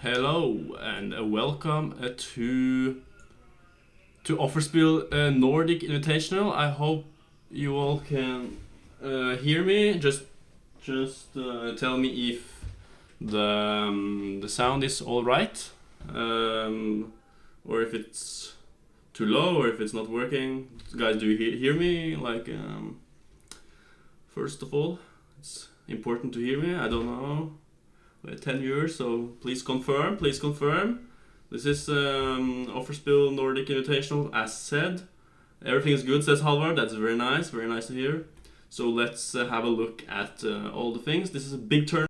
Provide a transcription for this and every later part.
Hello and welcome to Offerspill Nordic Invitational. I hope you all can hear me. Just tell me if the sound is all right, or if it's too low, or if it's not working. Guys, do you hear me? First of all, it's important to hear me. I don't know. 10 viewers, so please confirm. Please confirm. This is Offerspill Nordic Invitational, as said. Everything is good, says Halvard. That's very nice to hear. So let's have a look at all the things. This is a big turn.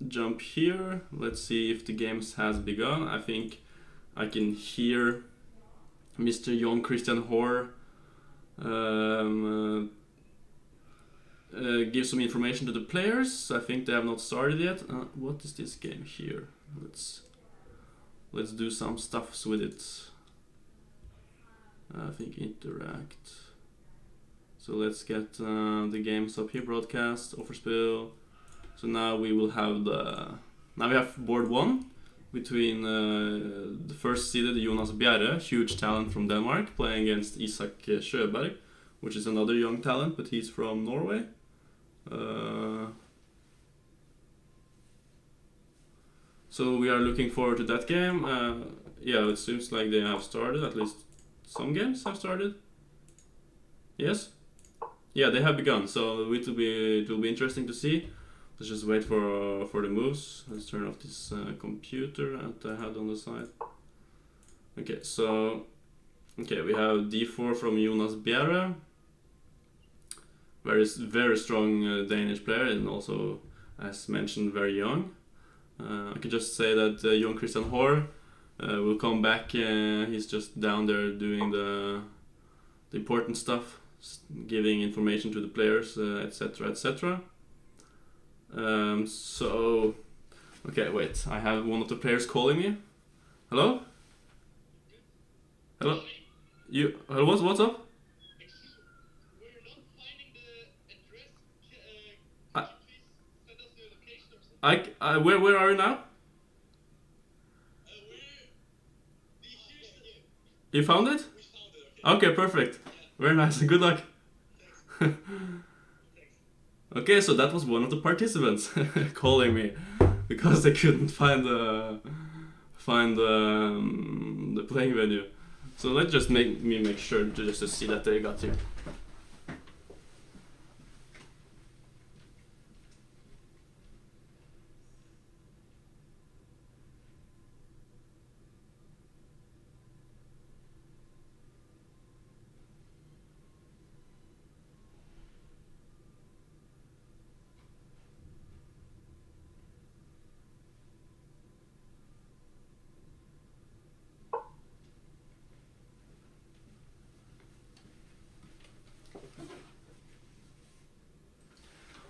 Jump here. Let's see if the games has begun. I think I can hear Mr. Johan Christian give some information to the players. I think they have not started yet. What is this game here? Let's do some stuffs with it. I think interact. So let's get the games up here. Broadcast, Offerspill. So now we will have now we have board one between the first seeded Jonas Bjerre, huge talent from Denmark, playing against Isak Sjöberg, which is another young talent, but he's from Norway. So we are looking forward to that game. Yeah, it seems like they have started. At least some games have started. Yes. Yeah, they have begun. So it will be interesting to see. Let's just wait for the moves. Let's turn off this computer that I had on the side. Okay, so we have d4 from Jonas Bjerre. Very strong Danish player, and also, as mentioned, very young. I could just say that Johan Christian will come back. He's just down there doing the important stuff, giving information to the players, etc., etc. So, okay, wait. I have one of the players calling me. Hello? Hello? Hello? What's up? We're not finding the address. I, Could you please send us the location or something? where are you now? We're the Houston. You found it? We found it. Okay. Okay, perfect. Yeah. Very nice. Good luck. Thanks. Okay, so that was one of the participants calling me because they couldn't find the playing venue. So let's just make sure to see that they got you.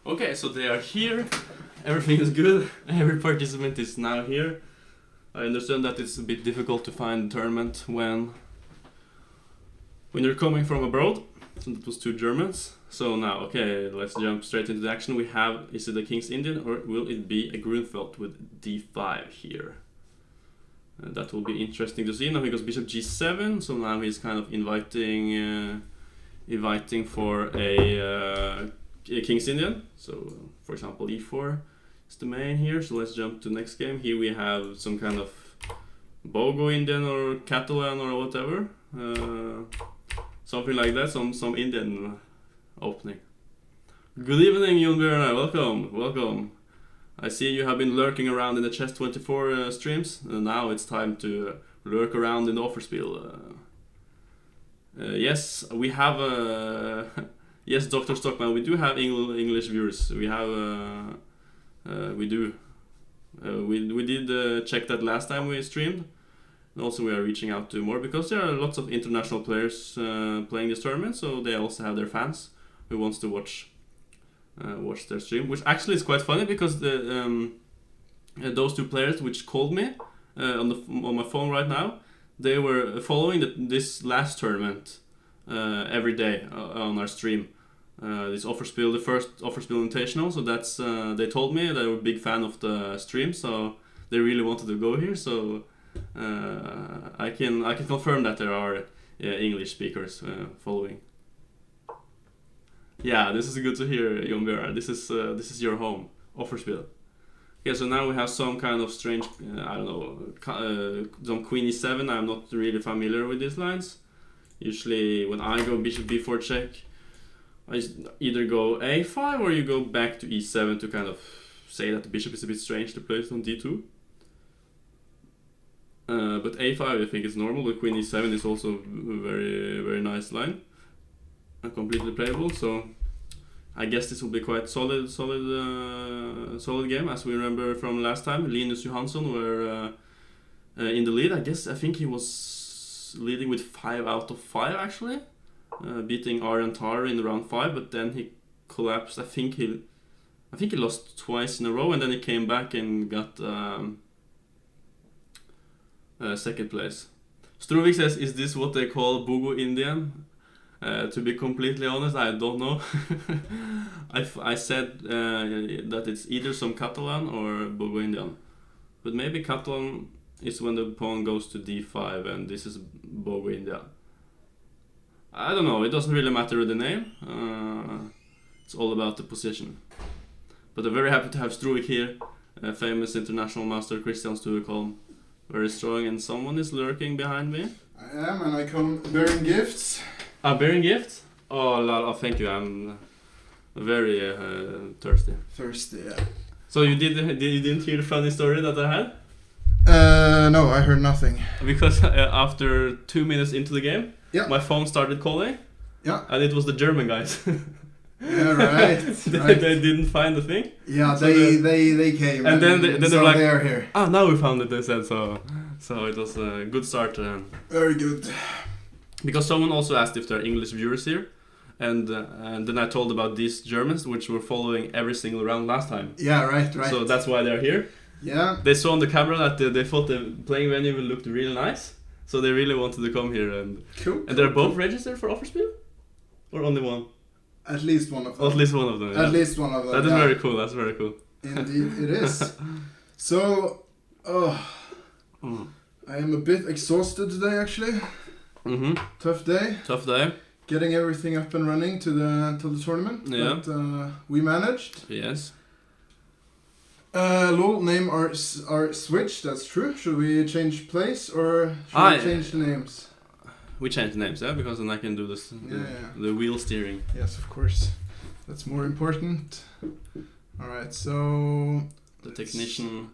Okay, so they are here. Everything is good. Every participant is now here. I understand that it's a bit difficult to find a tournament when you're coming from abroad. So that was two Germans. So now, okay, let's jump straight into the action. We have, is it a King's Indian or will it be a Grunfeld with d5 here? That will be interesting to see now because Bishop g7. So now he's kind of inviting for a King's Indian. So, for example, e4. It's the main here, so let's jump to next game. Here we have some kind of Bogo Indian or Catalan or whatever. Something like that, some Indian opening. Good evening, Jon Bjørnar. Welcome. I see you have been lurking around in the Chess 24 streams, and now it's time to lurk around in the Offerspill. Yes, we have yes, Dr. Stockman, we do have English viewers. We have we do. We did check that last time we streamed. And also we are reaching out to more because there are lots of international players playing this tournament, so they also have their fans who wants to watch their stream, which actually is quite funny because those two players which called me on my phone right now, they were following this last tournament every day on our stream. This Offerspill, the first Offerspill Invitational, so that's they told me they were a big fan of the stream, so they really wanted to go here. So I can confirm that there are English speakers following. Yeah, this is good to hear, Jon Bjørnar. This is your home, Offerspill. Okay, so now we have some kind of strange, I don't know, some Queen E7. I'm not really familiar with these lines. Usually when I go Bishop B4 check, I either go A5 or you go back to E7 to kind of say that the bishop is a bit strange to place on D2. But A5 I think is normal, but Queen E7 is also a very, very nice line. Completely playable, so I guess this will be quite solid game, as we remember from last time. Linus Johansson were in the lead. I think he was leading with 5 out of 5 actually, beating Arjan Tar in round 5, but then he collapsed. I think he lost twice in a row, and then he came back and got second place. Struvik says, "Is this what they call Bogo Indian?" To be completely honest, I don't know. I said that it's either some Catalan or Bogo Indian. But maybe Catalan is when the pawn goes to D5 and this is Bogo Indian. I don't know, it doesn't really matter with the name. It's all about the position. But I'm very happy to have Struvik here. Famous international master Christiansen, very strong, and someone is lurking behind me. I am, and I come bearing gifts. Bearing gifts? Oh, thank you. I'm very thirsty. Thirsty, yeah. So you didn't hear the funny story that I had? No, I heard nothing. Because after 2 minutes into the game, yeah, my phone started calling. Yeah. And it was the German guys. Yeah, right. They didn't find the thing. Yeah, so they came. And then they were like, they're here. Ah, now we found it. They said so. So it was a good start. Very good. Because someone also asked if there are English viewers here, and then I told about these Germans which were following every single round last time. Yeah, right. So that's why they're here. Yeah. They saw on the camera that they thought the playing venue looked really nice, so they really wanted to come here. And cool. And they're both registered for Offerspill, or only one? At least one of them. At least one of them. Yeah. At least one of them. That is very cool. That's very cool. Indeed, it is. So, I am a bit exhausted today, actually. Mm-hmm. Tough day. Tough day. Getting everything up and running to the tournament. Yeah. But we managed. Yes. Lol, name are switched. That's true. Should we change place or should we change the names? We change the names, yeah, because then I can do this. The wheel steering. Yes, of course. That's more important. All right. So the technician.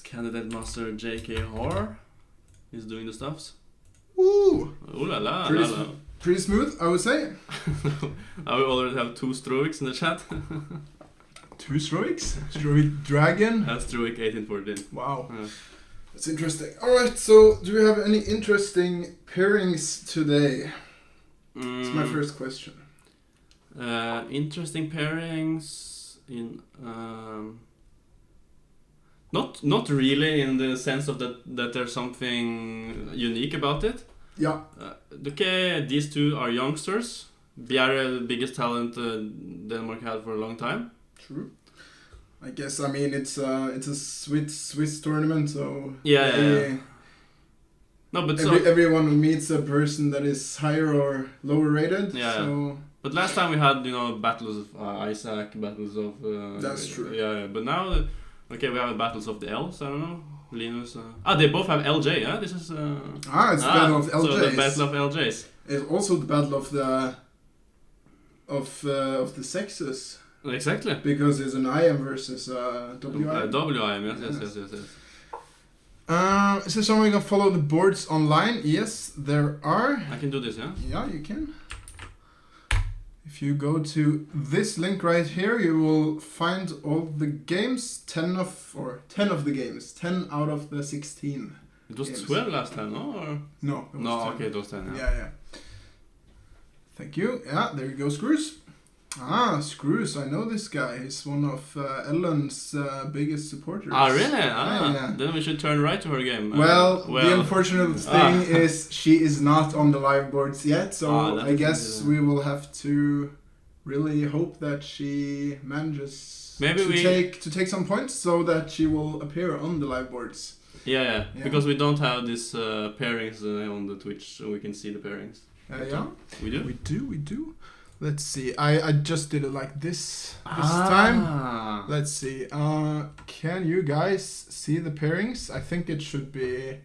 Candidate master J.K. Hoare is doing the stuffs. Woo! Ooh la la, pretty smooth, I would say. Now we already have 2 Struviks in the chat. 2 Struviks? Struvik Dragon? That's Struvik 1814. Wow. That's interesting. Alright, so do we have any interesting pairings today? That's my first question. Interesting pairings in... Not really in the sense of that there's something unique about it. Yeah. Okay, these two are youngsters. Bjerre, the biggest talent Denmark had for a long time. True. I guess, I mean, it's a Swiss tournament, so... Yeah. No, but everyone meets a person that is higher or lower rated. Yeah. So But last time we had, battles of Isaac, battles of... That's true. Yeah, but now, okay, we have battles of the L's, I don't know. Linus... they both have LJ, yeah? This is... it's the battle of LJs. So the battle of LJs. It's also the battle of the... of the sexes. Exactly. Because it's an IM versus WIM. WIM, yes. Is there someone can follow the boards online? Yes, there are. I can do this, yeah? Yeah, you can. If you go to this link right here, you will find all the games. 10 of the games. 10 out of the 16. It was games. 12 last time, no? Or? No. It was No, 10. okay, it was 10, yeah. Yeah. Thank you. Yeah, there you go, Screws. Screws, I know this guy. He's one of Ellen's biggest supporters. Really? Yeah. Then we should turn right to her game. Well, the unfortunate thing is she is not on the live boards yet, so I guess we will have to really hope that she manages to take some points so that she will appear on the live boards. Yeah. Because we don't have these pairings on the Twitch, so we can see the pairings. Yeah. We do? We do. Let's see. I just did it like this time. Let's see. Can you guys see the pairings? I think it should be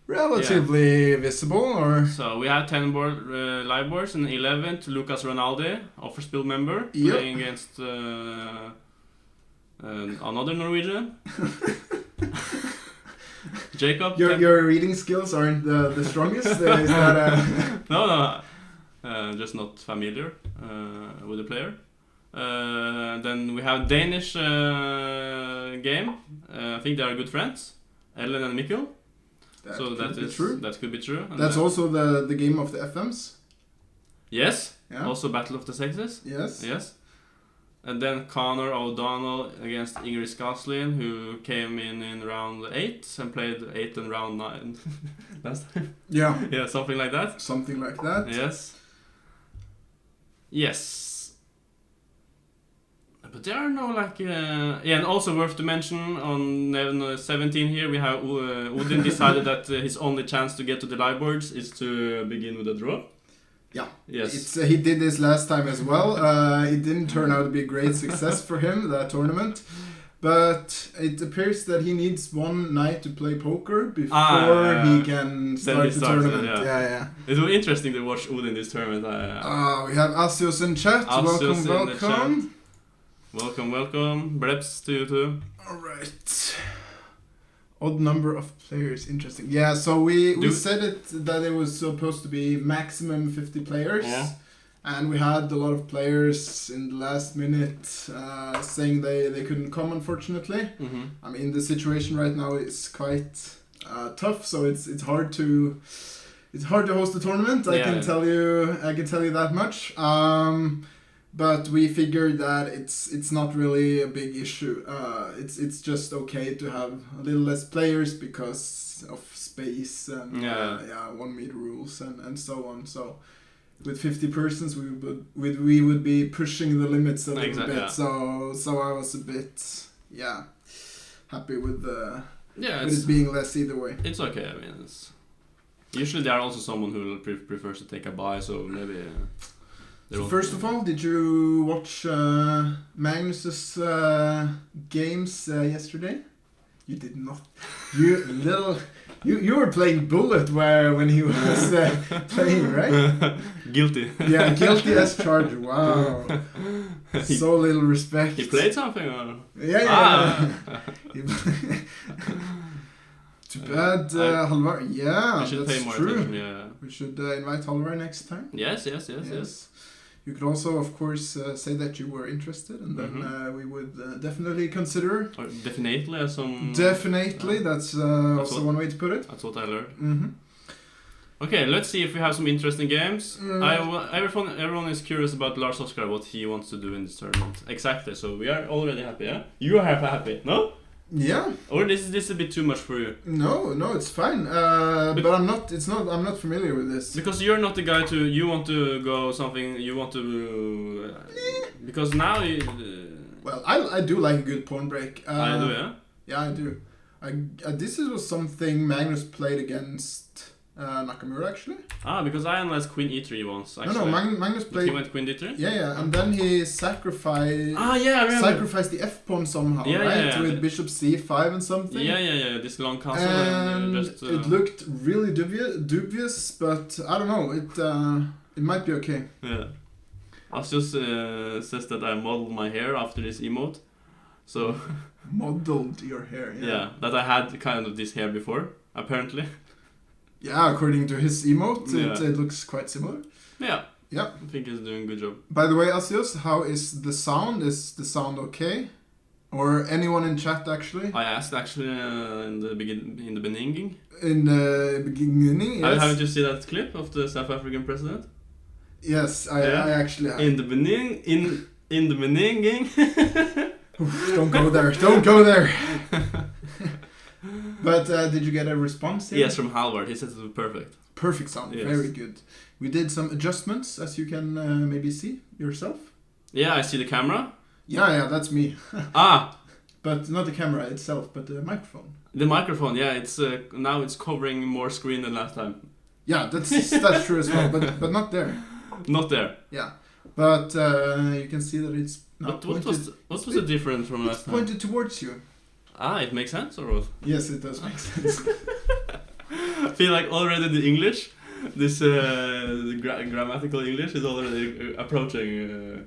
relatively visible. Or so we have 10 live boards, and 11th Lucas Ronaldi, Offerspill member, playing against another Norwegian. Jacob. Your reading skills aren't the strongest. Is that No. Just not familiar with the player. Then we have Danish game. I think they are good friends, Ellen and Mikkel. That could be true. And that's also the game of the FMs. Yes. Yeah. Also Battle of the Sexes. Yes. And then Connor O'Donnell against Ingrid Skaslin, who came in round 8 and played 8 and round 9 last time. Yeah. Yeah, something like that. Yes. But there are no and also worth to mention on 17 here we have Odin decided that his only chance to get to the live boards is to begin with a draw. Yeah. Yes. He did this last time as well. It didn't turn out to be a great success for him, that tournament. But it appears that he needs one night to play poker before he can start the tournament. Yeah. It was interesting to watch Odin this tournament. We have Asios in chat. Welcome. Welcome. Breps to you too. Alright. Odd number of players, interesting. Yeah, so we said that it was supposed to be maximum 50 players. Yeah. And we had a lot of players in the last minute saying they couldn't come, unfortunately. Mm-hmm. I mean, the situation right now is quite tough, so it's hard to host the tournament. I can tell you that much. But we figured that it's not really a big issue. It's just okay to have a little less players because of space and 1 meter rules and so on. So with 50 persons, we would be pushing the limits a little bit. Yeah. So I was a bit happy with it being less either way. It's okay. I mean, usually there are also someone who prefers to take a bye. So maybe. So first of all, did you watch Magnus's games yesterday? You did not. You were playing Bullet when he was playing, right? Guilty. Yeah, guilty as charged. Wow. So little respect. He played something, or? Yeah. Too bad, Halvar. Yeah, we should that's pay more true. attention. Yeah. We should invite Halvar next time. Yes. You could also, of course, say that you were interested, and then we would definitely consider. Or definitely, that's also one way to put it. That's what I learned. Mm-hmm. Okay, let's see if we have some interesting games. Everyone is curious about Lars Oskar, what he wants to do in this tournament. Exactly. So we are already happy. Yeah, you are happy, no? Yeah. Or this is a bit too much for you? No, it's fine. But I'm not. I'm not familiar with this. Because you're not the guy to. You want to go something. You want to. Because now. Well, I do like a good pawn break. I do, yeah. Yeah, I do. This was something Magnus played against Nakamura actually. Ah, because I analyzed queen e3 once. Actually. No, Magnus He played. went queen d3. Yeah, and then he sacrificed. Ah, yeah, I remember. Sacrificed the f pawn somehow, Yeah, right? yeah. With bishop c5 and something. Yeah. This long castle And just. it looked really dubious, but I don't know. It might be okay. Yeah. Asios says that I modeled my hair after this emote. So. Modeled your hair. Yeah, that I had kind of this hair before, apparently. Yeah, according to his emote, Yeah. it looks quite similar. Yeah. Yeah. I think he's doing a good job. By the way, Asios, how is the sound? Is the sound okay? Or anyone in chat actually? I asked actually in the beginning. In the beginning, yes. Haven't you seen that clip of the South African president? Yes, I actually have. In the beginning, in the beginning. Oof, don't go there. Don't go there. But did you get a response here? Yes, from Halvard. He said it was perfect. Perfect sound. Yes. Very good. We did some adjustments, as you can maybe see yourself. Yeah, I see the camera. Yeah, that's me. Ah, But not the camera itself, but the microphone. the microphone. Yeah, it's now it's covering more screen than last time. Yeah, that's true as well, but not there. Not there. Yeah, but you can see that it's now But what was the difference from last time? pointed towards you. Ah, it makes sense or what? Yes, it does make sense. I feel like already the English, this grammatical English is already approaching.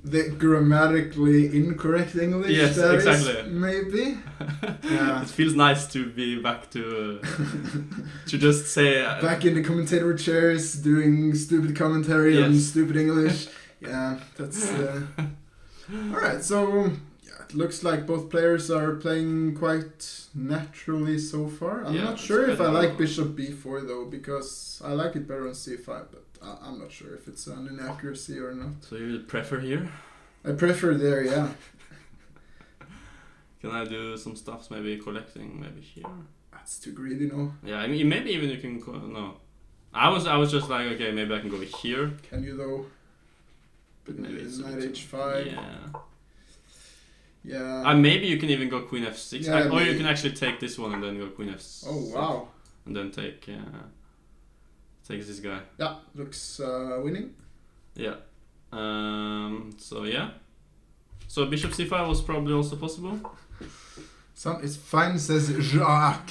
The grammatically incorrect English. Yes, that is, exactly. maybe. Yeah. It feels nice to be back to just say. Back in the commentator chairs, doing stupid commentary on Yes. stupid English. Yeah, that's. All right, so yeah, it looks like both players are playing quite naturally so far. I'm Yeah, not it's sure if good. I like bishop b4 though, because I like it better on c5, but I'm not sure if it's an inaccuracy or not. So you prefer here? I prefer there, yeah. Can I do some stuffs? Maybe collecting, maybe here. That's too greedy, no? Yeah, I mean maybe even you can no. I was just like okay, maybe I can go here. Can you though? But maybe it's a Knight bit- h5. Yeah. Yeah. Maybe you can even go queen f6, Yeah, or you maybe. can actually take this one and then go queen f6. Oh wow. And then take this guy. Yeah, looks winning. Yeah. So yeah. So bishop c5 was probably also possible. It's fine, says Jacques.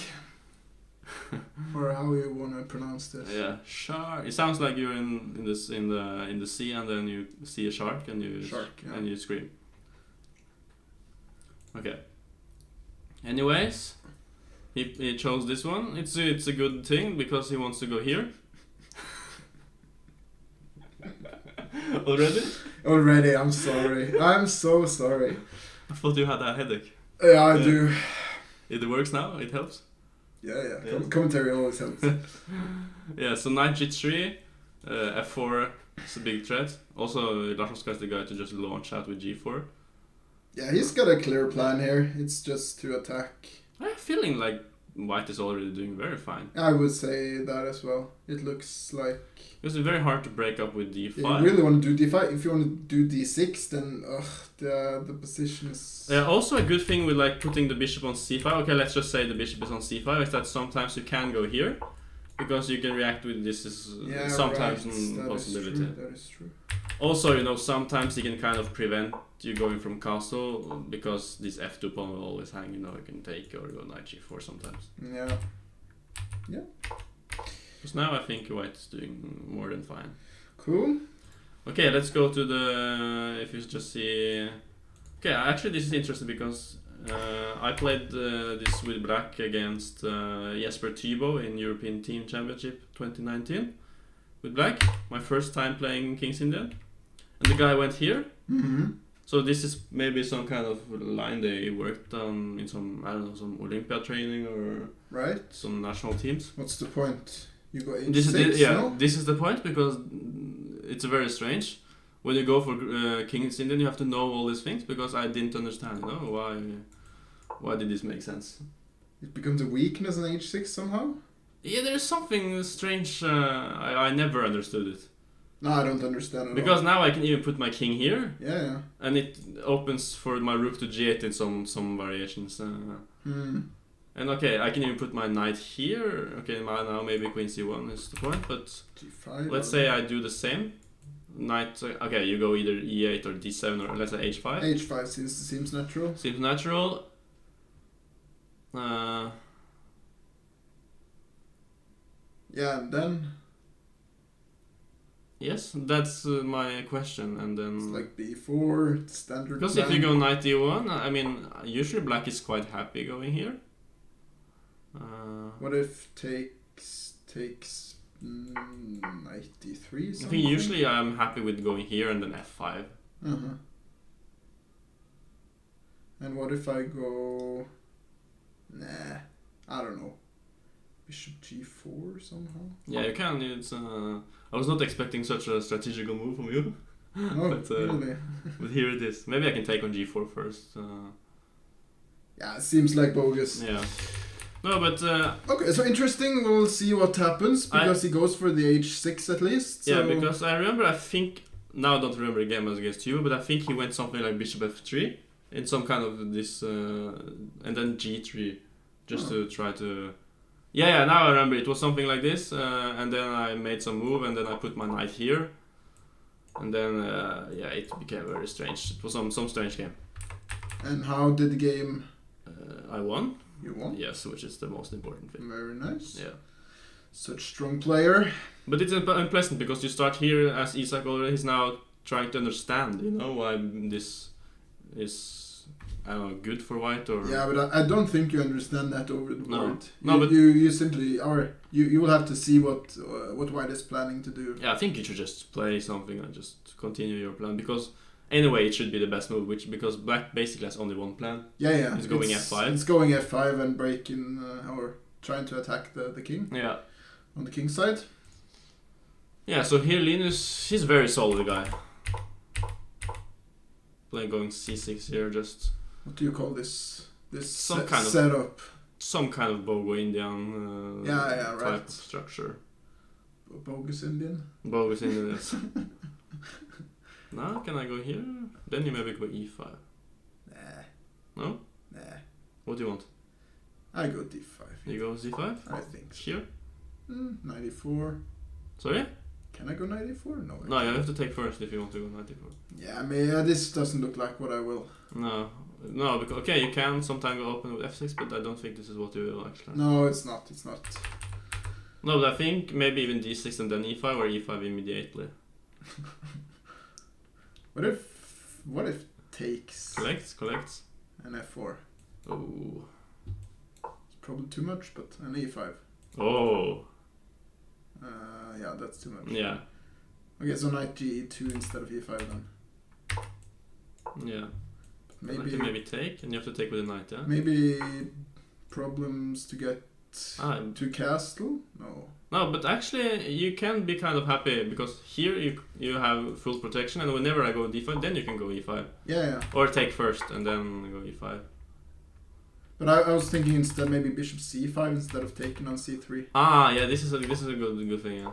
Or how you wanna pronounce this. Yeah, shark. It sounds like you're in the sea and then you see a shark and you Shark, yeah. and you scream. Okay. Anyways, he chose this one. It's a good thing because he wants to go here. Already? I'm sorry. I'm so sorry. I thought you had a headache. Yeah, I do. It works now. It helps. Yeah. Yes. Commentary always helps. Yeah. So knight g3, f4 is a big threat. Also, Lashovska is the guy to just launch out with g4. Yeah, he's got a clear plan here. It's just to attack. I'm feeling like white is already doing very fine. I would say that as well. It looks like It's very hard to break up with d5. you really want to do d5. If you want to do d6, then the position is. Yeah, also a good thing with like putting the bishop on c5. Okay, let's just say the bishop is on c5. Is that sometimes you can go here because you can react with this. Is sometimes right. a possibility. That is true. Also, sometimes you can kind of prevent you going from castle because this f2 pawn will always hang. You can take or go knight g4 sometimes. Yeah. Because now I think white is doing more than fine. Cool. Okay, let's go to the. If you just see. Okay, actually, this is interesting because I played this with black against Jesper Tybo in European Team Championship 2019 with black. My first time playing King's Indian, and the guy went here. Mm-hmm. So this is maybe some kind of line they worked on in some some Olympia training or Right. some national teams. What's the point? You go h6, no? This is the point because it's very strange. When you go for King's Indian, you have to know all these things because I didn't understand. Why did this make sense? It becomes a weakness on h6 somehow? Yeah, there's something strange. I never understood it. No, I don't understand at Because all. now I can even put my king here, Yeah. and it opens for my rook to g8 in some variations. And okay, I can even put my knight here. Okay, now maybe queen c1 is the point, but G5. let's say I do the same. Knight, okay, you go either e8 or d7 or let's say h5. H5 seems natural. Seems natural. Yeah, and then Yes, that's my question, and then it's like b4, standard. because plan. if you go knight d1, I mean, usually black is quite happy going here. What if takes knight d3? I think usually I'm happy with going here and then f5. Uh-huh. And what if I go... Nah, I don't know. Bishop g4 somehow? Yeah, you can. It's I was not expecting such a strategical move from you. No, but, really. But here it is. Maybe I can take on g4 first. Yeah, it seems like bogus. Yeah. No, but Okay, so interesting. We'll see what happens because he goes for the h6 at least. So. yeah, because I remember. I think now I don't remember the game as against you, but I think he went something like bishop f3 in some kind of this, and then g3, just to try to. Yeah, now I remember it was something like this, and then I made some move, and then I put my knight here, and then yeah, it became very strange. It was some strange game. And how did the game? I won. You won. Yes, which is the most important thing. Very nice. Yeah. Such strong player. But it's unpleasant because you start here as Isak already is now trying to understand, you know, why this is, I don't know, good for white or... Yeah, but I don't think you understand that over the board. No, but... You simply, or you will have to see what white is planning to do. Yeah, I think you should just play something and just continue your plan because anyway it should be the best move, because black basically has only one plan. Yeah. It's going f5. It's going f5 and breaking, or trying to attack the king. Yeah. On the king's side. Yeah, so here Linus, he's a very solid guy. Going c6 here, just... What do you call this? Some kind of setup. Some kind of Bogo Indian right. type of structure. Bogus Indian. Bogus Indian, yes. Now can I go here? Then you maybe go e5. Nah. No? Nah. What do you want? I go d5. You go c5? I think so. Here? 94. Sorry? Can I go 94? No. No, you have to take first if you want to go 94. Yeah, I mean, this doesn't look like what I will. No, because okay, you can sometimes go open with f6, but I don't think this is what you will actually. No, it's not. It's not. No, but I think maybe even d6 and then e5 or e5 immediately. What if takes Collects. an f4? Oh. It's probably too much, but an e5. Oh. Yeah, that's too much. Yeah. Okay, so knight ge2 instead of e5 then. Yeah. Maybe Maybe take, and you have to take with a knight, yeah? Maybe problems to get Ah. to castle? No. No, but actually you can be kind of happy because here you have full protection, and whenever I go d5, then you can go e5. Yeah. Or take first and then go e5. But I was thinking instead maybe bishop c5 instead of taking on c3. Ah, yeah, this is a good thing, yeah.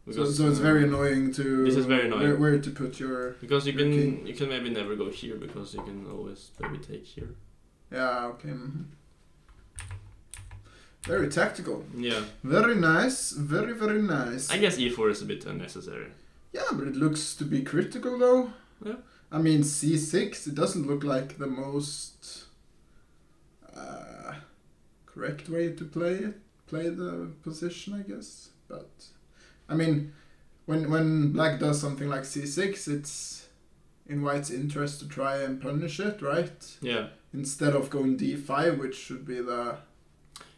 Because, So it's very annoying to. This is very annoying. Where to put your. Because you king. can maybe never go here because you can always maybe take here. Yeah. Okay. Very tactical. Yeah. Very nice. Very nice. I guess e4 is a bit unnecessary. Yeah, but it looks to be critical though. Yeah. I mean c6. It doesn't look like the most correct way to play the position, I guess. But I mean, when black does something like c6, it's in white's interest to try and punish it, right? Yeah. Instead of going d5, which should be the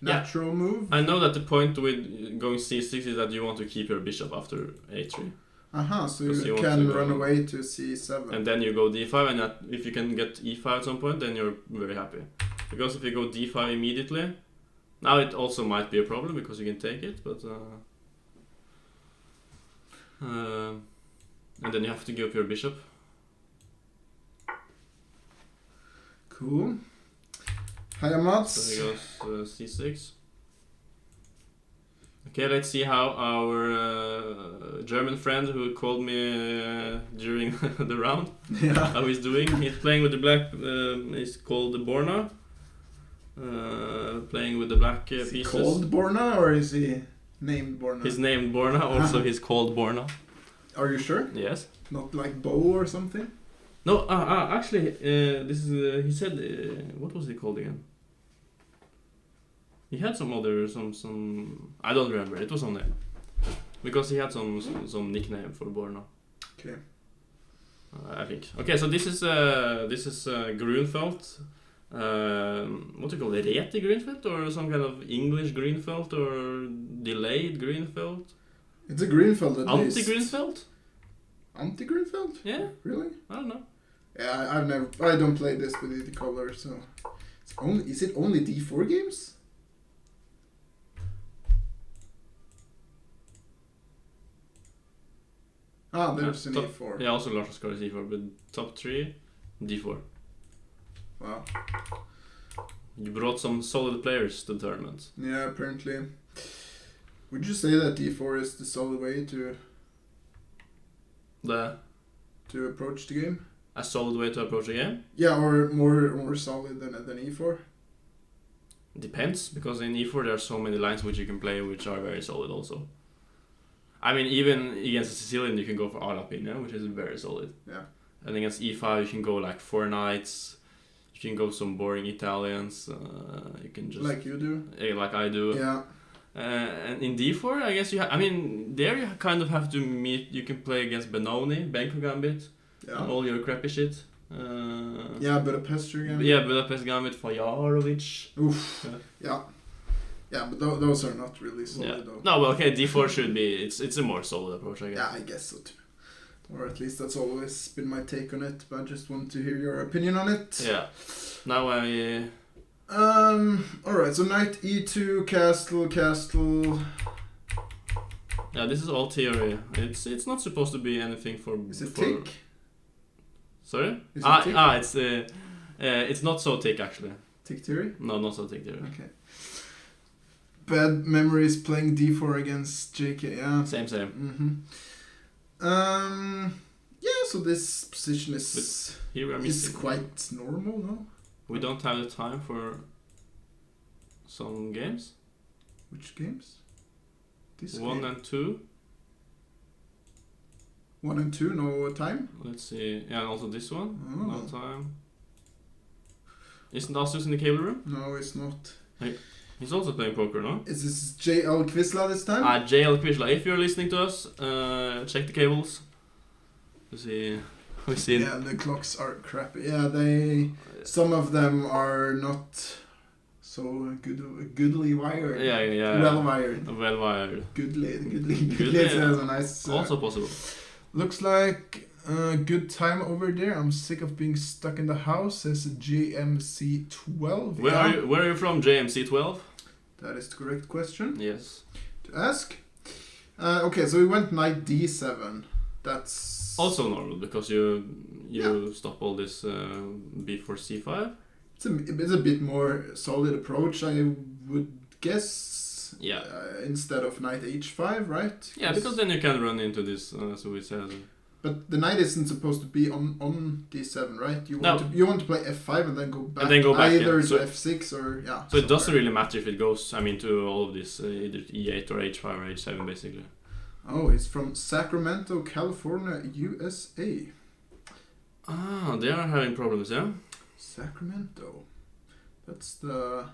natural move. I know that the point with going c6 is that you want to keep your bishop after a3. So Because you you can want to run go- away to c7. And then you go d5, and if you can get e5 at some point, then you're very happy. Because if you go d5 immediately, now it also might be a problem because you can take it, but and then you have to give up your bishop. Cool. Hiya, Mats. So he goes c6. Okay, let's see how our German friend who called me during the round, Yeah. how he's doing. He's playing with the black, it's called the Borna. playing with the black Is he pieces. called Borna or is he named Borna? He's named Borna, also he's called Borna. Are you sure? Yes. Not like Bo or something? No, actually, this is, he said, what was he called again? He had some other, some, I don't remember, it was on there. Because he had some nickname for Borna. Okay. I think. Okay, so this is Grunfeld. What do you call it? Reti Grunfeld or some kind of English Grunfeld or delayed Grunfeld? It's a Greenfeld at least. Anti-Grunfeld? Anti-Greenfeld? Yeah. Really? I don't know. Yeah, I don't play this with the color, so is it only D4 games? Ah, there's an E4. Yeah, also larger score is E4, but top 3, D4. Wow. You brought some solid players to the tournament. Yeah, apparently. Would you say that D4 is the solid way to approach the game? A solid way to approach a game? Yeah, or more solid than E4? Depends, because in E4 there are so many lines which you can play which are very solid also. I mean, even against a Sicilian you can go for Alapin, which is very solid. Yeah. And against E5 you can go like 4 knights, you can go some boring Italians, you can just... Like you do? Like I do. Yeah. And in D4, I guess I mean, there you kind of have to meet, you can play against Benoni, Benko Gambit, Yeah. all your crappy shit. Yeah, Budapest again. Yeah, Budapest Gambit, Fajarovic. Oof. Yeah. Yeah. Yeah, but those are not really solid Yeah. though. No, well, okay, D4 should be, it's a more solid approach, I guess. Yeah, I guess so too. Or at least that's always been my take on it, but I just want to hear your opinion on it. Yeah. Now I... Alright, so knight e2, castle. Yeah, this is all theory. It's not supposed to be anything for... Is it for... tick? Sorry? Is it tick? It's not so tick, actually. Tick theory? No, not so tick theory. Okay. Bad memories playing d4 against JK, yeah. Same. Yeah, so this position is Here we are is missing. quite normal, no? We don't have the time for some games. Which games? This 1 game. and 2. 1 and 2, no time? Let's see. Yeah, and also this one. Oh. No time. Isn't Asus in the cable room? No, it's not. He's also playing poker, no? Is this JL Quizla this time? JL Quishla. If you're listening to us, check the cables. To see. We see. Yeah, the clocks are crappy. Yeah, some of them are not so goodly wired. Yeah. Well wired. Well wired. Goodly. Goodly, It's yeah. a nice. Also possible. Looks like a good time over there. I'm sick of being stuck in the house. Says JMC12. Where are you from, JMC12? That is the correct question Yes. to ask. Okay, so we went knight d7. That's Also normal because you stop all this before c5. it's a bit more solid approach, I would guess. Yeah. Instead of knight h5, right? Yeah, because then you can run into this, as we said. But the knight isn't supposed to be on d7, right? You No. want to play f5 and then go back. And then go back, either yeah. to f6 or yeah. So it doesn't really matter if it goes, to all of this, either e8 or h5 or h7 basically. Oh, it's from Sacramento, California, USA. Ah, they are having problems, yeah? Sacramento. That's the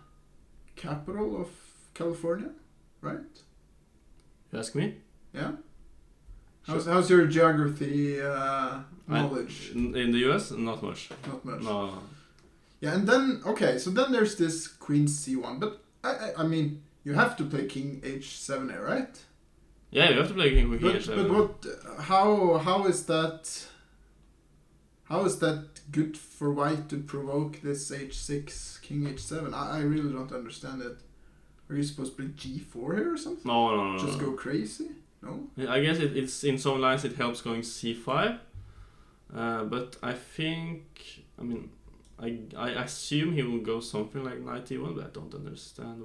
capital of California, right? You ask me? Yeah. How's your geography knowledge? In the US? Not much. Not much. No. Yeah, and then so then there's this queen c1, but I mean you have to play king h7 here, right? Yeah, you have to play king h7. But what? How is that? How is that good for white to provoke this h6 king h7? I really don't understand it. Are you supposed to play g4 here or something? No. Just go crazy? No. I guess it's in some lines it helps going c5, but I think I assume he will go something like knight e1, but I don't understand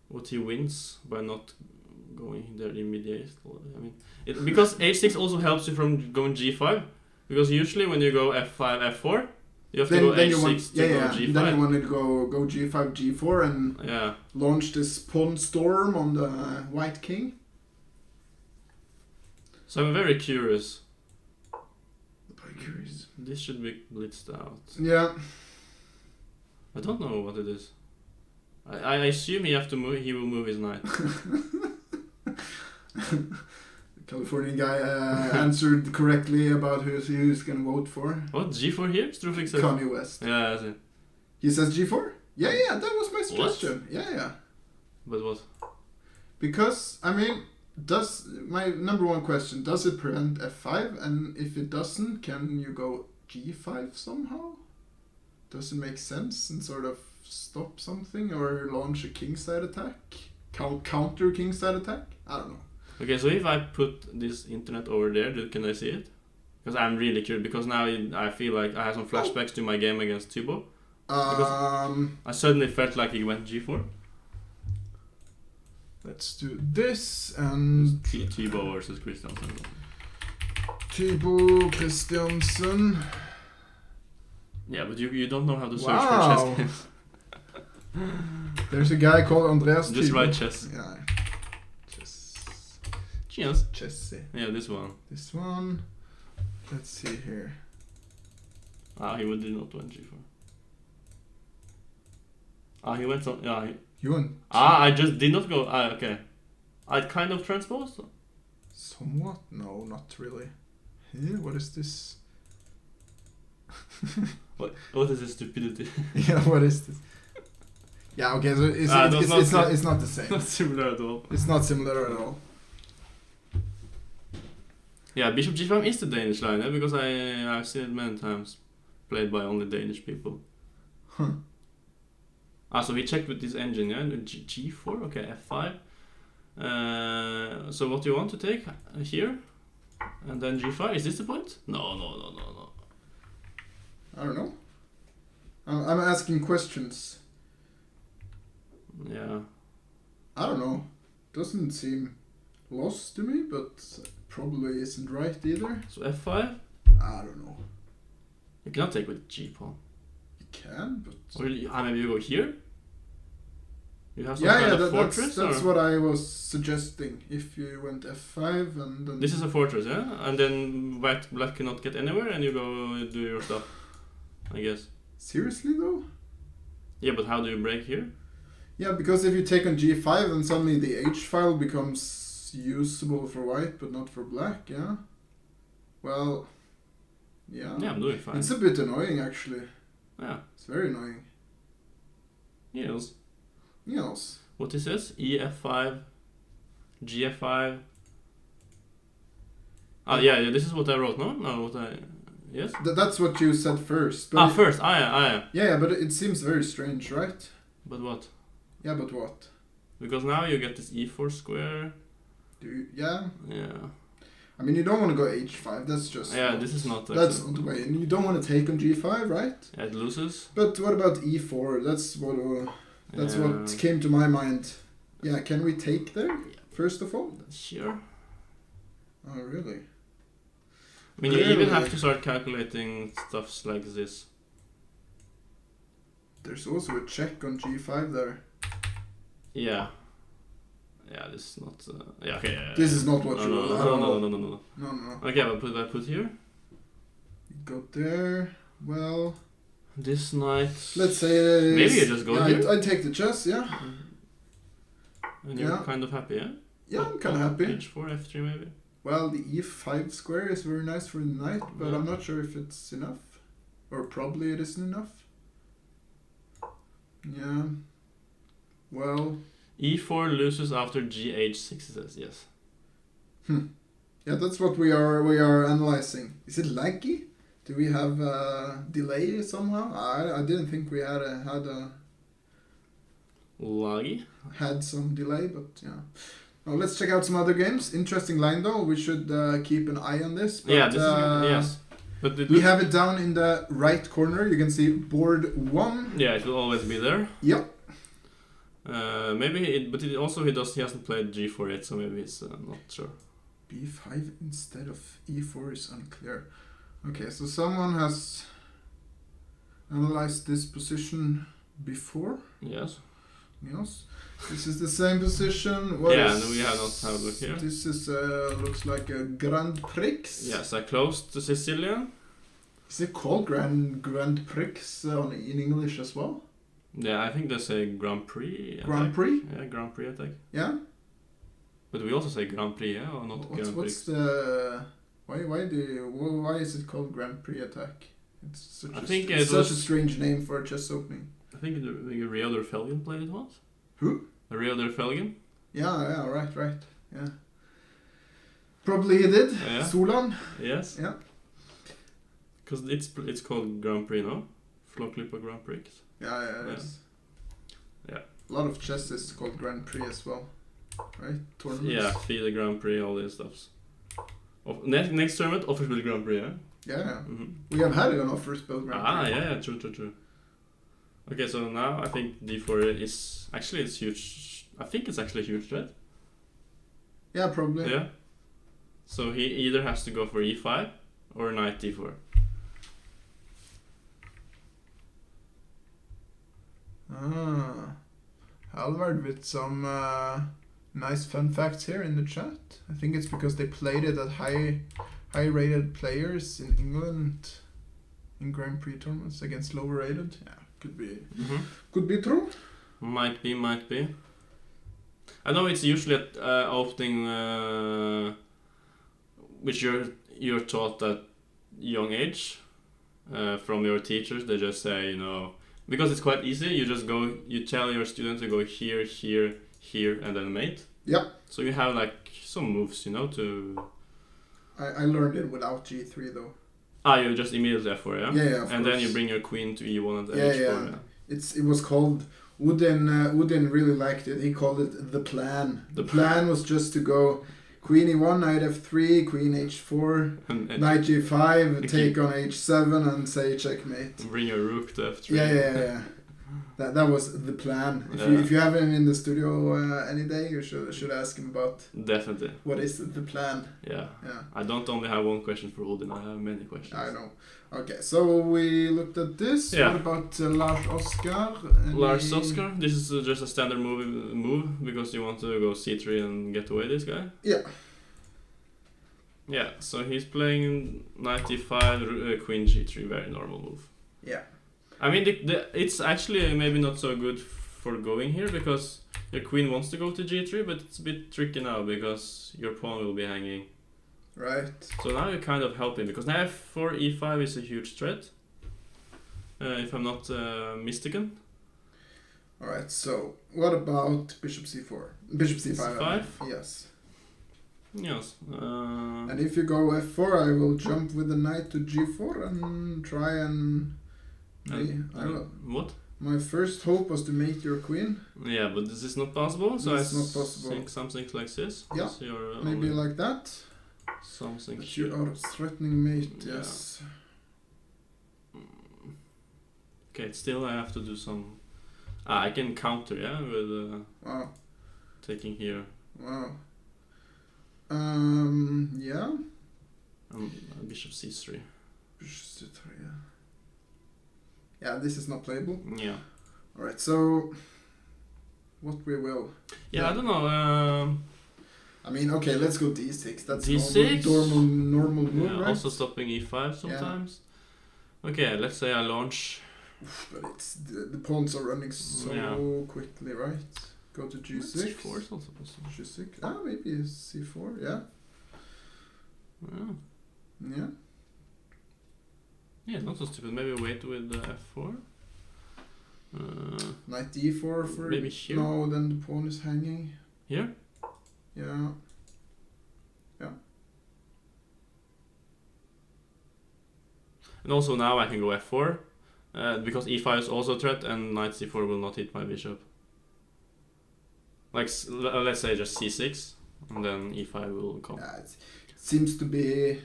what he wins by not going there immediately. I mean, because h6 also helps you from going g5, because usually when you go f5 f4, You have to go then you h6 want, to go g5. Then you wanted to go g5, g4, and Yeah. launch this pawn storm on the white king. So I'm very curious. Very curious. This should be blitzed out. Yeah. I don't know what it is. I assume he have to move. He will move his knight. Californian guy answered correctly about who he's gonna vote for. What, g4 here? Strufik says. Kanye West. Yeah, I see. He says G4? Yeah, that was my suggestion. What? Yeah. But what? Because, I mean, my number one question, does it prevent F5? And if it doesn't, can you go G5 somehow? Does it make sense and sort of stop something or launch a kingside attack? Counter kingside attack? I don't know. Okay, so if I put this internet over there, can I see it? Because I'm really curious, because now I feel like I have some flashbacks to my game against Tubo. I suddenly felt like he went G4. Let's do this and... Tubo versus Christiansen. Tubo, Christiansen. Yeah, but you don't know how to search Wow. for chess games. There's a guy called Andreas Just Tubo. write chess. Yeah. Chess. Cheers. Chessy. Yeah, this one. This one. Let's see here. He did not went G4. He went some. Yeah. You want? I just did not go. Okay. I kind of transposed. Somewhat? No, not really. Here, what is this? What is this stupidity? Yeah, what is this? Yeah, okay, so it's not the same. Not similar at all. It's not similar at all. Yeah, Bishop G5 is the Danish line, because I've seen it many times, played by only Danish people. Huh. So we checked with this engine, yeah, G4, okay, F5. So what do you want to take here? And then G5, is this the point? No. I don't know. I'm asking questions. Yeah. I don't know. Doesn't seem lost to me, but probably isn't right either. So F5? I don't know. You cannot take with G pawn. You can, but... Or maybe you go here? You have some kind of fortress? That's what I was suggesting. If you went F5 and then... This is a fortress, yeah? And then black cannot get anywhere and you go do your stuff, I guess. Seriously though? Yeah, but how do you break here? Yeah, because if you take on G5 then suddenly the H file becomes usable for white but not for black, yeah? Well, yeah. Yeah, I'm doing fine. It's a bit annoying actually. Yeah. It's very annoying. Yes. Yes. What is this? EF5, GF5. Yeah, this is what I wrote, no? No, what I... Yes? That's what you said first. But first. Yeah. Yeah, but it seems very strange, right? But what? Yeah, but what? Because now you get this E4 square. Yeah? Yeah. I mean, you don't want to go H5, that's just... Yeah, this is not... That's not the way. And you don't want to take on G5, right? Yeah, it loses. But what about E4? That's what came to my mind. Yeah, can we take there, first of all? Sure. Oh, really? I mean, you even have to start calculating stuffs like this. There's also a check on G5 there. Yeah. Yeah, this is not... yeah, okay. Yeah, this is not what you want. No. No. Okay, but I put here. You go there. Well... This knight... Let's say... Maybe you just go here? I'd take the chess, yeah. And you're kind of happy, yeah? Yeah, I'm kind of happy. H4, F3 maybe? Well, the E5 square is very nice for the knight, but I'm not sure if it's enough. Or probably it isn't enough. Yeah. Well... E4 loses after GH6 says, yes. Yeah, that's what we are analyzing. Is it laggy? Do we have a delay somehow? I didn't think we had Laggy? Had some delay, but yeah. Now let's check out some other games. Interesting line though. We should keep an eye on this. But, yeah, this is yes. But we have it down in the right corner. You can see board 1. Yeah, it will always be there. Yep. Maybe, but he hasn't played G4 yet, so maybe he's not sure. B5 instead of E4 is unclear. Okay, so someone has... analyzed this position before. Yes. Yes. This is the same position. Yeah, and we have not had a look here. This is looks like a Grand Prix. Yes, I closed the Sicilian. Is it called Grand Prix in English as well? Yeah, I think they say Grand Prix attack. Grand Prix? Yeah, Grand Prix attack. Yeah. But we also say Grand Prix, yeah, or not Grand Prix? What's the why is it called Grand Prix attack? It's such a strange name for a chess opening. I think Rio der Felgen played it once. Who? Rio der Felgen. Yeah, right. Yeah. Probably he did. Yeah. Solan. Yes. Yeah. Because it's called Grand Prix, no? Flocklipper Grand Prix. Yeah, it is. Yeah. A lot of chess is called Grand Prix as well, right? Tournaments. Yeah, FIDE Grand Prix, all these stuffs. Next tournament, Offerspill Grand Prix, yeah? Yeah. Mm-hmm. We have had it on Offerspill Grand Prix. Yeah, true. Okay, so now I think d4 is actually it's huge. I think it's actually a huge threat. Yeah, probably. Yeah. So he either has to go for e5 or knight d4. Halvard with some nice fun facts here in the chat. I think it's because they played it at high rated players in England in Grand Prix tournaments against lower rated. Yeah, could be could be true. Might be. I know it's usually at opening which you're taught at young age from your teachers. They just say, because it's quite easy, you tell your student to go here, and then mate. Yeah. So you have like some moves, to... I learned it without G3 though. You just immediately F4, yeah? Yeah, of and course. Then you bring your queen to E1 and H4. Yeah. It was called... Udin really liked it. He called it the plan. The plan was just to go Queen E1, Knight F3, Queen H4, and Knight G5, take on H7 and say checkmate. Bring your rook to F3. Yeah. That was the plan. If you have him in the studio any day, you should ask him about. Definitely. What is the plan? Yeah. I don't only have one question for Odin. I have many questions. I know. Okay, so we looked at this. Yeah. What about Lars Oskar? Lars Oskar. This is just a standard move because you want to go C3 and get away this guy. Yeah. Yeah. So he's playing knight d5, queen g3. Very normal move. Yeah. I mean, it's actually maybe not so good for going here because your queen wants to go to g3, but it's a bit tricky now because your pawn will be hanging. Right. So now you're kind of helping because now f4 e5 is a huge threat. If I'm not mistaken. Alright, so what about bishop c4? Bishop c5? c5? Yes. Yes. And if you go f4, I will jump with the knight to g4 and try and... what? My first hope was to mate your queen. Yeah, but this is not possible. So it's not possible. Think something like this. Yeah, maybe like that. Something. But you are threatening mate. Yeah. Yes. Okay, still I have to do some. I can counter, yeah, with wow. Taking here. Wow. Yeah. Bishop c3. Bishop c3, yeah. Yeah, this is not playable. Yeah. Alright, so what we will. Yeah, I don't know. I mean, okay, let's go d6. That's d6? normal move, Yeah, right? also stopping e5 sometimes. Yeah. Okay, let's say I launch. But it's the pawns are running so quickly, right? Go to g6. c4 is also possible. g6. Maybe c4. Yeah. Yeah. Yeah, not so stupid. Maybe wait with f4. Knight d4 for... Maybe here? No, then the pawn is hanging. Here? Yeah. Yeah. And also now I can go f4. Because e5 is also a threat and knight c4 will not hit my bishop. Like, let's say just c6. And then e5 will come. Yeah, it seems to be...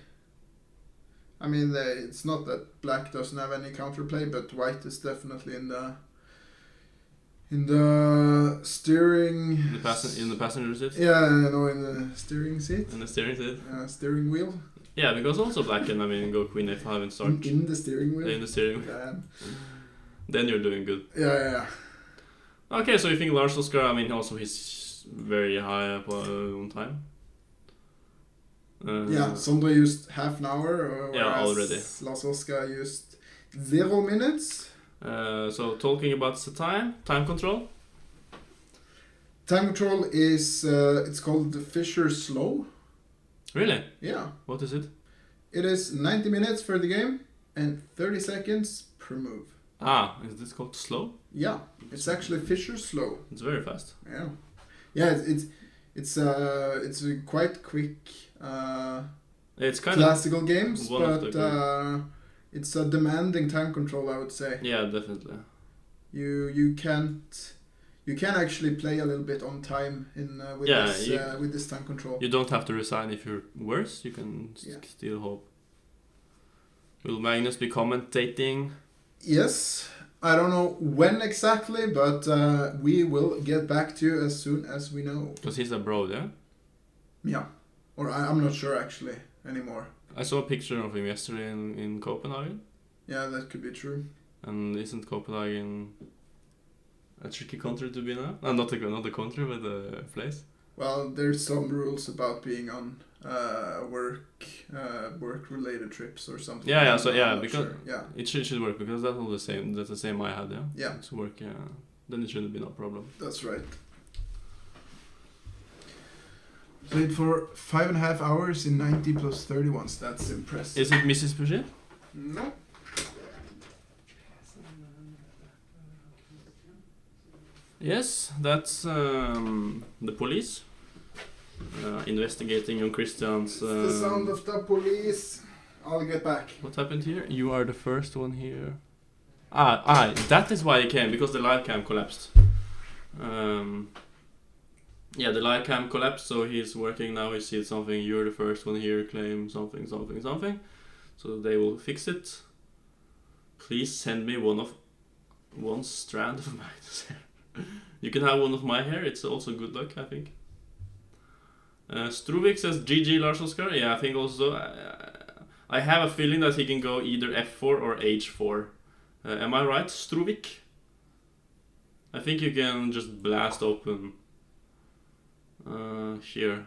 I mean, it's not that black doesn't have any counterplay, but white is definitely in the steering... In the passenger seat? Yeah, no, in the steering seat. In the steering seat? Steering wheel. Yeah, because also black can, go queen a5 and start... In the steering wheel? In the steering wheel. Yeah. then you're doing good. Yeah. Okay, so you think Lars Oskar, I mean, also he's very high up on time. Yeah, Sondre used half an hour, yeah, already. Lars Oskar used 0 minutes. So talking about the time control. Time control is it's called the Fisher Slow. Really? Yeah. What is it? It is 90 minutes for the game and 30 seconds per move. Ah, is this called slow? Yeah, it's actually Fisher Slow. It's very fast. Yeah. Yeah, it's a quite quick It's kind classical games, one of but it's a demanding time control, I would say. Yeah, definitely. You can actually play a little bit on time with this time control. You don't have to resign if you're worse. You can still hope. Will Magnus be commentating? Yes, I don't know when exactly, but we will get back to you as soon as we know. Because he's abroad, yeah? Yeah, or I'm not sure actually anymore. I saw a picture of him yesterday in Copenhagen. Yeah, that could be true. And isn't Copenhagen a tricky country to be now? Not a country, but a place. Well, there's some rules about being on work-related trips or something. Yeah. So because sure. Yeah, it should work because that's all the same. That's the same I had. Yeah. Yeah. It's work. Then it shouldn't be no problem. That's right. Played for 5.5 hours in 90 plus 31s. That's impressive. Is it Mrs. Puget? No. Yes, that's the police investigating on Christian's. The sound of the police. I'll get back. What happened here? You are the first one here. That is why he came, because the live cam collapsed. Yeah, the live cam collapsed, so he's working now. He sees something. You're the first one here. Claim something. So they will fix it. Please send me one strand of Magnus hair. You can have one of my hair. It's also good luck, I think. Struvik says GG Lars Oskar. Yeah, I think also. I have a feeling that he can go either F4 or H4. Am I right, Struvik? I think you can just blast open here.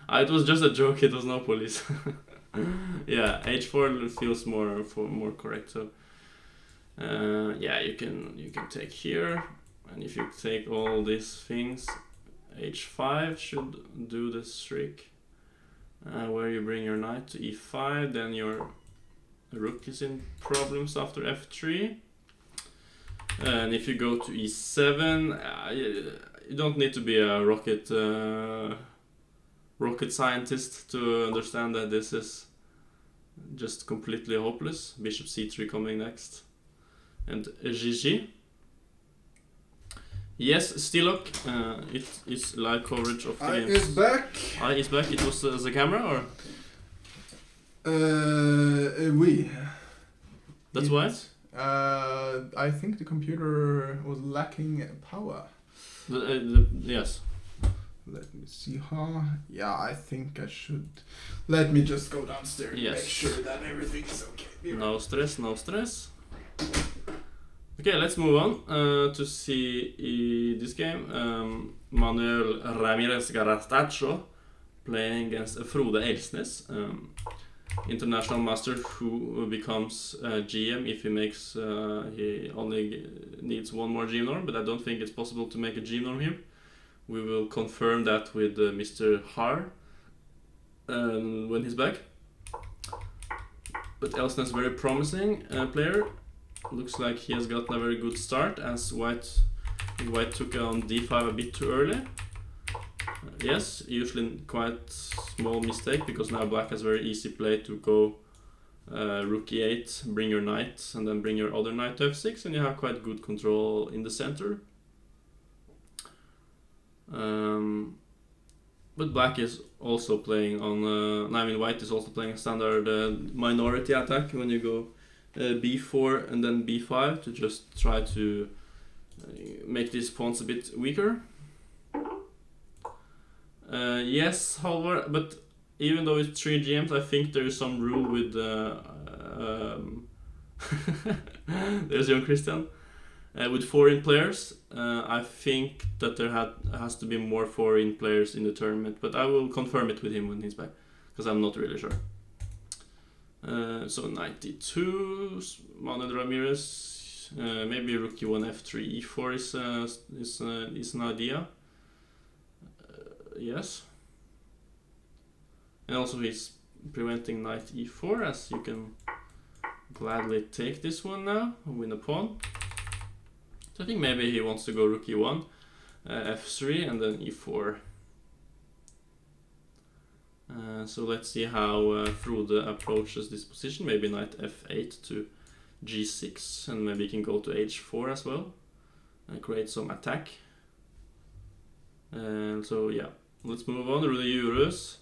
It was just a joke. It was no police. Yeah, H4 feels more correct. So. Yeah, you can take here, and if you take all these things, H5 should do this trick, where you bring your knight to E5, then your rook is in problems after F3, and if you go to E7, you don't need to be a rocket scientist to understand that this is just completely hopeless. Bishop C3 coming next. And GG. Yes, Stilok. It is live coverage of the game. Is back. I is back. It was the camera, or? We. That's why? I think the computer was lacking power. Yes. Let me see. Yeah, I think I should. Let me just go downstairs and make sure that everything is okay. No stress, no stress. Okay, let's move on to see this game. Manuel Ramirez Garastaccio playing against Frode Elsnes, international master who becomes GM if he makes. He only needs one more GM norm, but I don't think it's possible to make a GM norm here. We will confirm that with Mr. Har when he's back. But Elsnes very promising player. Looks like he has gotten a very good start as White took on D5 a bit too early. Yes, usually quite small mistake, because now Black has very easy play to go Rook E8, bring your knight, and then bring your other knight to F6, and you have quite good control in the center. But Black is also playing on. White is also playing a standard minority attack when you go B4 and then B5 to just try to make these pawns a bit weaker. Yes, however, but even though it's 3 GMs, I think there is some rule with There's young Christian. With foreign players, I think that there has to be more foreign players in the tournament, but I will confirm it with him when he's back, because I'm not really sure. So 92, Manuel Ramirez, maybe rook e1, f3, e4 is an idea. Yes. And also he's preventing knight e4, as you can gladly take this one now and win a pawn. So I think maybe he wants to go rook e1, f3, and then e4. So let's see how Frode approaches this position. Maybe knight f8 to g6, and maybe he can go to h4 as well and create some attack. So yeah, let's move on. Rudi Jurus.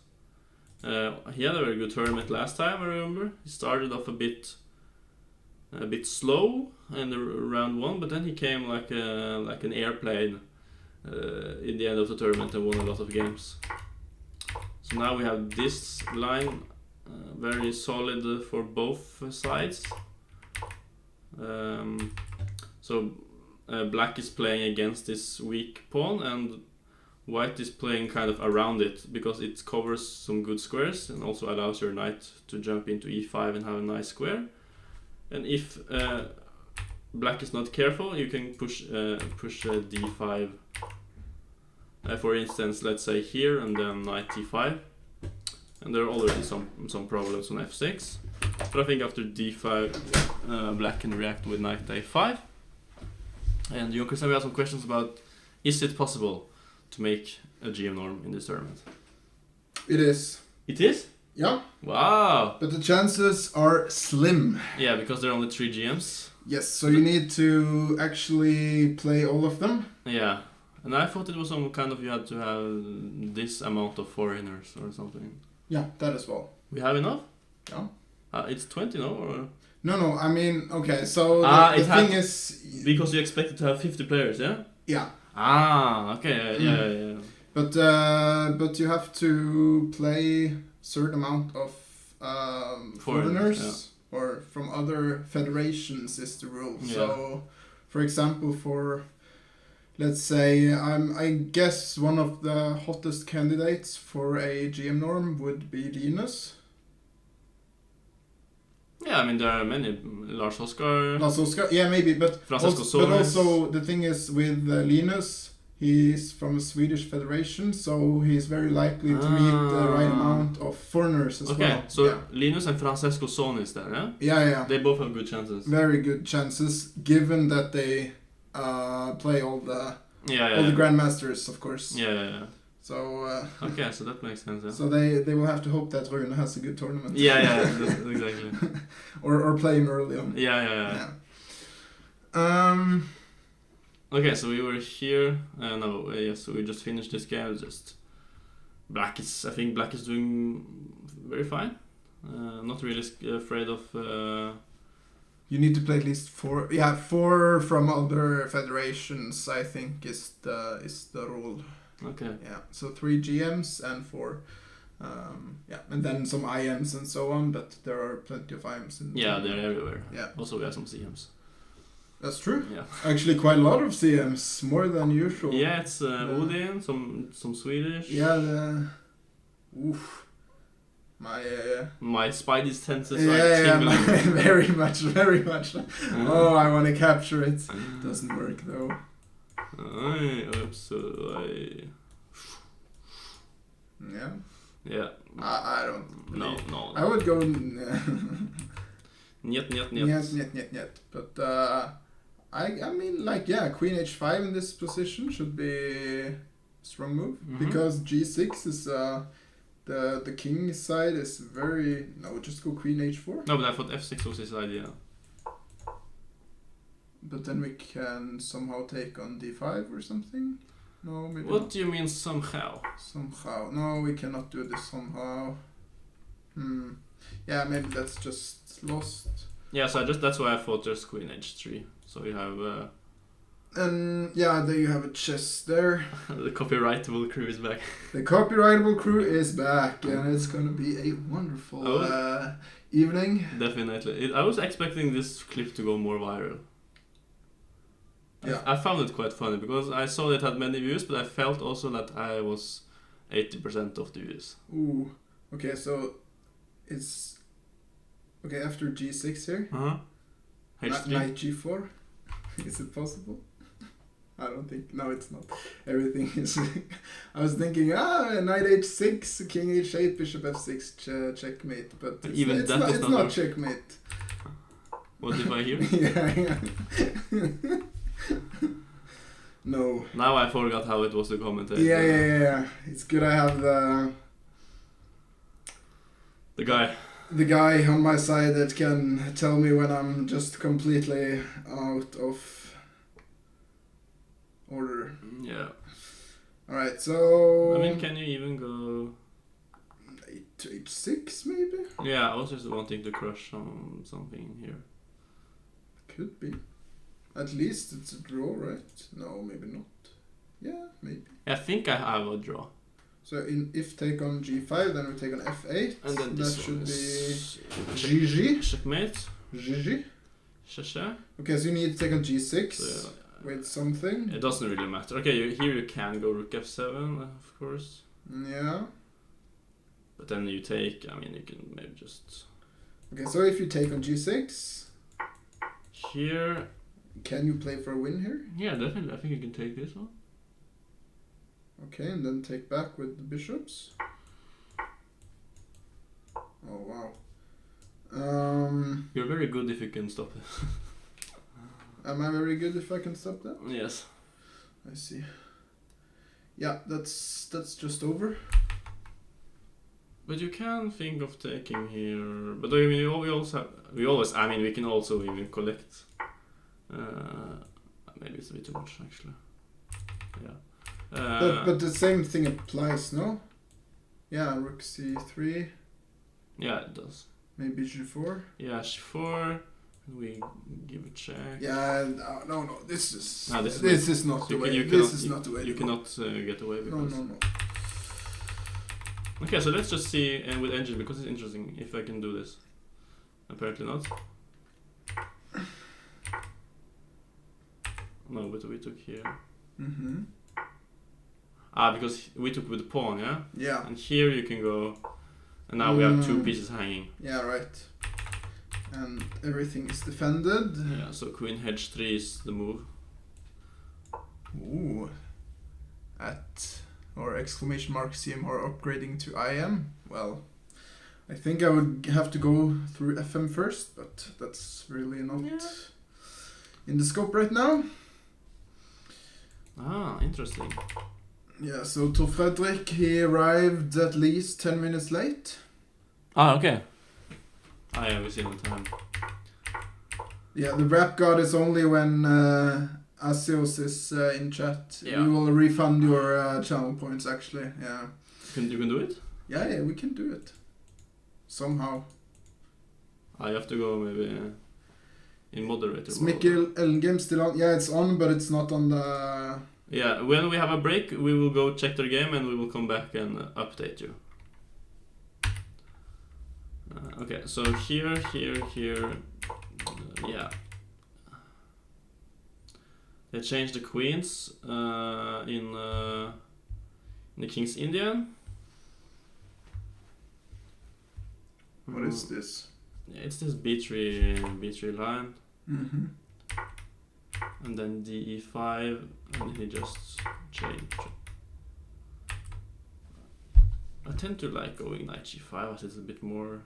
He had a very good tournament last time, I remember. He started off a bit slow in the round 1, but then he came like an airplane in the end of the tournament and won a lot of games. So now we have this line, very solid for both sides. So black is playing against this weak pawn, and white is playing kind of around it, because it covers some good squares and also allows your knight to jump into e5 and have a nice square. And if black is not careful, you can push d5. For instance, let's say here, and then knight d5. And there are already some problems on f6. But I think after d5, black can react with knight a5. And Johan, we have some questions about, is it possible to make a GM norm in this tournament? It is. It is? Yeah. Wow. But the chances are slim. Yeah, because there are only 3 GMs. Yes, so you need to actually play all of them. Yeah. And I thought it was some kind of, you had to have this amount of foreigners or something. Yeah, that as well. We have enough? Yeah. It's 20, no? Or? No, I mean, okay, so the thing is... Because you expected to have 50 players, yeah? Yeah. Okay, yeah. But you have to play certain amount of foreigners, or from other federations is the rule. Yeah. So, for example, let's say, I guess one of the hottest candidates for a GM norm would be Linus. Yeah, I mean, there are many. Lars Oskar, yeah, maybe, but also the thing is with Linus, he's from a Swedish federation, so he's very likely to meet the right amount of foreigners as well. Okay, so Linus and Francesco Sonis there, yeah? Yeah. They both have good chances. Very good chances, given that they play all the grandmasters, of course. Yeah. So okay, so that makes sense. Yeah. So they will have to hope that Rune has a good tournament. Yeah, exactly. or play him early on. Yeah. Okay, so we were here. So we just finished this game. I think black is doing very fine. Not really afraid of. You need to play at least 4. Yeah, 4 from other federations, I think, is the rule. Okay. Yeah, so 3 GMs and 4. And then some IMs and so on, but there are plenty of IMs. They're everywhere. Yeah. Also, we have some CMs. That's true. Yeah. Actually, quite a lot of CMs, more than usual. Yeah, it's Odin, some Swedish. Yeah. My Spidey senses very much. Oh, I want to capture it. Doesn't work though. Yeah. I don't. No. I would go. Niet. But I mean, Queen h5 in this position should be a strong move, because g6 is the king side is very. No, just go Queen h4. No, but I thought f6 was his idea. But then we can somehow take on d5 or something. No, maybe What not. do you mean somehow? Somehow. No, we cannot do this somehow. Yeah, maybe that's just lost. Yeah, so that's why I thought there's Queen h3. So you have And yeah, there you have a chess there. The copyrightable crew is back. The copyrightable crew is back, and it's gonna be a wonderful evening. Definitely. I was expecting this clip to go more viral. Yeah. I found it quite funny because I saw it had many views, but I felt also that I was 80% of the views. Ooh. Okay, so it's okay after G6 here. Knight G4. Is it possible? I don't think. No, it's not. Everything is. I was thinking, knight H6, king H8, bishop F6, checkmate. But it's not checkmate. What if I hear? Yeah. No. Now I forgot how it was to commentate. Yeah. It's good I have the guy on my side that can tell me when I'm just completely out of order. Yeah. Alright, so... I mean, can you even go... H6 maybe? Yeah, I was just wanting to crush something here. Could be. At least it's a draw, right? No, maybe not. Yeah, maybe. I think I have a draw. So if take on G5, then we take on F8. And then that this should be GG. Checkmate. GG. Shasha. Okay, so you need to take on G6 So, with something. It doesn't really matter. Okay, here you can go rook F7, of course. Yeah. But then you take, I mean, you can maybe just... Okay, so if you take on G6... Here... Can you play for a win here? Yeah, definitely. I think you can take this one. Okay, and then take back with the bishops. Oh, wow. You're very good if you can stop it. Am I very good if I can stop that? Yes. I see. Yeah, that's just over. But you can think of taking here. But I mean, I mean, we can also even collect. Maybe it's a bit too much, actually. Yeah. But the same thing applies, no? Yeah, rook c3. Yeah, it does. Maybe g4. Yeah, g4. We give a check. Yeah, no. This is No, this is not the way. This is not the way. You cannot get away with this. No. Okay, so let's just see with engine because it's interesting if I can do this. Apparently not. No, but we took here. Mm-hmm. Because we took with the pawn, yeah? Yeah. And here you can go, and now we have two pieces hanging. Yeah, right. And everything is defended. Yeah, so queen h3 is the move. Ooh. Or exclamation mark CMR upgrading to IM. Well, I think I would have to go through FM first, but that's really not in the scope right now. Interesting. Yeah, so to Fredrik, he arrived at least 10 minutes late. Okay. Yeah, we see the time. Yeah, the rap god is only when Asios is in chat. Yeah. We will refund your channel points, actually. Yeah. You can do it? Yeah, we can do it. Somehow. You have to go maybe in moderator. Is Mikkel Elgame still on? Yeah, it's on, but it's not on the... Yeah, when we have a break, we will go check their game and we will come back and update you. Okay, so here, yeah. They changed the queens in the King's Indian. What is this? Yeah, it's this B3 line. Mm-hmm. And then DE5, and he just changed. I tend to like going knight G5 as it's a bit more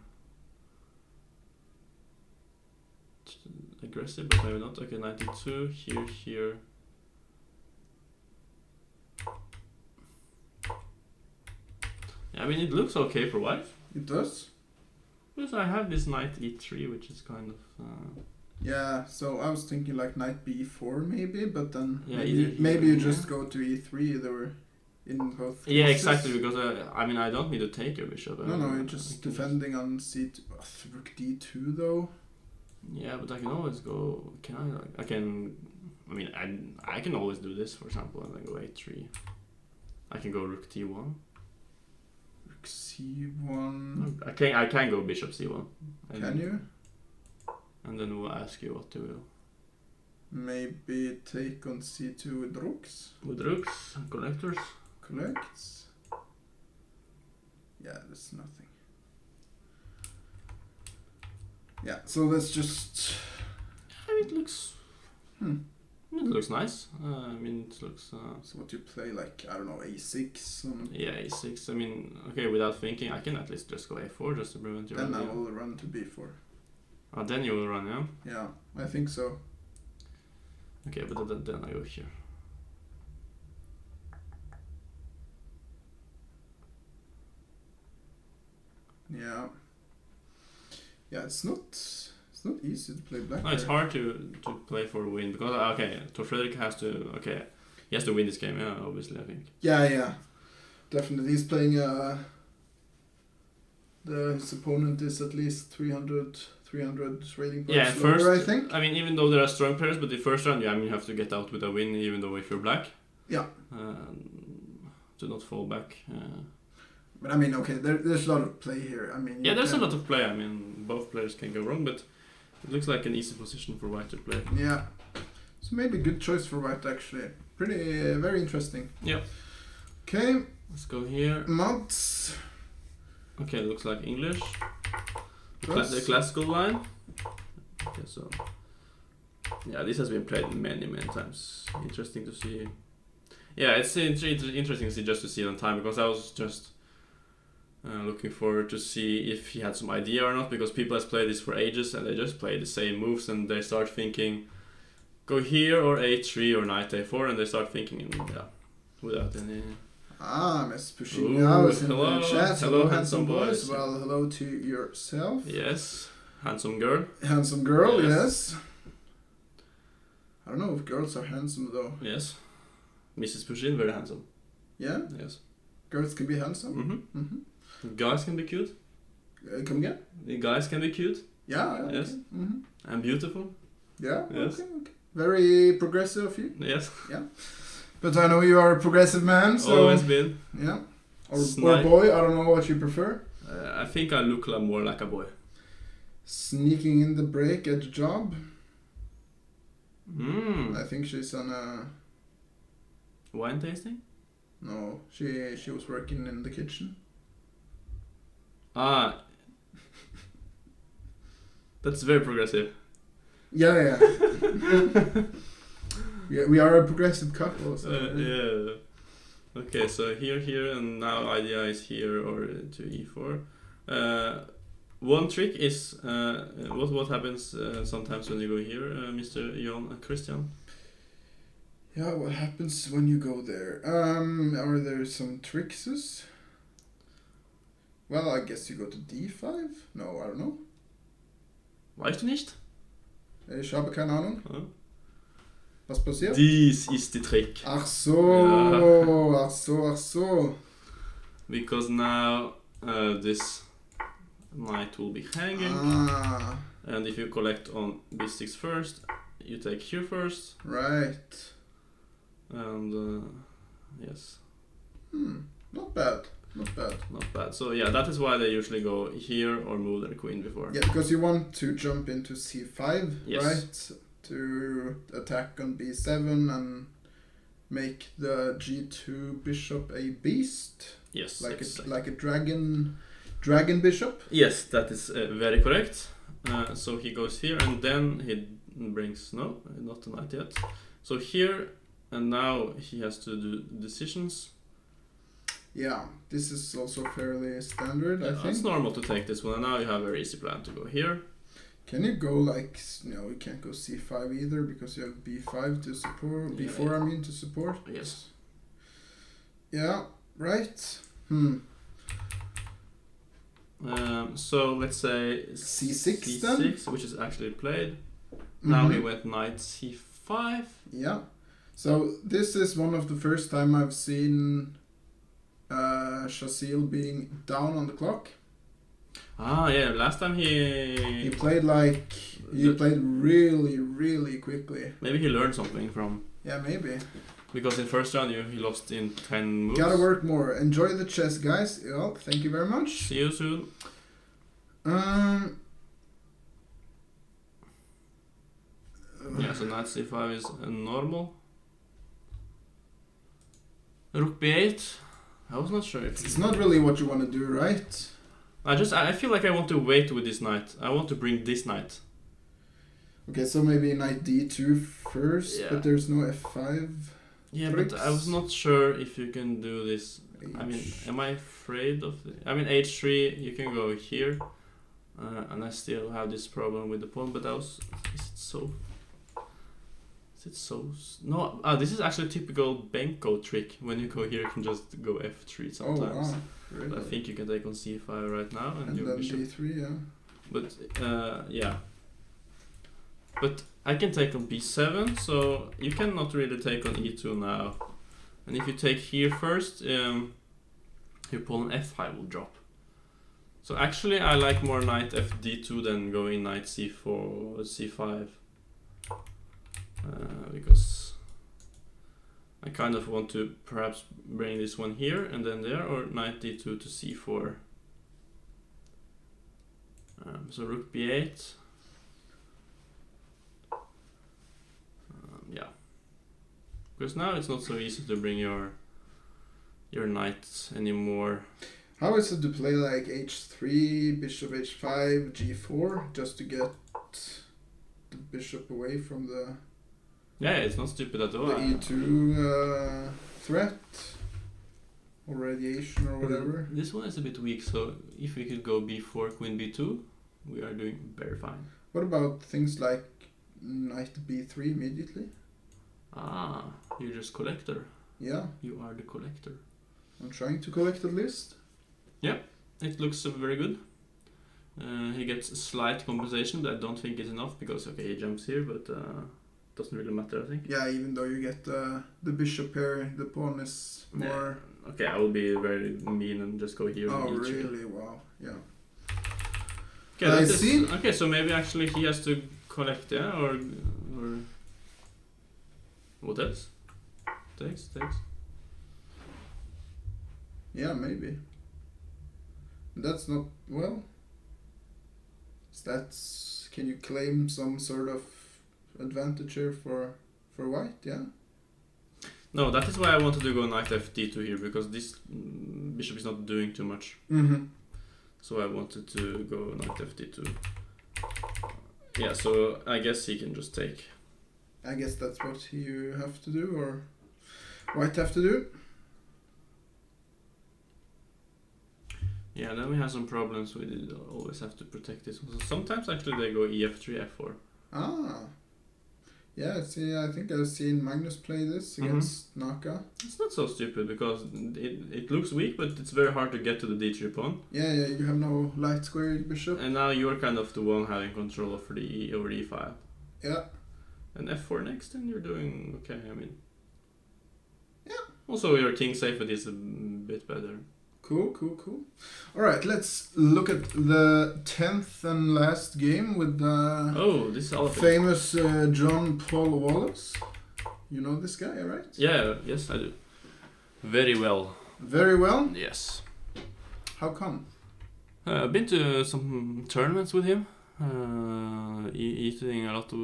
aggressive, but maybe not. Okay, 92, here. Yeah, I mean, it looks okay for white. It does? Because I have this knight E3, which is kind of... Yeah, so I was thinking like knight b4 maybe, but then yeah, maybe you just go to e3 there in both cases. Yeah, exactly, because I mean, I don't need to take your bishop. No, you're just defending on c2. Rook d2 though. Yeah, but I can always go... Can I? I I mean, I can always do this, for example, and then go a3. I can go rook t1. Rook c1. I can go bishop c1. Can you? And then we'll ask you what to do. Maybe take on c2 with rooks. With rooks and collectors. Collects. Yeah, there's nothing. Yeah, so let's just. I mean, it looks. It looks nice. I mean, it looks. So what you play, like, I don't know, a6? Yeah, a6. I mean, okay, without thinking, I can at least just go a4 just to prevent your. Then I will run to b4. Then you will run, yeah? Yeah, I think so. Okay, but then I go here. Yeah. Yeah, it's not easy to play black. No, it's hard to play for a win because okay, Tor Fredrik has to he has to win this game, yeah, obviously I think. Yeah. Definitely he's playing his opponent is at least 300 rating points lower, I think. I mean, even though there are strong players, but the first round, you have to get out with a win, even though if you're black. Yeah. To not fall back. But I mean, okay, there's a lot of play here. I mean, yeah, there's a lot of play. I mean, both players can go wrong, but it looks like an easy position for White to play. Yeah. So maybe a good choice for White, actually. Very interesting. Yeah. Okay. Let's go here. Mods. Okay, looks like English. The classical line. Okay, so yeah, this has been played many times. Interesting to see. Yeah, it's interesting to see it on time because I was just looking forward to see if he had some idea or not, because people has played this for ages and they just play the same moves and they start thinking go here or a3 or knight a4 and they start thinking without any. Miss Pushina was in hello, the chat. hello, handsome boys. Well, hello to yourself. Yes, handsome girl. Handsome girl, yes. I don't know if girls are handsome though. Yes. Mrs. Pushin, very handsome. Yeah? Yes. Girls can be handsome? Guys can be cute. Come again? The guys can be cute. Yeah. Okay. Yes. And beautiful. Yeah? Yes. Okay. Very progressive of you. Yes. Yeah. But I know you are a progressive man, so... Always been. Yeah. Or boy, I don't know what you prefer. I think I look more like a boy. Sneaking in the break at the job. I think she's on a... Wine tasting? No, she was working in the kitchen. That's very progressive. Yeah. We are a progressive couple. So. Yeah. Okay, so here, and now idea is here or to e4. One trick is what happens sometimes when you go here, Mr. Johan and Christian. Yeah, what happens when you go there? Are there some tricks? Well, I guess you go to d5? No, I don't know. Weißt du nicht? Ich habe keine Ahnung. Was passiert? Dies ist die Trick. Ach so, ach so. Because now this knight will be hanging. And if you collect on b6 first, you take here first. Right. And yes. Not bad. Not bad. So yeah, that is why they usually go here or move their queen before. Yeah, because you want to jump into c5, yes. Right? To attack on b7 and make the g2 bishop a beast. Yes, like exactly. like a dragon bishop. Yes, that is very correct. So he goes here and then he brings not the knight yet. So here and now he has to do decisions. Yeah, this is also fairly standard, I think. It's normal to take this one, and now you have a very easy plan to go here. Can you go like, no, you can't go c5 either because you have b5 to support, b4 I mean to support. Yes. Yeah, right. So let's say c6 then? c6, which is actually played. Now he went knight c5. Yeah. So this is one of the first time I've seen Shasil being down on the clock. Ah, yeah. Last time He he played played really quickly. maybe he learned something from, Yeah, maybe. because in first round he lost in 10 moves. Gotta work more. Enjoy the chess, guys. Well, thank you very much. See you soon. Yeah, so knight c5 is normal. Rook b8. I was not sure if It's not really what you want to do, right? I feel like I want to wait with this knight. I want to bring this knight. Okay, so maybe knight d2 first, Yeah. but there's no f5. Yeah, tricks. but I was not sure if you can do this. I mean, am I afraid of the... I mean, h3, you can go here. And I still have this problem with the pawn, but I was... Is it so... Is it so... No, this is actually a typical Benko trick. When you go here, you can just go f3 sometimes. Oh, wow. Really? But I think you can take on c5 right now, and, And your then bishop... d3, yeah. But, yeah. But I can take on b7, so you cannot really take on e2 now. And if you take here first, your pawn f5 will drop. So actually I like more knight fd2 than going knight c4 or c5. Because I kind of want to perhaps bring this one here and then there, or knight d2 to c4. So rook b8. Yeah, because now it's not so easy to bring your knight anymore. How is it to play like h3, bishop h5, g4, just to get the bishop away from the Yeah, it's not stupid at all. e2 threat or radiation or whatever? This one is a bit weak, so if we could go b4, queen b2, we are doing very fine. What about things like knight b3 immediately? Ah, you're just collector. Yeah, You are the collector. I'm trying to collect at least. It looks very good. He gets a slight compensation, but I don't think it's enough because, okay, he jumps here, but doesn't really matter, I think. Yeah, even though you get the bishop here, the pawn is more... Yeah. Okay, I will be very mean and just go here. Oh, and each really? Wow, yeah. Okay, I that is- see. Okay, so maybe actually he has to collect, yeah, or what else? Takes. Yeah, maybe. That's not... well... That's... Can you claim some sort of advantage here for white? Yeah. No, that is why I wanted to go knight fd2 here, because this bishop is not doing too much. Mm-hmm. So I wanted to go knight fd2. Yeah, so I guess he can just take. I guess that's what you have to do, or white have to do. Yeah, then we have some problems with it. Always have to protect this one. So sometimes actually they go ef3, f4. Ah. Yeah, see, I think I've seen Magnus play this against Naka. It's not so stupid because it looks weak, but it's very hard to get to the d3 pawn. Yeah, you have no light squared bishop. And now you're kind of the one having control over the over the e-file. Yeah. And f4 next, and you're doing okay, I mean. Yeah. Also, your king safety is a bit better. Cool. Alright, let's look at the 10th and last game with the Oh, this is all famous John Paul Wallace. You know this guy, right? Yeah, yes, I do. Very well. Very well. Yes. How come? I've been to some tournaments with him. Eating a lot of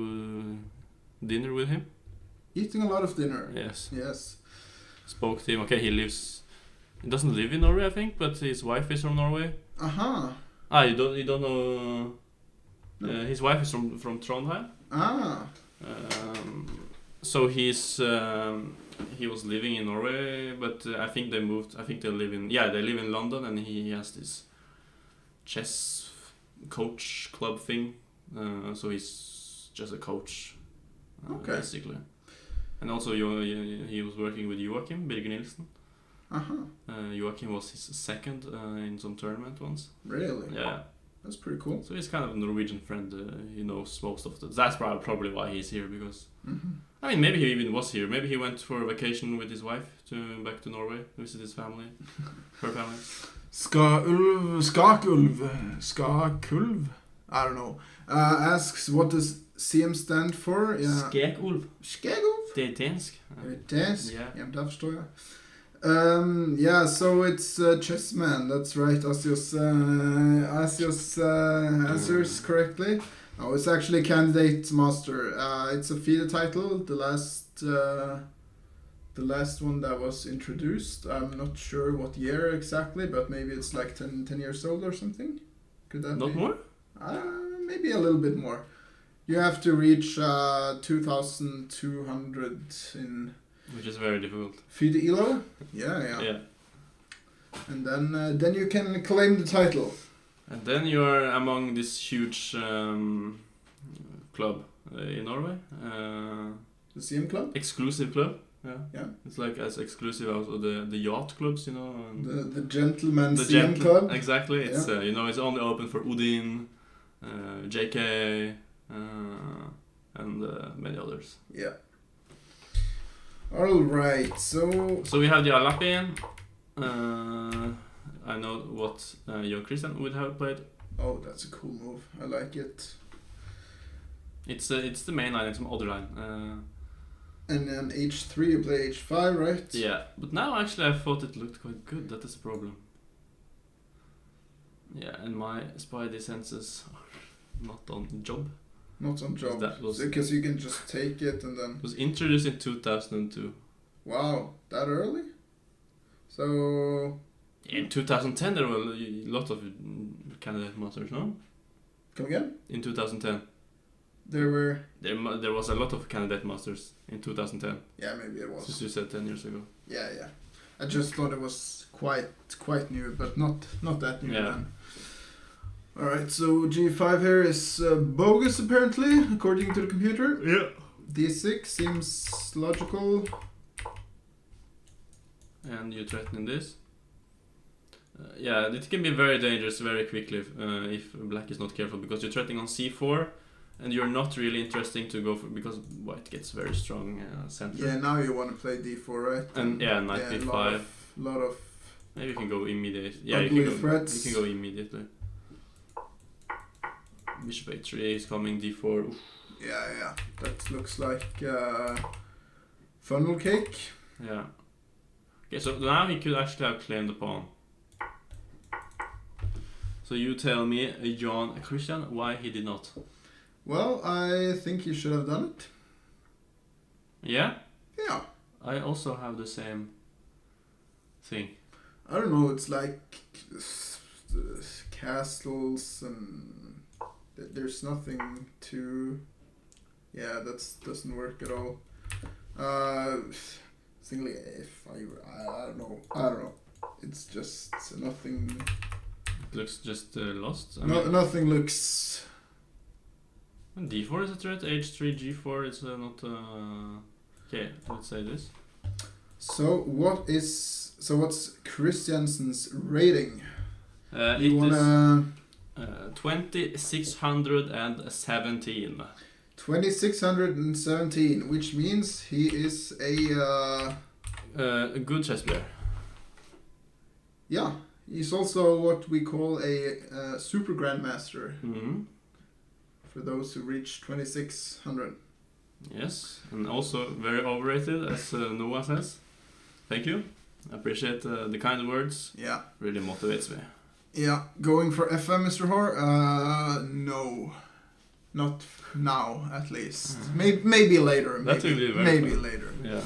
dinner with him. Eating a lot of dinner. Yes. Yes. Spoke to him. Okay, he doesn't live in Norway, I think, but his wife is from Norway. Aha. Ah, you don't know. No. His wife is from Trondheim. Ah. So he was living in Norway, but I think they moved. I think they live in London, and he has this chess coach club thing. So he's just a coach, Okay. basically. And also he was working with Joachim Birger Nielsen. Joachim was his second in some tournament once. Really? Yeah. That's pretty cool. So he's kind of a Norwegian friend. He knows most of the. That's probably why he's here, because I mean, maybe he even was here. Maybe he went for a vacation with his wife back to Norway, visit his family, her family. Skakulv, I don't know. Asks what does CM stand for? Ja. Skekulv. Skekulv? Det är dansk. Dansk? Yeah. Ja, där förstår jag. Yeah, so it's Chessman, that's right. Asios answers correctly. Oh, it's actually Candidate Master. It's a FIDE title, the last one that was introduced. I'm not sure what year exactly, but maybe it's like 10 years old or something. Could that Not be? more? Maybe a little bit more. You have to reach 2,200 in... Which is very difficult. FIDE ELO? Yeah. Yeah. And then you can claim the title. And then you are among this huge club in Norway. The CM club? Exclusive club. Yeah. It's like as exclusive as the yacht clubs, you know. And The gentleman CM club. Exactly. It's you know, it's only open for Odin, JK, and many others. Yeah. All right. So we have the Alapin. I know what Johan Christian would have played. Oh, that's a cool move. I like it. It's the main line. It's some other line. And then H3, you play H5, right? Yeah, but now actually I thought it looked quite good. That is the problem. Yeah, and my spidey senses are not on job. Not on job. That was because you can just take it and then... It was introduced in 2002. Wow, that early? So... In 2010 there were a lot of candidate masters, no? Come again? In 2010. There was a lot of candidate masters in 2010. Yeah, maybe it was. Since you said 10 years ago. Yeah. I just thought it was quite new, but not that new then. Alright, so G5 here is bogus apparently, according to the computer. Yeah. D6 seems logical. And you threatening this? Yeah, it can be very dangerous very quickly if black is not careful, because you're threatening on C4 and you're not really interesting to go for, because white gets very strong center. Yeah, now you want to play D4, right? And yeah, knight B5. Lot of maybe you can go immediate. Yeah, ugly you threats. can go immediately. Bishop A3 is coming, D4. Oof. Yeah. That looks like funnel cake. Yeah. Okay, so now he could actually have claimed the pawn. So you tell me, Johan Christian, why he did not? Well, I think he should have done it. Yeah? Yeah. I also have the same thing. I don't know, it's like castles and there's nothing to... Yeah, that doesn't work at all. Singly F, I don't know. It's just nothing... It looks just lost. Nothing looks... D4 is a threat, H3, G4 is not... Okay, let's say this. So what's Christiansen's rating? It you wanna... is 2617. 2617, which means he is a good chess player. Yeah, he's also what we call a super grandmaster. Mm-hmm. For those who reach 2600. Yes, and also very overrated, as Noah says. Thank you. I appreciate the kind words. Yeah. Really motivates me. Yeah, going for FM, Mr. Hoare? No. Not now, at least. Maybe later. That will be very maybe fun. later. Yeah.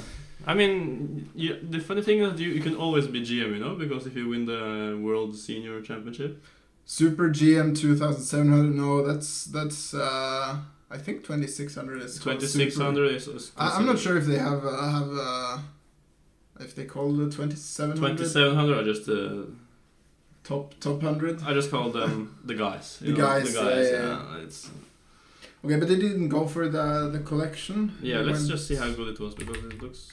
I mean, the funny thing is that you can always be GM, you know, because if you win the World Senior Championship. Super GM 2700. No, that's I think 2600 is. 2600 is. I'm not sure if they have if they call the 2700. 2700 are just top 100. I just call them the guys. The guys. Yeah. It's. Okay, but they didn't go for the collection. Yeah, let's just see how good it was, because it looks.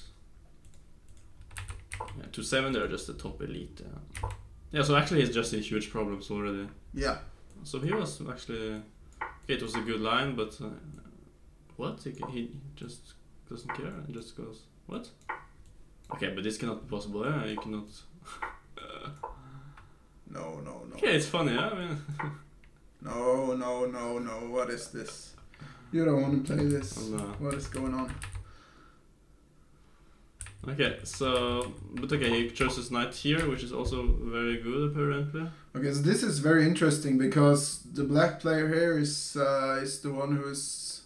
Yeah, 2-7 they're just the top elite. Yeah, so actually he's just in huge problems already. Yeah. So he was actually... Okay, it was a good line, but... what? He just doesn't care and just goes, what? Okay, but this cannot be possible, yeah? You cannot... No. Okay, it's funny, yeah? I mean... No. What is this? You don't want to play this. Oh, no. What is going on? Okay, so... But okay, he chooses knight here, which is also very good, apparently. Okay, so this is very interesting because the black player here is the one who is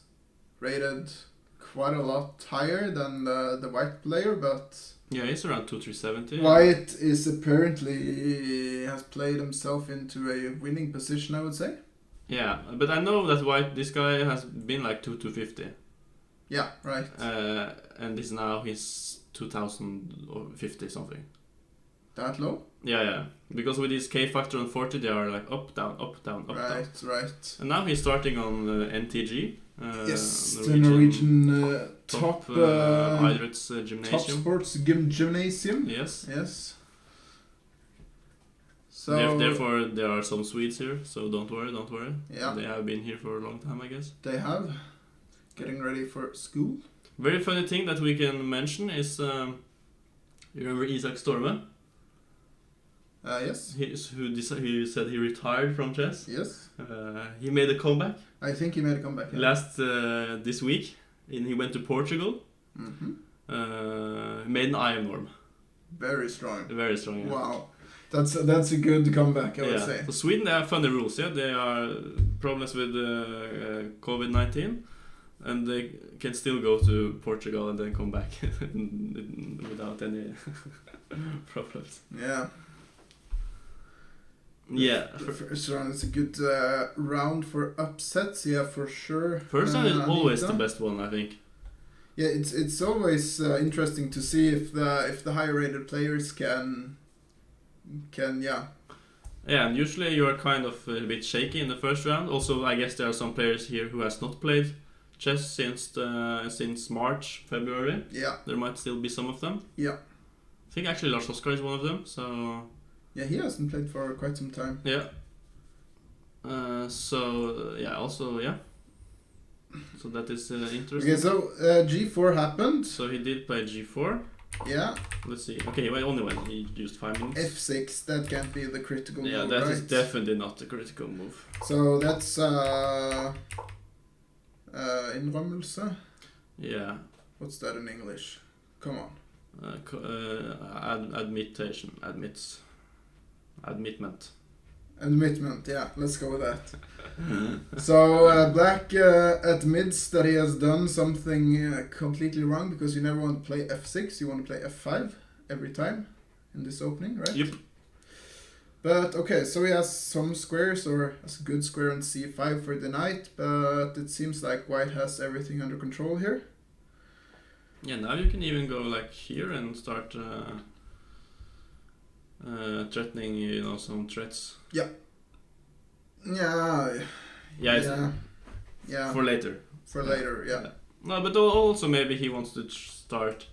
rated quite a lot higher than the white player, but Yeah, he's around 2,370. white is apparently has played himself into a winning position, I would say. Yeah, but I know that this guy has been like 2,250. Yeah, right. And this now he's 2,050 something. That low? Yeah. Because with his K factor on 40, they are like up, down, up, down, up, down. Right. And now he's starting on NTG. Yes, the Norwegian top Idretts top gymnasium. sports gymnasium. Yes. So Therefore, there are some Swedes here, so don't worry. Yeah. They have been here for a long time, I guess. they have getting ready for school. Very funny thing that we can mention is, you remember Isak Storme? Yes. He said he retired from chess. Yes. He made a comeback I think he made a comeback. Yeah. this week. And he went to Portugal. Made an iron norm. Very strong. Very strong. Yeah. Wow. That's a good comeback, I would say. So Sweden, they have funny rules. Yeah, they are problems with COVID-19, and they can still go to Portugal and then come back without any problems. Yeah. Yeah. The first round is a good round for upsets, yeah, for sure. First round is always Anita. the best one, I think. Yeah, it's always interesting to see if the higher rated players can Yeah, and usually you are kind of a bit shaky in the first round. Also, I guess there are some players here who has not played chess since March, February. Yeah. There might still be some of them. Yeah. I think actually Lars Oskar is one of them. So Yeah, he hasn't played for quite some time. yeah. So that is interesting. Okay, so G4 happened. So he did play G4. Yeah. Let's see. Okay, wait, only when he used 5 minutes. F6, that can't be the critical Yeah, move, that right? is definitely not the critical move. So that's innrømmelse. Yeah. What's that in English? Come on. Admittment. Admittment, yeah, let's go with that. So black admits that he has done something completely wrong because you never want to play F6, you want to play F5 every time in this opening, right? Yep. But okay, so he has some squares or has a good square on C5 for the knight, but it seems like white has everything under control here. Yeah, now you can even go like here and start threatening, some threats. Yeah. For later. For later, yeah. No, but also maybe he wants to start.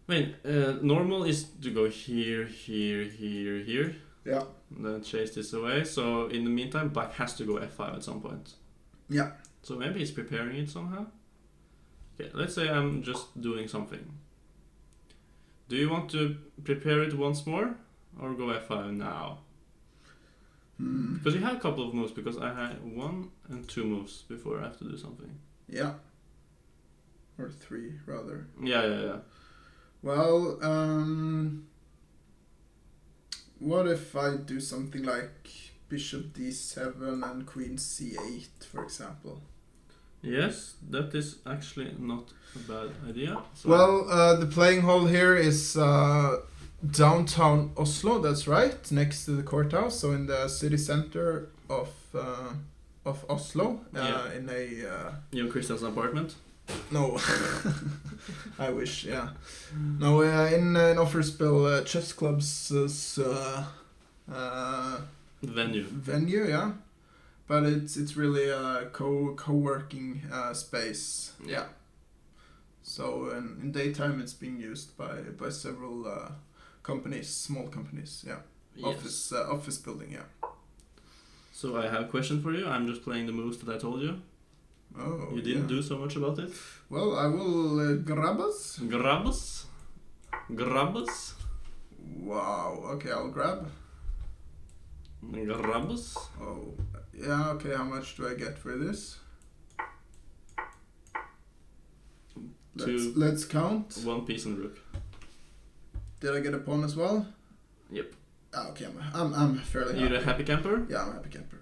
I mean, normal is to go here, here. Yeah. And then chase this away. So in the meantime, black has to go F5 at some point. Yeah. So maybe he's preparing it somehow. Okay, let's say I'm just doing something. Do you want to prepare it once more or go F5 now? Because you have a couple of moves, because I had 1 and 2 moves before I have to do something. Yeah. Or 3, rather. Yeah. Well, what if I do something like bishop d7 and queen c8, for example? Yes, that is actually not a bad idea. So Well, the playing hall here is downtown Oslo, that's right, next to the courthouse, so in the city center of Oslo, Yeah. in a... Christiansen apartment? No, I wish, yeah. No, in Offerspill Chess Club's venue, yeah. But it's really a co-working space, yeah. So in daytime it's being used by several companies, small companies, yeah. Yes. Office building, yeah. So I have a question for you. I'm just playing the moves that I told you. Oh, You didn't yeah. do so much about it. Well, I will grab us. Grab us. Grab us. Wow. Okay, I'll grab. Grab us. Oh, yeah. Okay, how much do I get for this? Two. Let's count. One piece and rook. Did I get a pawn as well? Yep. Ah, okay, I'm fairly happy. You're a happy camper? Yeah, I'm a happy camper.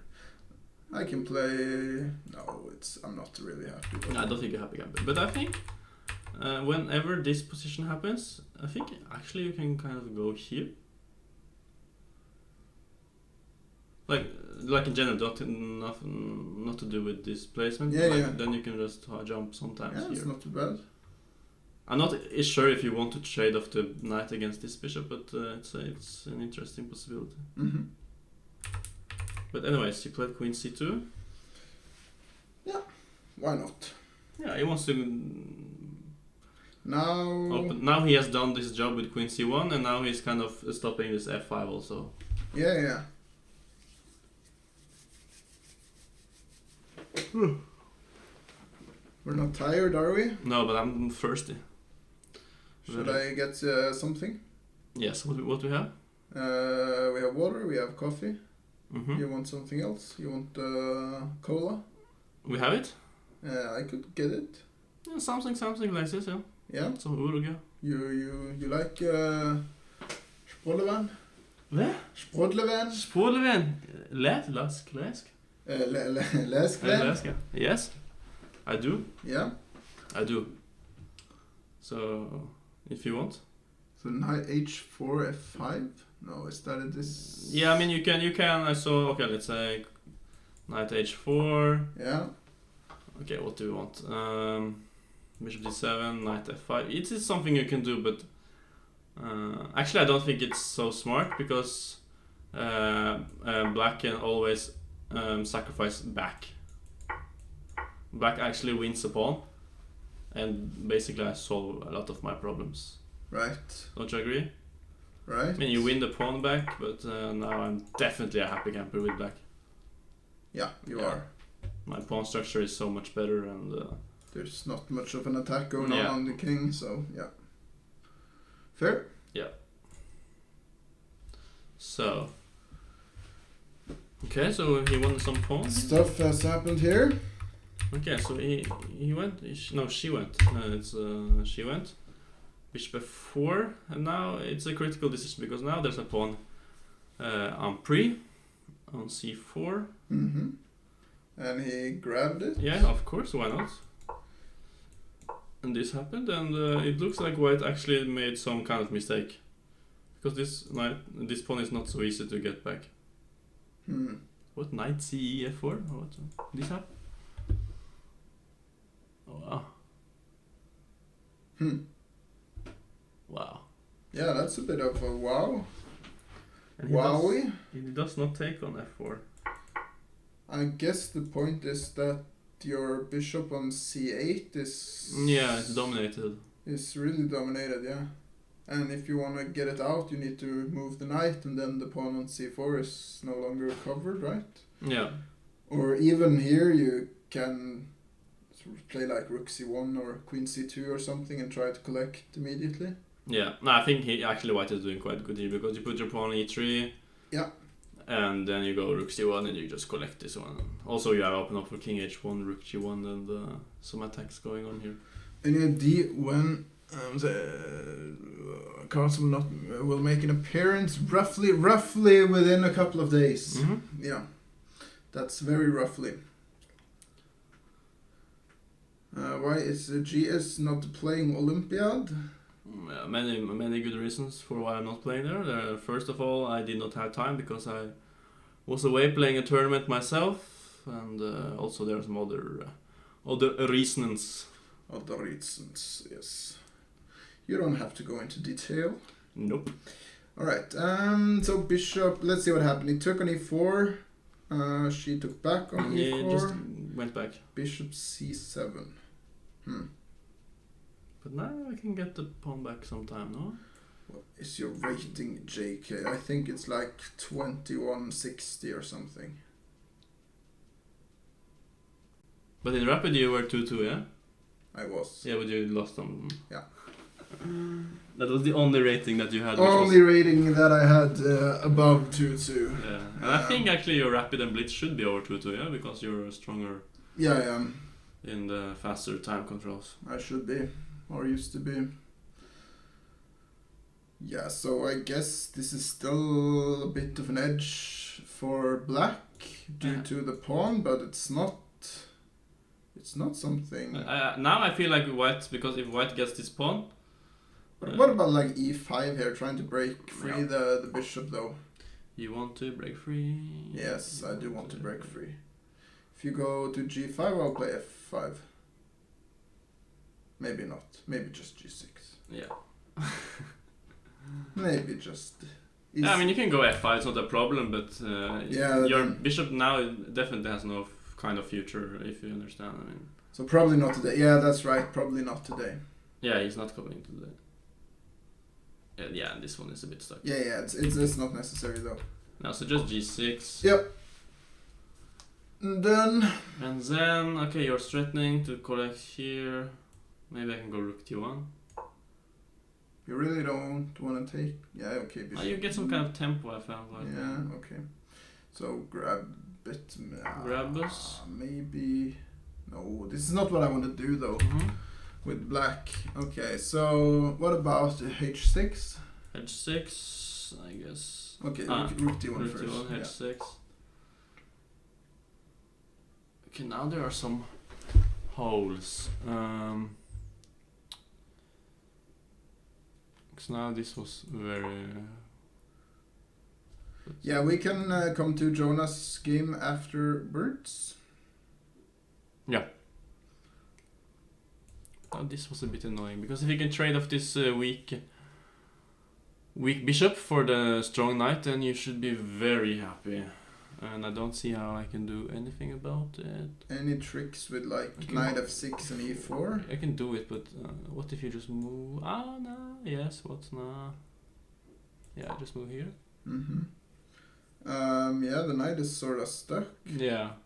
I can play. No, I'm not really happy. But I don't think you're a happy camper, but I think whenever this position happens, I think actually you can kind of go here. Like in general, not to do with this placement. Yeah, like, yeah. Then you can just jump sometimes yeah, here. it's not too bad. I'm not sure if you want to trade off the knight against this bishop, but it's an interesting possibility. Mm-hmm. But anyways, he played queen c2. Why not? Yeah, he wants to Now. open. Now he has done this job with queen c1, and now he's kind of stopping this f5 also. Yeah. We're not tired, are we? No, but I'm thirsty. Should I get something? Yes, what we have? We have water, we have coffee. Mm-hmm. You want something else? You want cola? We have it? I could get it. Yeah, something like this, yeah. Yeah? Some Uruguay. You like Sprollevann? Hvad? Sprollevann? Spurleven. Læsk. Læskvann? Læsk, yeah. Yes, I do. Yeah? I do. So, if you want. So knight h4, f5? No, I started this... Yeah, I mean, you can, I saw, okay, let's say knight h4. Yeah? Okay, what do we want? Bishop d7, knight f5. It is something you can do, but actually I don't think it's so smart because black can always sacrifice back. Black actually wins a pawn, and basically I solve a lot of my problems. Right. Don't you agree? Right. I mean, you win the pawn back, but now I'm definitely a happy camper with black. Yeah, you Yeah. are. My pawn structure is so much better, and There's not much of an attack going Yeah. on the king, so yeah. Fair? so. Okay, so he won some pawns. Stuff has happened here. Okay, so he went. She went. She went. Bishop f4, and now it's a critical decision because now there's a pawn on pre, on c4. Mm-hmm. And he grabbed it. Yeah, of course, why not? And this happened, and it looks like white actually made some kind of mistake because this pawn is not so easy to get back. What, knight ce f4? What? This happened? Oh wow. Wow. Yeah, that's a bit of a wow. And Wowie. He does not take on f4. I guess the point is that your bishop on c8 is... Yeah, it's dominated. Is really dominated, yeah. And if you want to get it out, you need to move the knight, and then the pawn on c4 is no longer covered, right? Yeah. Or even here you can sort of play like rook c1 or queen c2 or something and try to collect immediately. Yeah. No, I think white is doing quite good here because you put your pawn on e3. Yeah. And then you go rook c1 and you just collect this one. Also, you have open up for king h1, rook g1, and some attacks going on here. Any idea when the castle will make an appearance? Roughly within a couple of days. Mm-hmm. Yeah, that's very roughly. Why is GS not playing Olympiad? Many good reasons for why I'm not playing there. First of all, I did not have time because I was away playing a tournament myself, and also there are some other reasons. Other reasons, yes. You don't have to go into detail. Nope. Alright, so bishop, let's see what happened. He took on e4, she took back on e4. Yeah, just went back. Bishop c7. But now I can get the pawn back sometime, no? What is your rating, JK? I think it's like 2160 or something. But in Rapid you were 2-2, yeah? I was. Yeah, but you lost them. Yeah. That was the only rating that you had. Which Only rating that I had above 2-2. Yeah, and I think actually your Rapid and Blitz should be over 2-2, yeah? Because you're stronger Yeah, I am. in the faster time controls. I should be, or used to be. Yeah, so I guess this is still a bit of an edge for black due to the pawn, but it's not. It's not something. Now I feel like white, because if white gets this pawn. What about like e5 here, trying to break free the bishop though? You want to break free? Yes, I do want to break free. If you go to g5, I'll play f5. Maybe not. Maybe just g6. Yeah. Maybe just. Yeah, I mean you can go f5. It's not a problem, but your then, bishop now definitely has no kind of future, if you understand. I mean. So probably not today. Yeah, that's right. Probably not today. Yeah, he's not coming today. Yeah, and this one is a bit stuck. Yeah, it's not necessary though. Now, so just g6. Yep. And then, okay, you're threatening to collect here. Maybe I can go rook t1. You really don't want to take. Yeah, okay. Bishop. You get some kind of tempo, I found. Like, yeah, okay. So grab it. Grab us. Maybe. No, this is not what I want to do though. With black. Okay, so what about h6? h6, I guess. Okay, rook d1 first. Rook d1, h6. Okay, now there are some holes. Because now this was very. Yeah, we can come to Jonas' game afterwards. Yeah. Oh, this was a bit annoying because if you can trade off this weak bishop for the strong knight, then you should be very happy. And I don't see how I can do anything about it. Any tricks with like knight f6 and e4? I can do it, but what if you just move? Ah, no. Yes, what's no? Yeah, just move here. Yeah, the knight is sort of stuck. Yeah.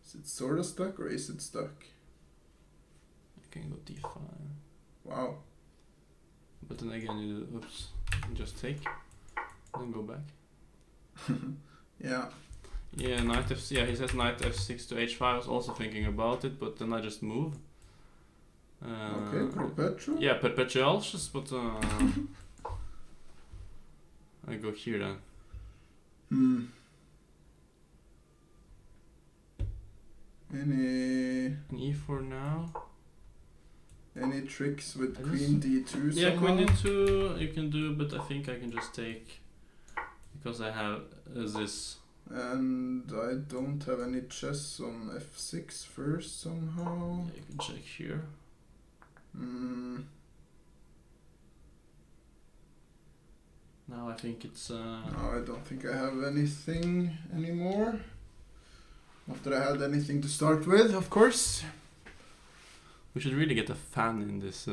Is it sort of stuck or is it stuck? I can go d5. Wow. But then again, you do, oops, just take, then go back. Yeah. Yeah, knight f. Yeah, he says knight f6 to h5. I was also thinking about it, but then I just move. Okay, perpetual. Yeah, perpetual, but I go here then. Any e4 now. Any tricks with queen d2? Yeah, somehow? queen d2 you can do, but I think I can just take because I have this. And I don't have any chess on f6 first somehow. Yeah, you can check here. Now I think it's. No, I don't think I have anything anymore. Not that I had anything to start with, of course. We should really get a fan in this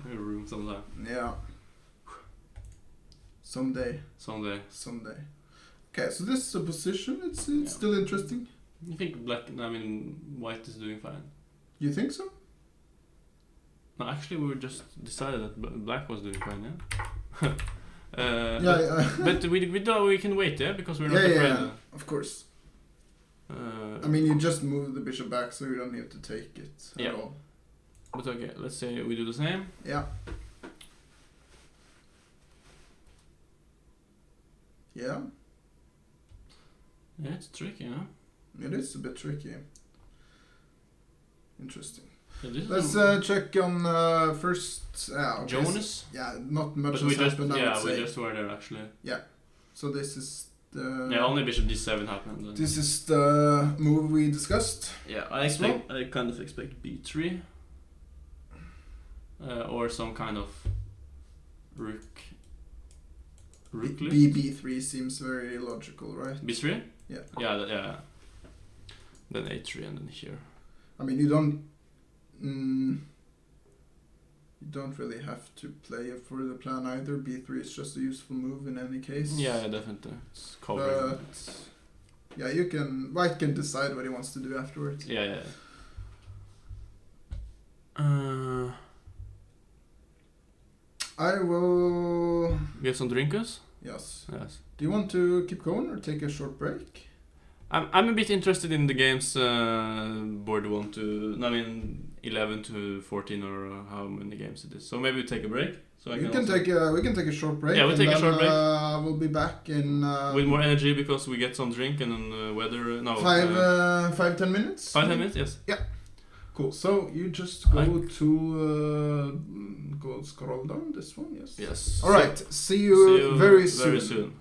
room sometime. Yeah. Someday. Okay, so this is a position. It's still interesting. You think white is doing fine? You think so? No, actually, we just decided that black was doing fine, yeah. But we can wait, yeah, because we're not afraid. Yeah, of course. I mean, you just move the bishop back, so you don't need to take it at all. But okay, let's say we do the same. Yeah. Yeah. Yeah, it's tricky, huh? It is a bit tricky. Interesting. Yeah, let's check on first. Okay. Jonas? Yeah, not much has happened. We just were there actually. Yeah. So this is the. Yeah, only bishop d7 happened. This is the move we discussed. Yeah, I kind of expect b3. Or some kind of rook list. b3 seems very logical, right? b3? Yeah. Yeah. Then a3 and then here. I mean, you don't really have to play it for the plan either. b3 is just a useful move in any case. Yeah, definitely. It's covering. yeah, you can. White can decide what he wants to do afterwards. Yeah. I will. Get some drinkers. Yes. Yes. Do you want to keep going or take a short break? I'm a bit interested in the games board 1 to. I mean 11 to 14 or how many games it is. So maybe we take a break. So We can take a short break. Yeah, we'll take a short break. We'll be back in with more energy because we get some drink and weather. No. 5-10 minutes. 5-10 minutes. Yes. Yeah. Cool. So you just go to go scroll down this one. Yes. Yes. All right. See you very soon.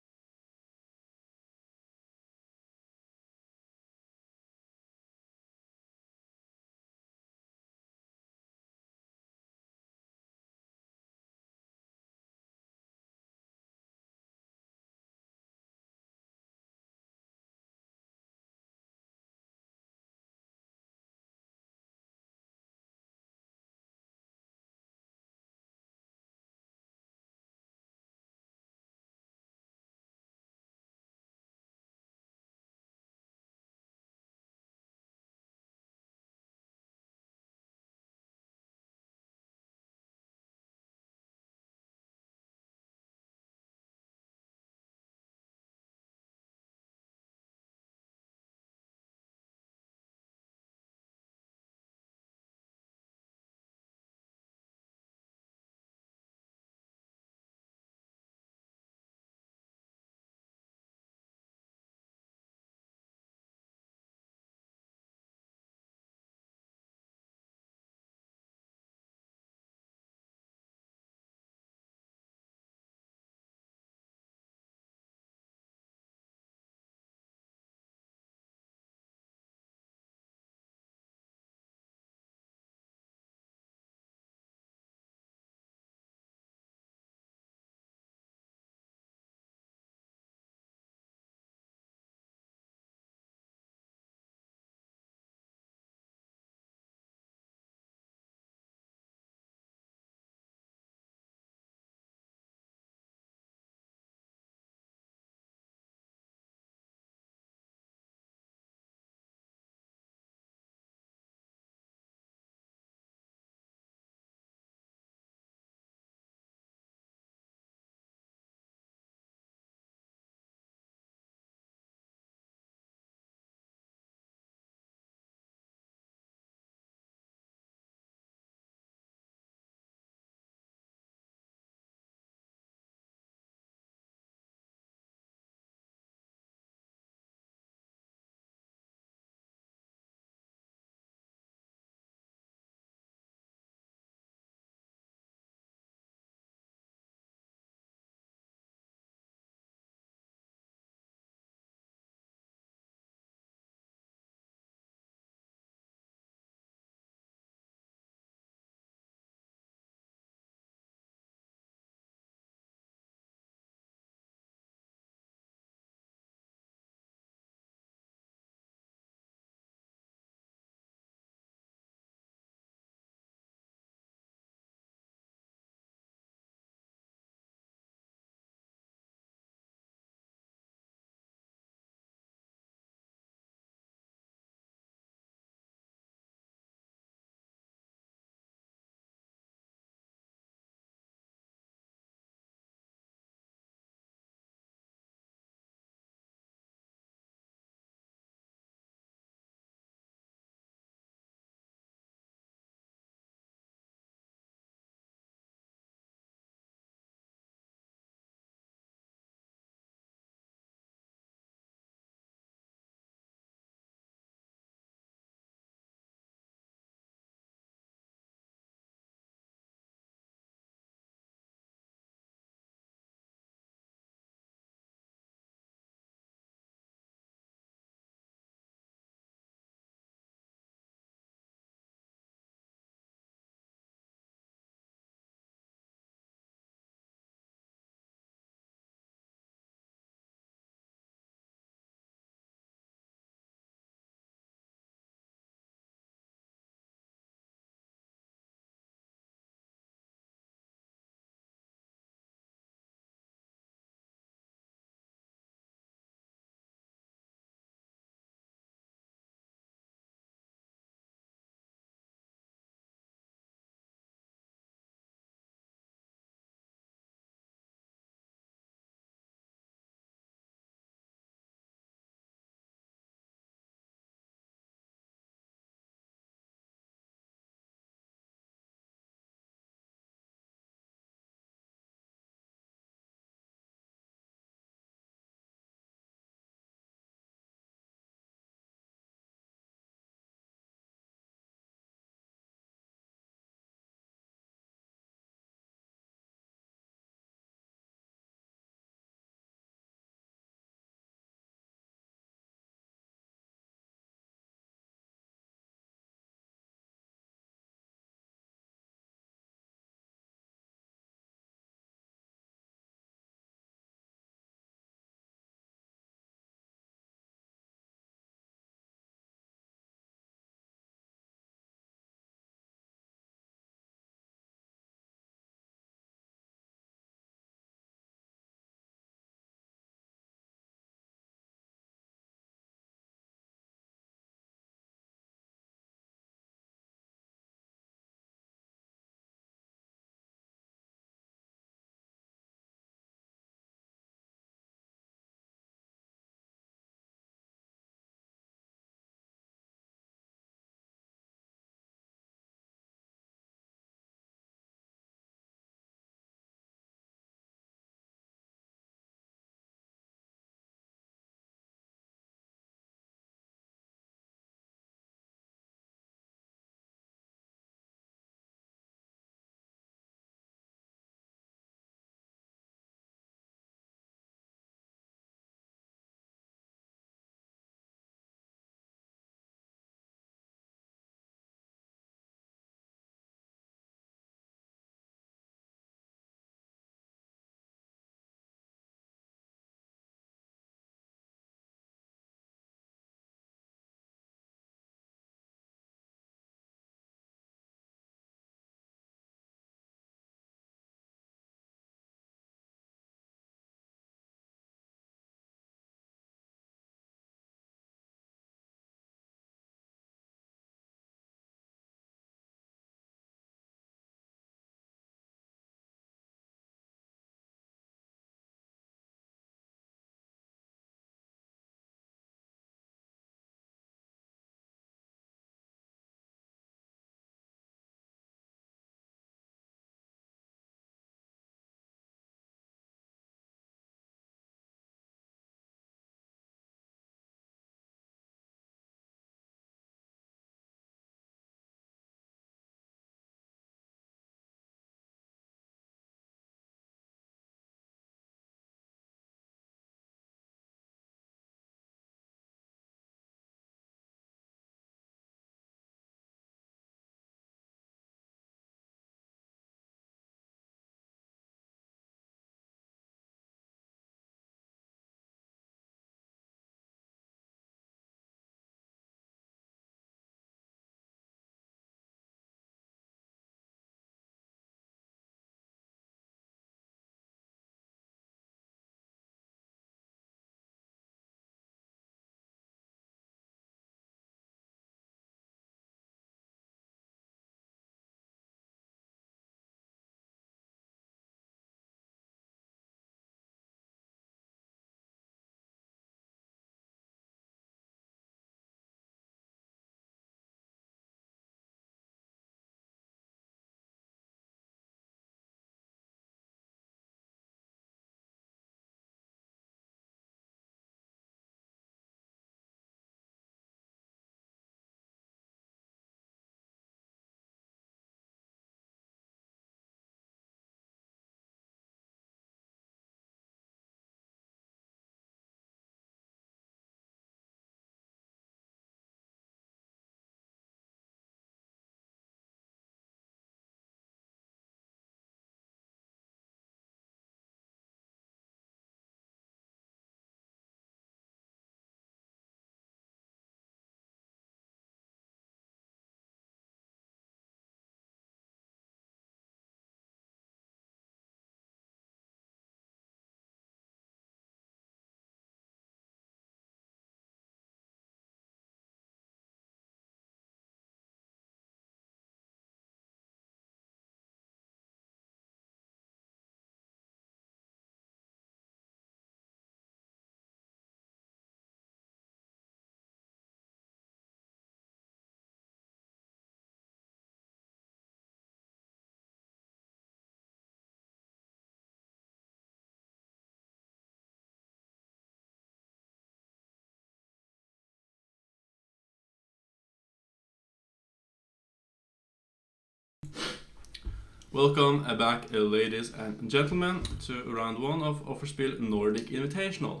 Welcome back, ladies and gentlemen, to round 1 of Offerspill Nordic Invitational.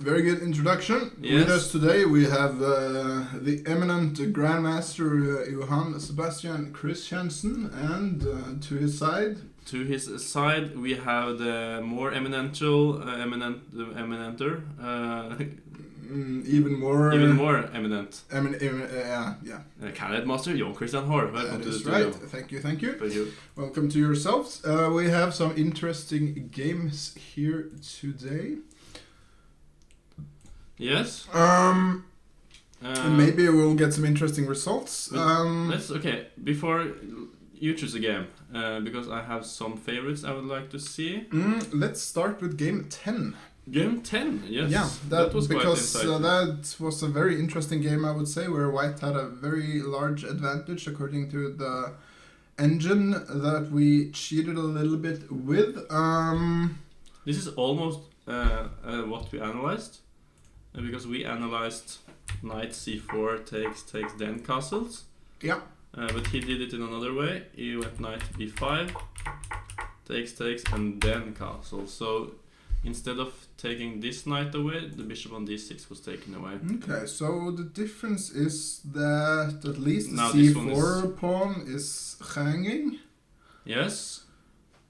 Very good introduction. Yes. With us today we have the eminent Grandmaster Johan, Sebastian, Christiansen, and to his side... To his side, we have the more eminenter, even more eminent. Yeah. Cadet Master Johan Christian Hår. That is right. Thank you. Welcome to yourselves. We have some interesting games here today. Yes. And maybe we'll get some interesting results. Before you choose a game, because I have some favorites I would like to see. Let's start with game 10. Game 10, yes. Yeah, that was because quite insightful. that was a very interesting game, I would say, where White had a very large advantage according to the engine that we cheated a little bit with. This is almost what we analyzed, because we analyzed knight c4 takes then castles. Yeah. But he did it in another way. He went knight b5, takes and then castle. So instead of taking this knight away, the bishop on d6 was taken away. Okay, so the difference is that at least the now c4 pawn is hanging. Yes.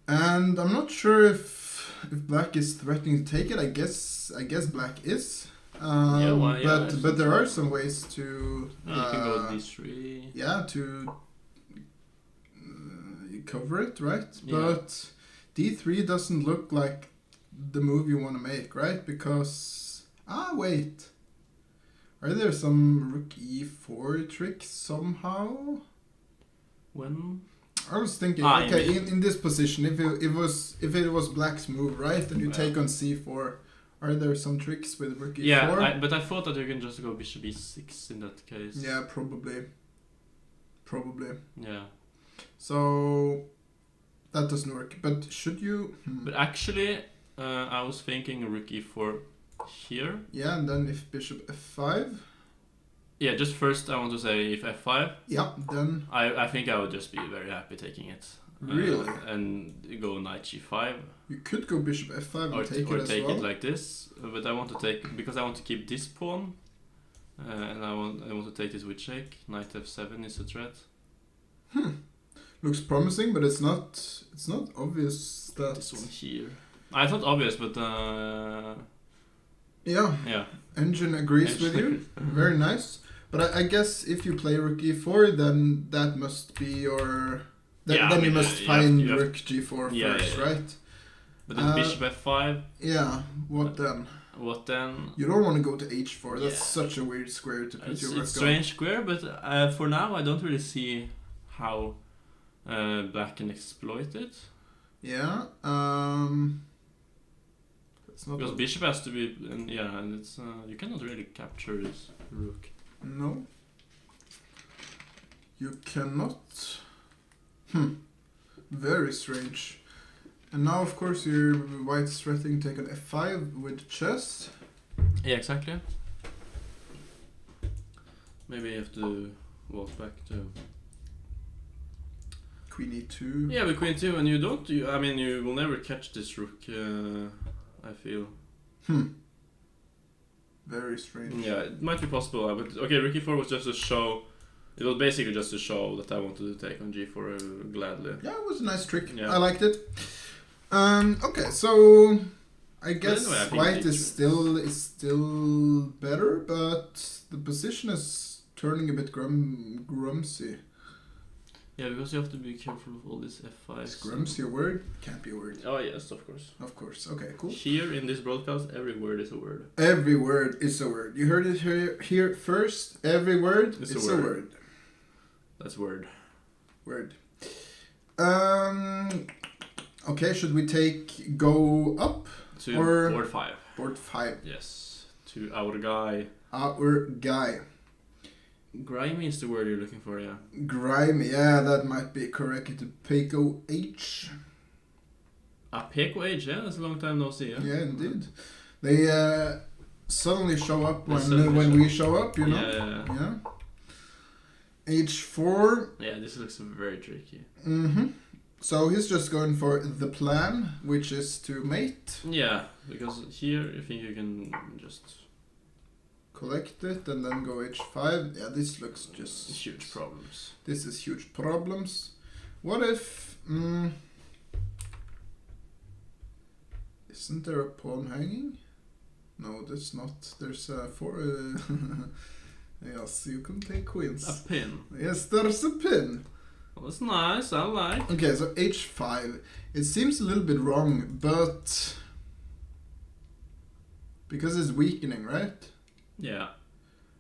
And I'm not sure if black is threatening to take it. I guess black is. But there are some ways to... you can go d3. Yeah, to cover it, right? Yeah. But d3 doesn't look like the move you want to make, right? Because... wait. Are there some rook e4 tricks somehow? When? I was thinking, okay, in this position, if it was black's move, right? And you take on c4... Are there some tricks with rook e4? Yeah, but I thought that you can just go bishop e6 in that case. Yeah, probably. Yeah. So that doesn't work. But should you? But actually, I was thinking rook e4 here. Yeah, and then if bishop f5. Yeah, just first I want to say if f5. Yeah, then. I think I would just be very happy taking it. Really? And go knight g5. You could go bishop f5 and take it as well. Or take it like this, but I want to take, because I want to keep this pawn, and I want to take this with check. Knight f7 is a threat. Looks promising, but it's not obvious that... This one here. It's not obvious, but yeah. Engine agrees with you. Very nice. But I guess if you play rook e4, then that must be your... Then you must find rook g4 first, right? But then bishop f5. Yeah, what then? You don't want to go to h4. That's such a weird square to put your rook on. It's a strange square, but for now I don't really see how black can exploit it. Yeah. Because bishop has to be, and it's you cannot really capture this rook. No. You cannot. Very strange. And now, of course, your white's threatening to take an f5 with chess. Yeah, exactly. Maybe you have to walk back to queen e2. Yeah, but queen e2, and you don't. You will never catch this rook. I feel. Very strange. Yeah, it might be possible. But okay, rook e4 was just a show. It was basically just a show that I wanted to take on g4 gladly. Yeah, it was a nice trick. Yeah. I liked it. Okay, so I guess anyway, white is still better, but the position is turning a bit grumsy. Yeah, because you have to be careful of all this f5. Is grumsy a word? Can't be a word. Oh yes, of course. Of course. Okay, cool. Here in this broadcast, every word is a word. Every word is a word. You heard it here first. Every word is a word. That's word. Word. Okay, should we go up? To or board 5. Board 5. Yes. To our guy. Our guy. Grimy is the word you're looking for, yeah. Grimy, yeah, that might be correct. To Peko H. Peko H, yeah, that's a long time no see, yeah. Yeah, indeed. They suddenly show up when we show up, you know? Yeah. H4. Yeah, this looks very tricky. Mm-hmm. So he's just going for the plan, which is to mate, Yeah, because here I think you can just collect it, and then go h5. Yeah, this looks just... huge problems. This is huge problems. What if... isn't there a pawn hanging? No, there's not. There's a 4... yes, you can take queens. A pin. Yes, there's a pin. Well, that's nice, I like. Okay, so h5. It seems a little bit wrong, but... because it's weakening, right? Yeah.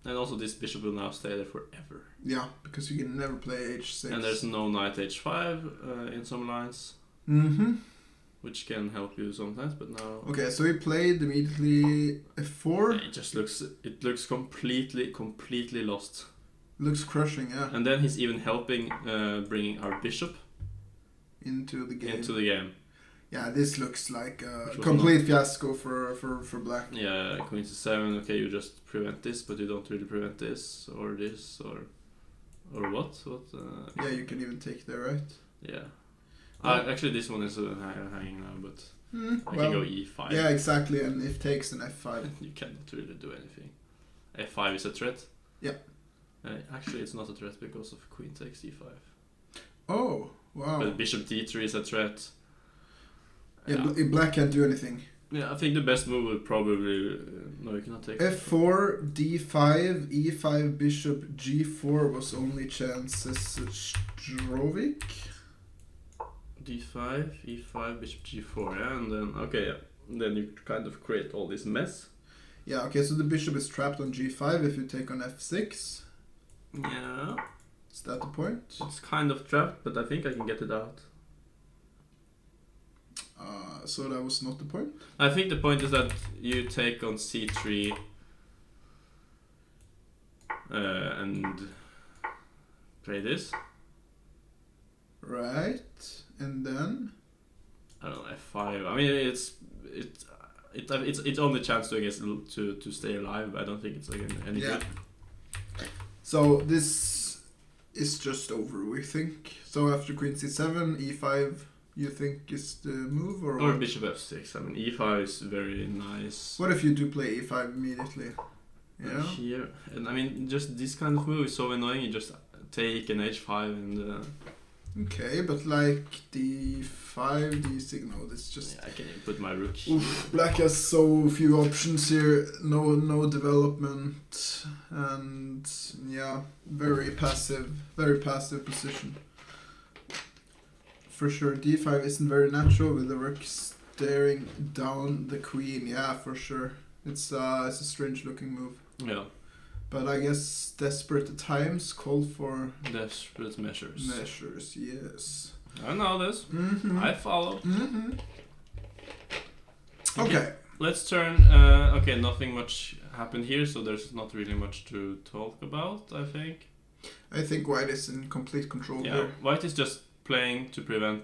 And also this bishop will now stay there forever. Yeah, because you can never play h6. And there's no knight h5 in some lines, Mm-hmm. which can help you sometimes, but now... Okay, so he played immediately f4. It just looks completely lost. Looks crushing, yeah. And then he's even helping bringing our bishop Into the game. Yeah, this looks like a Which was complete fiasco for black. Yeah, queen c7, okay, you just prevent this, but you don't really prevent this, or what? Yeah, you can even take there, right? Yeah. Well- Actually, this one is hanging now, but I well, can go e5. yeah, exactly, and if takes, then f5. You cannot really do anything. f5 is a threat. Yeah. Actually, it's not a threat because of queen takes e5. Oh, wow. But bishop d3 is a threat. Yeah, black can't do anything. Yeah, I think the best move would probably... no, you cannot take... f4, d5, e5, bishop, g4 was only chances Strovic. d5, e5, bishop g4, yeah, and then... okay, yeah. Then you kind of create all this mess. Yeah, okay, so the bishop is trapped on g5 if you take on f6. Yeah. Is that the point? It's kind of trapped, but I think I can get it out. So that was not the point? I think the point is that you take on c3 and play this. Right, and then? I don't know, f5. I mean, it's only chance to, I guess, to stay alive. I don't think it's like any good. So this is just over, we think. So after queen c7, e5, you think is the move, or Or bishop f6. I mean, e5 is very nice. what if you do play e5 immediately? Yeah. Here, and I mean, just this kind of move is so annoying. You just take an h5 and. Okay, but like d5, d6, no, this just... Yeah, I can even put my rook. Oof, black has so few options here, no development, and yeah, very passive position. For sure, d5 isn't very natural with the rook staring down the queen, yeah, for sure. It's a strange looking move. Yeah. But I guess desperate times call for... desperate measures. measures, yes. I know this. Mm-hmm. I follow. Mm-hmm. Okay. Let's turn. Okay, nothing much happened here, so there's not really much to talk about, I think. I think white is in complete control Yeah, here. white is just playing to prevent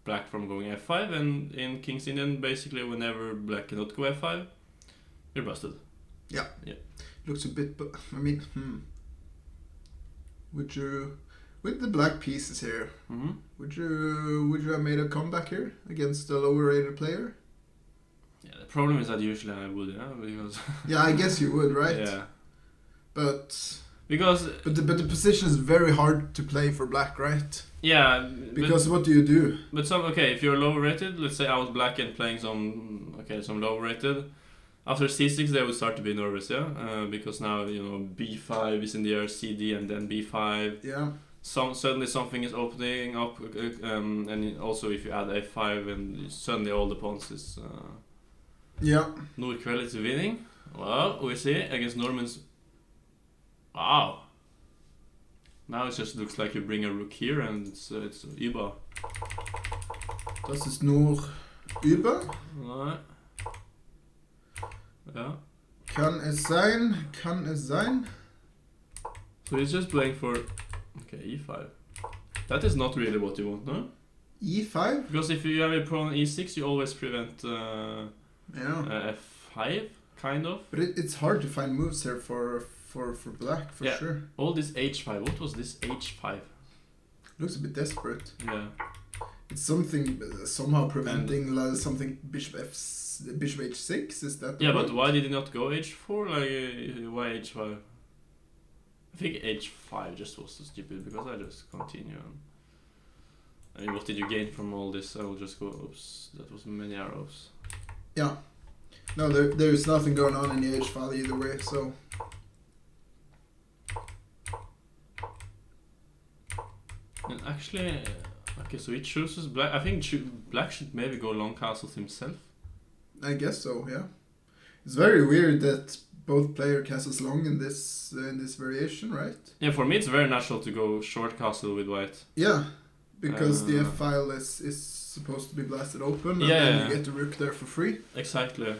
black from going f5, and in King's Indian, basically whenever black cannot go f5, you're busted. Looks a bit, but I mean, would you, with the black pieces here, Mm-hmm. would you have made a comeback here against a lower rated player? Yeah, the problem is that usually I would, yeah, because... Yeah, I guess you would, right? Yeah. But Because... but the position is very hard to play for black, right? Yeah, Because what do you do? But okay, if you're lower rated, let's say I was black and playing some lower rated, after c6 they would start to be nervous, yeah, because now b5 is in the air, cd, and then b5. Yeah. Suddenly something is opening up, and also if you add a5, and suddenly all the pawns is. Yeah. Nordic is winning. Well, we see against Norman's. Wow. Now it just looks like you bring a rook here, and it's über. Das ist nur über. Right. Yeah. Kann es sein? Kann es sein? So he's just playing for... okay, e5. That is not really what you want, no? E5? Because if you have a pawn on e6, you always prevent Yeah. f5, kind of. But it's hard to find moves here for black, for Yeah. sure. All this h5. What was this h5? Looks a bit desperate. Yeah. It's something somehow preventing something bishop h6. Is that the Yeah, point? but why did he not go h4? Like, why h5? I think h5 just was so stupid because I just continue. I mean, what did you gain from all this? I will just go. Oops, that was many arrows. Yeah. No, there's nothing going on in the h file either way. So. And actually, okay, so he chooses black. I think black should maybe go long castles himself. I guess so. Yeah. It's very weird that both player castles long in this variation, right? Yeah, for me it's very natural to go short castle with white. Yeah, because the f file is supposed to be blasted open, and Yeah. then you get the rook there for free. Exactly.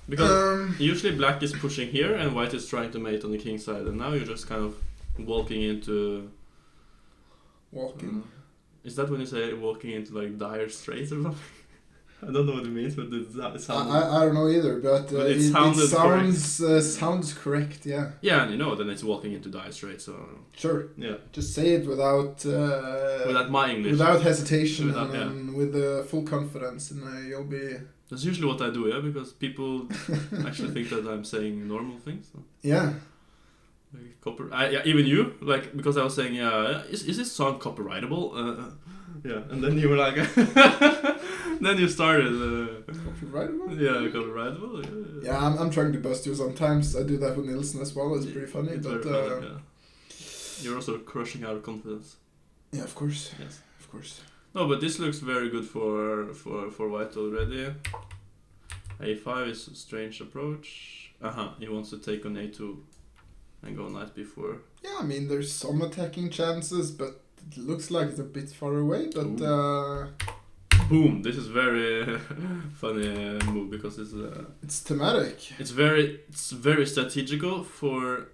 Because usually black is pushing here and white is trying to mate on the king side, and now you're just kind of walking into. Walking. Is that when you say walking into like dire straits or something? I don't know what it means, but it sounds. I don't know either, but it sounds correct. Yeah. Yeah, and you know, then it's walking into dire straits. So Sure. yeah, Just say it without my English, without hesitation, Without- and with full confidence, and you'll be. That's usually what I do, yeah, because people actually think that I'm saying normal things. So. Yeah. Like yeah, even you, like, because I was saying, yeah, is this song copyrightable? Yeah, and then you were like, then you started. Copyrightable? Yeah, copyrightable. Yeah, Yeah, I'm trying to bust you sometimes. I do that with Nilsson as well. It's pretty funny, It's but very funny, yeah. You're also crushing our confidence. yeah, of course. Yes. Of course. No, but this looks very good for white already. A5 is a strange approach. He wants to take on A2 and go knight b4. Yeah, I mean, there's some attacking chances, but it looks like it's a bit far away. But Boom! This is very funny move because it's thematic. it's very strategical for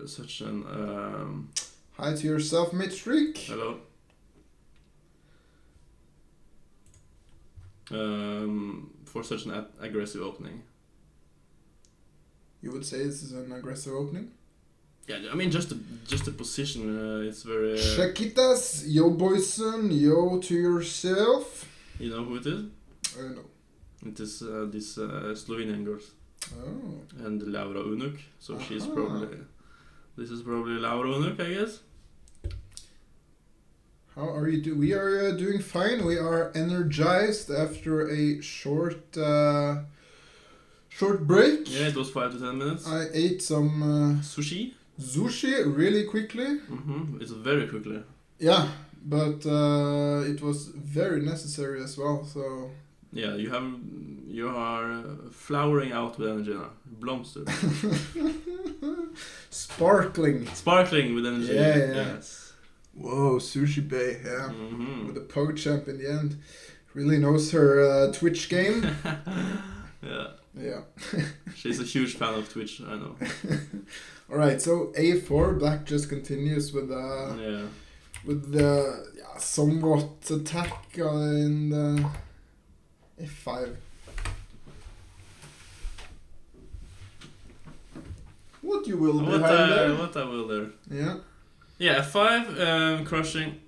such an Hi to yourself, mate streak. hello. For such an aggressive opening. You would say this is an aggressive opening? Yeah, I mean just the position. It's very. Shakitas, yo boyson, yo to yourself. You know who it is? No. It is this Slovenian girl Oh. and Laura Unuk. So she's Aha. probably. This is probably Laura Unuk, I guess. How are you We are doing fine. We are energized after a short break. Yeah, it was 5 to 10 minutes. I ate some Sushi. sushi really quickly. It's very quickly. Yeah, but it was very necessary as well. So Yeah, you are flowering out with energy now. Blomster. sparkling. Sparkling with energy. Yeah. Yes. Whoa, Sushi Bay, yeah. Mm-hmm. With the PogChamp in the end. Really knows her Twitch game. Yeah. Yeah. She's a huge fan of Twitch, I know. Alright, so A4, black just continues with Yeah. the somewhat attack in the F5. What you will behind there? What I will there. Yeah. Yeah, F5, crushing.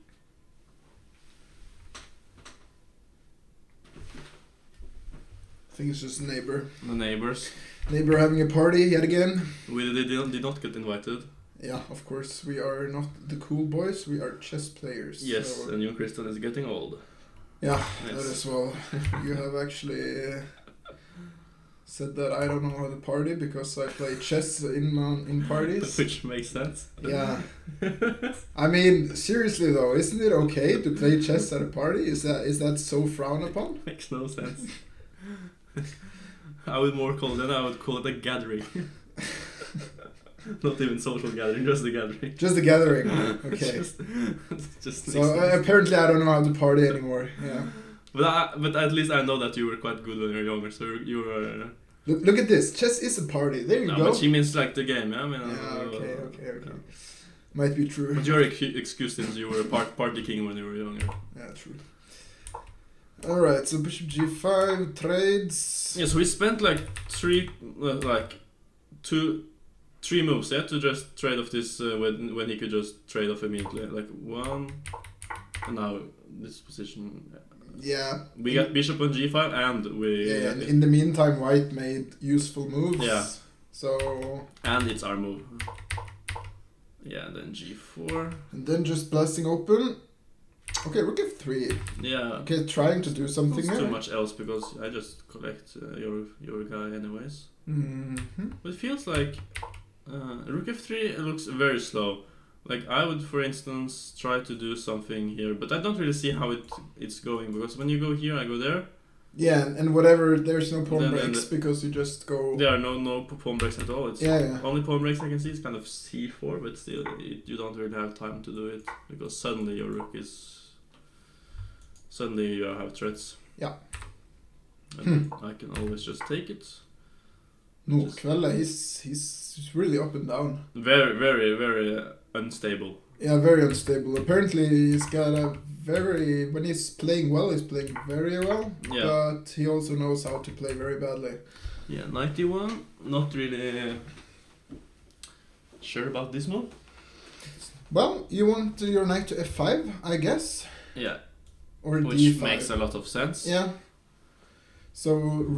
I think it's just neighbor. The neighbors. Neighbor having a party yet again. We did not get invited. Yeah, of course. We are not the cool boys. We are chess players. Yes, so- and Jon Christian is getting old. Yeah, Yes. that as well. You have actually said that I don't know how to party because I play chess in parties. Which makes sense. Yeah. I mean, seriously though, isn't it okay to play chess at a party? Is that so frowned upon? Makes no sense. I would call it a gathering. Not even social gathering, just a gathering. Just a gathering. Okay. just So apparently I don't know how to party anymore. Yeah. But at least I know that you were quite good when you were younger, so you were. Look at this. Chess is a party. There you No, go. but she means like the game, yeah? I mean, Okay. yeah. Might be true. But you're excused since you were a party king when you were younger. Yeah, true. Alright, so bishop g5 trades. Yeah, so we spent like two 3 moves, yeah, to just trade off this when he could just trade off immediately. Like 1, and now this position. Yeah. We got bishop on g5, and we. Yeah, and in the meantime, white made useful moves. Yeah. So. And it's our move. Yeah, and then g4. And then just blasting open. Okay, rook f3. Yeah. Okay, trying to do something Not here. too much else because I just collect your guy anyways. Mm-hmm. But it feels like rook f3 looks very slow. Like I would, for instance, try to do something here, but I don't really see how it's going because when you go here, I go there. Yeah, and whatever, there's no pawn Then breaks because you just go. There are no pawn breaks at all. It's Yeah. only pawn breaks I can see is kind of c4, but still you don't really have time to do it because suddenly your rook is. Suddenly you have threats. Yeah. And I can always just take it. Nordkveld, he's really up and down. Very, very, very unstable. Yeah, very unstable. Apparently, he's got a very. When he's playing well, he's playing very well. Yeah. But he also knows how to play very badly. Yeah, 91. Not really sure about this move. Well, you want your knight to f5, I guess. Yeah. Or Which d5. makes a lot of sense. Yeah. So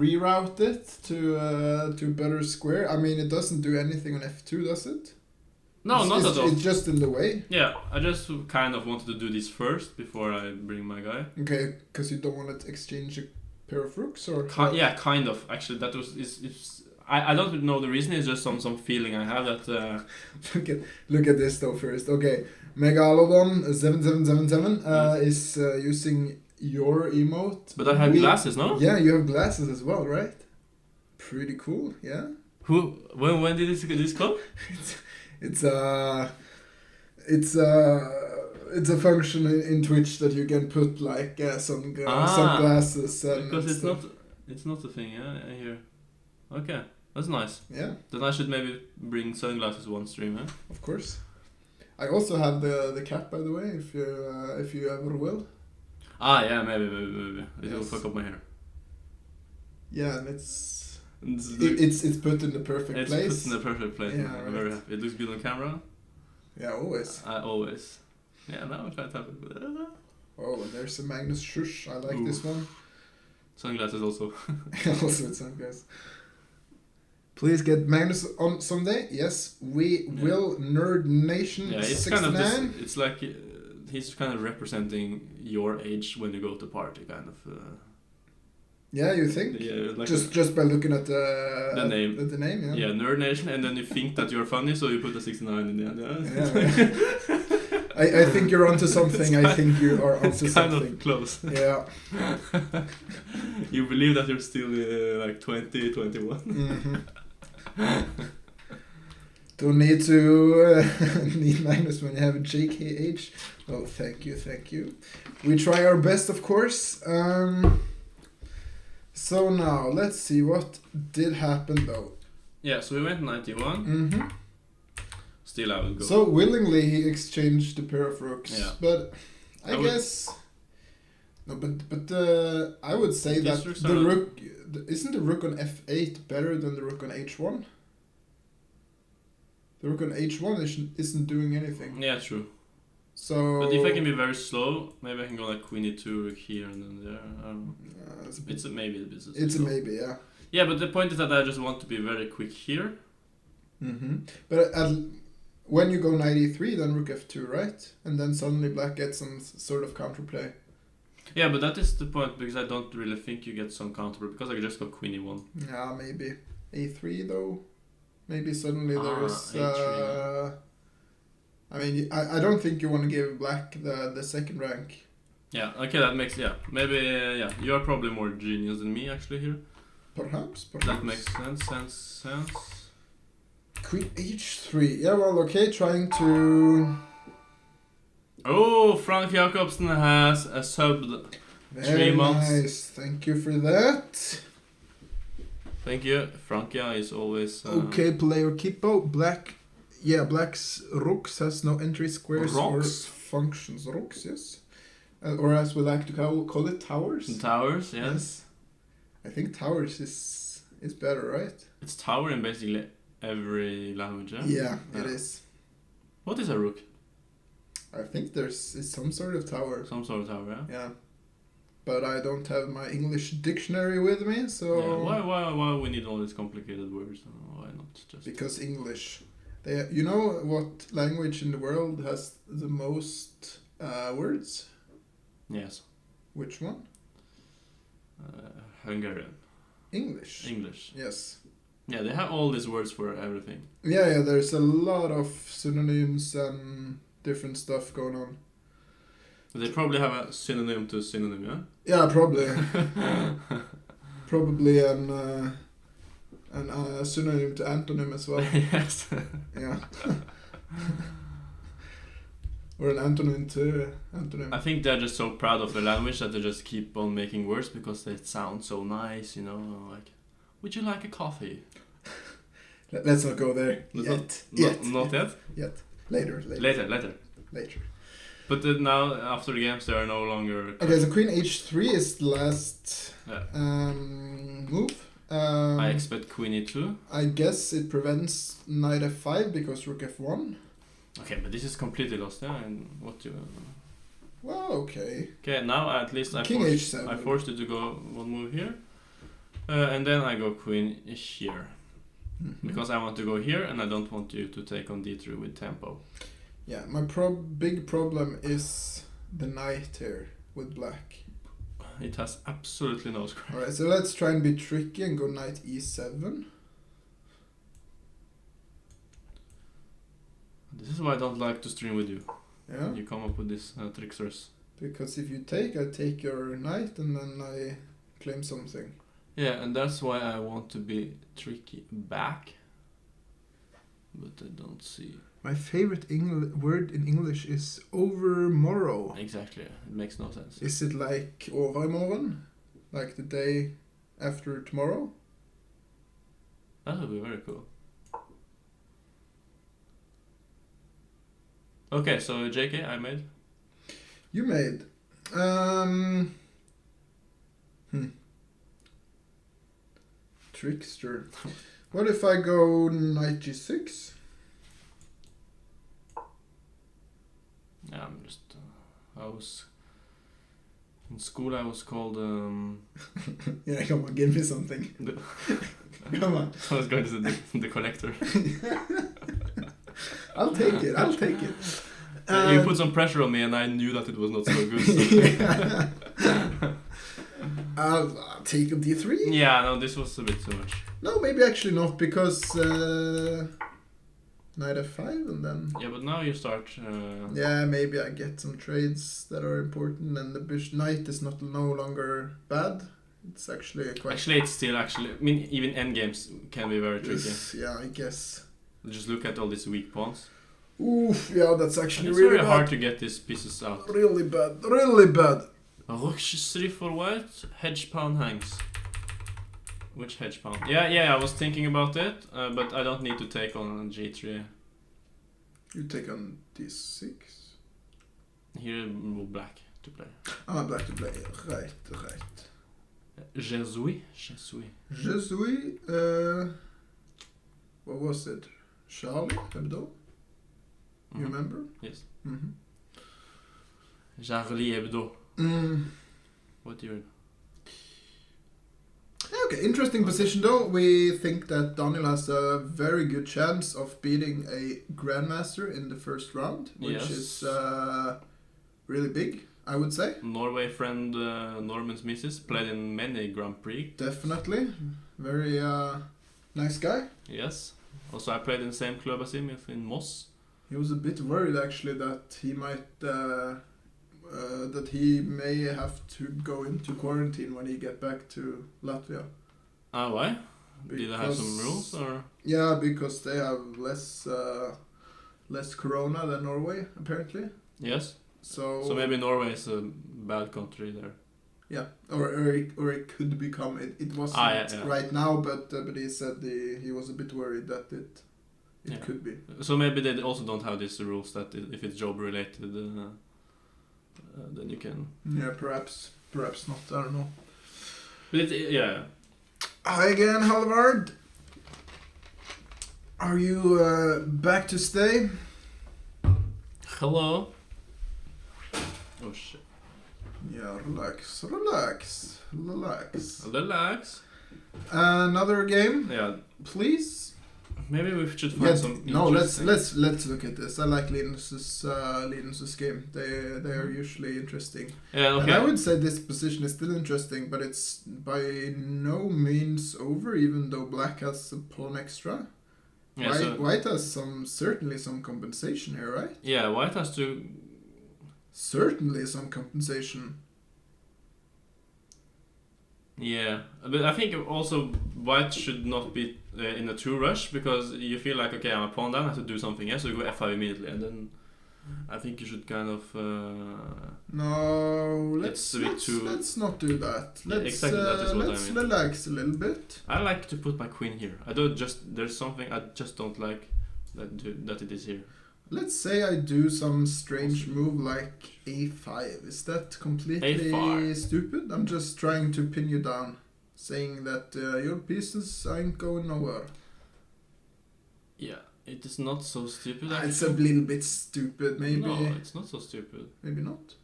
reroute it to better square. I mean, it doesn't do anything on f2, does it? No, not at all. It's just in the way. Yeah, I just kind of wanted to do this first before I bring my guy. Okay, because you don't want to exchange a pair of rooks, or Yeah, kind of. Actually, that was is. I don't know the reason. It's just some feeling I have that. Look at this though first. Okay, Megalodon 7777 is using your emote. But I have glasses, no? Yeah, you have glasses as well, right? Pretty cool. Yeah. Who? When did this come? It's a function in Twitch that you can put like some glasses and because stuff. it's not a thing. Yeah, I hear. Okay, that's nice. Yeah. Then I should maybe bring sunglasses one stream. Of course. I also have the cap, by the way, if you ever will. Ah, yeah, maybe. It will Yes. fuck up my hair. Yeah, and it's It's put in the perfect place. It's put in the perfect place. Yeah, I'm very happy. It looks good on camera. Yeah, always. Always. Yeah, now I'm quite happy with it. Oh, and there's a Magnus Schusch. I like this one. Sunglasses also. Also with some guys. Please get Magnus on someday. Yes, we will. Nerd Nation. Yeah, it's 69. kind of this, it's like he's kind of representing your age when you go to party, kind of. Yeah, you think? Yeah, like just by looking at the name. At the name, yeah. Yeah, Nerd Nation, and then you think that you're funny, so you put a 69 in the end. I think you're onto something. I think you are onto it's kind something. of close. Yeah. You believe that you're still like 20, 21. Mm-hmm. Don't need to need Magnus when you have a JKH. Oh, thank you. We try our best, of course. So now, let's see what did happen though. Yeah, so we went 91. Mm-hmm. Still I would go. So willingly he exchanged a pair of rooks. Yeah. But I guess... No, but I would say that the rook... Isn't the rook on f8 better than the rook on h1? The rook on h1 isn't doing anything. Yeah, true. So... But if I can be very slow, maybe I can go like queen e2, rook here and then there. I don't know. It's a maybe. It's a maybe, yeah. Yeah, but the point is that I just want to be very quick here. Mm-hmm. But when you go knight e3, then rook f2, right? And then suddenly black gets some sort of counterplay. Yeah, but that is the point, because I don't really think you get some counterplay, because I can just go queen e1. Yeah, maybe. a3 though? Maybe suddenly there's... I mean, I don't think you want to give black the second rank. Yeah, okay, that makes... Yeah, maybe... yeah, you are probably more genius than me, actually, here. Perhaps. That makes sense. Queen h3. Yeah, well, okay, trying to... Oh, Frank Jacobsen has a sub 3 months. Nice, thank you for that. Thank you. Frankia is always... Okay, player Kippo. Black's rooks has no entry squares or functions. Rooks, yes. Or as we like to call it, towers. Towers, yes. I think towers is better, right? It's tower and basically every language. Yeah, it is. What is a rook? I think it's some sort of tower. Some sort of tower, yeah. Yeah. But I don't have my English dictionary with me, so... Yeah. Why we need all these complicated words? Why not just... Because English. You know what language in the world has the most words? Yes. Which one? Hungarian. English. English. Yes. Yeah, they have all these words for everything. Yeah, there's a lot of synonyms and different stuff going on. They probably have a synonym to synonym, yeah? Yeah, probably. Probably an synonym to antonym as well. Yes. Yeah. Or an antonym to antonym. I think they're just so proud of their language that they just keep on making words because they sound so nice, you know, like, would you like a coffee? Let's not go there yet. Not yet? Yet. Later. Later. But now, after the games, they are no longer... Okay, so queen h3 is the last Yeah. move. I expect queen e2. I guess it prevents knight f5 because rook f1. Okay, but this is completely lost, yeah? And what do you... Well, okay. Okay, now at least King h7. I forced you to go one move here. And then I go queen here. Mm-hmm. Because I want to go here and I don't want you to take on d3 with tempo. Yeah, my big problem is the knight here with black. It has absolutely no square. Alright, so let's try and be tricky and go knight e7. This is why I don't like to stream with you. Yeah, You come up with these tricksters. because if you take, I take your knight and then I claim something. Yeah, and that's why I want to be tricky back. But I don't see... My favorite word in English is overmorrow. Exactly, it makes no sense. Is it like overmorgon? Like the day after tomorrow? That would be very cool. Okay, so JK, I made. You made. Trickster. What if I go knight g6? Yeah, I'm just... I was... In school I was called... Yeah, come on, give me something. Come on. I was going to the collector. I'll take it. You put some pressure on me and I knew that it was not so good. So. I'll take a d3. Yeah, no, this was a bit too much. No, maybe actually not, because knight f5 and then... Yeah, but now you start... Yeah, maybe I get some trades that are important and the knight is no longer bad. It's actually quite... Actually, it's still actually... I mean, even endgames can be very tricky. Yeah, I guess. Just look at all these weak pawns. Oof, yeah, that's actually It's really very bad. hard to get these pieces out. Really bad. Rook g3 for white, hedge pawn hangs. Which hedge pawn? Yeah, I was thinking about it, but I don't need to take on g3. You take on d6? Here, black to play. Ah, black to play. Right. Jesui. What was it? Charlie Hebdo? You remember? Yes. Mm-hmm. Charlie Hebdo. What year? Okay, interesting position though. We think that Daniel has a very good chance of beating a grandmaster in the first round, which is really big, I would say. Norway friend Norman's missus played in many Grand Prix. Definitely. Very nice guy. Yes. Also, I played in the same club as him in Moss. He was a bit worried actually that he might that he may have to go into quarantine when he get back to Latvia. Ah, why? Did they have some Because- rules or? Yeah, because they have less corona than Norway apparently. Yes. So So maybe Norway is a bad country there. yeah, or it could become it wasn't yeah. right now, but he said he was a bit worried that it Yeah. could be. So maybe they also don't have these rules that if it's job related, then you can. Yeah, perhaps not. I don't know. But yeah. Hi again, Halvard. Are you back to stay? Hello. Oh shit. Yeah, relax, relax, relax. Relax. Another game, Yeah. please. Maybe we should find some. No, let's interesting- let's look at this. I like Linus's game. They are usually interesting. Yeah. And I Okay. would say this position is still interesting, but it's by no means over. Even though black has a pawn extra, Yeah. So, white has certainly some compensation here, right? yeah. White has to. Certainly some compensation. Yeah, but I think also white should not be in a too rush because you feel like okay, I'm a pawn down, I have to do something else, so you go f5 immediately, and then I think you should kind of. No, It's a bit too- let's not do that. Yeah, Let's exactly, that is what I let's mean. relax a little bit. I like to put my queen here. I don't just there's something I just don't like that it is here. Let's say I do some strange move like a5. Is that completely A5. stupid? I'm just trying to pin you down, saying that your pieces ain't going nowhere. Yeah, it is not so stupid. It's a little bit stupid, maybe. No, it's not so stupid. Maybe not.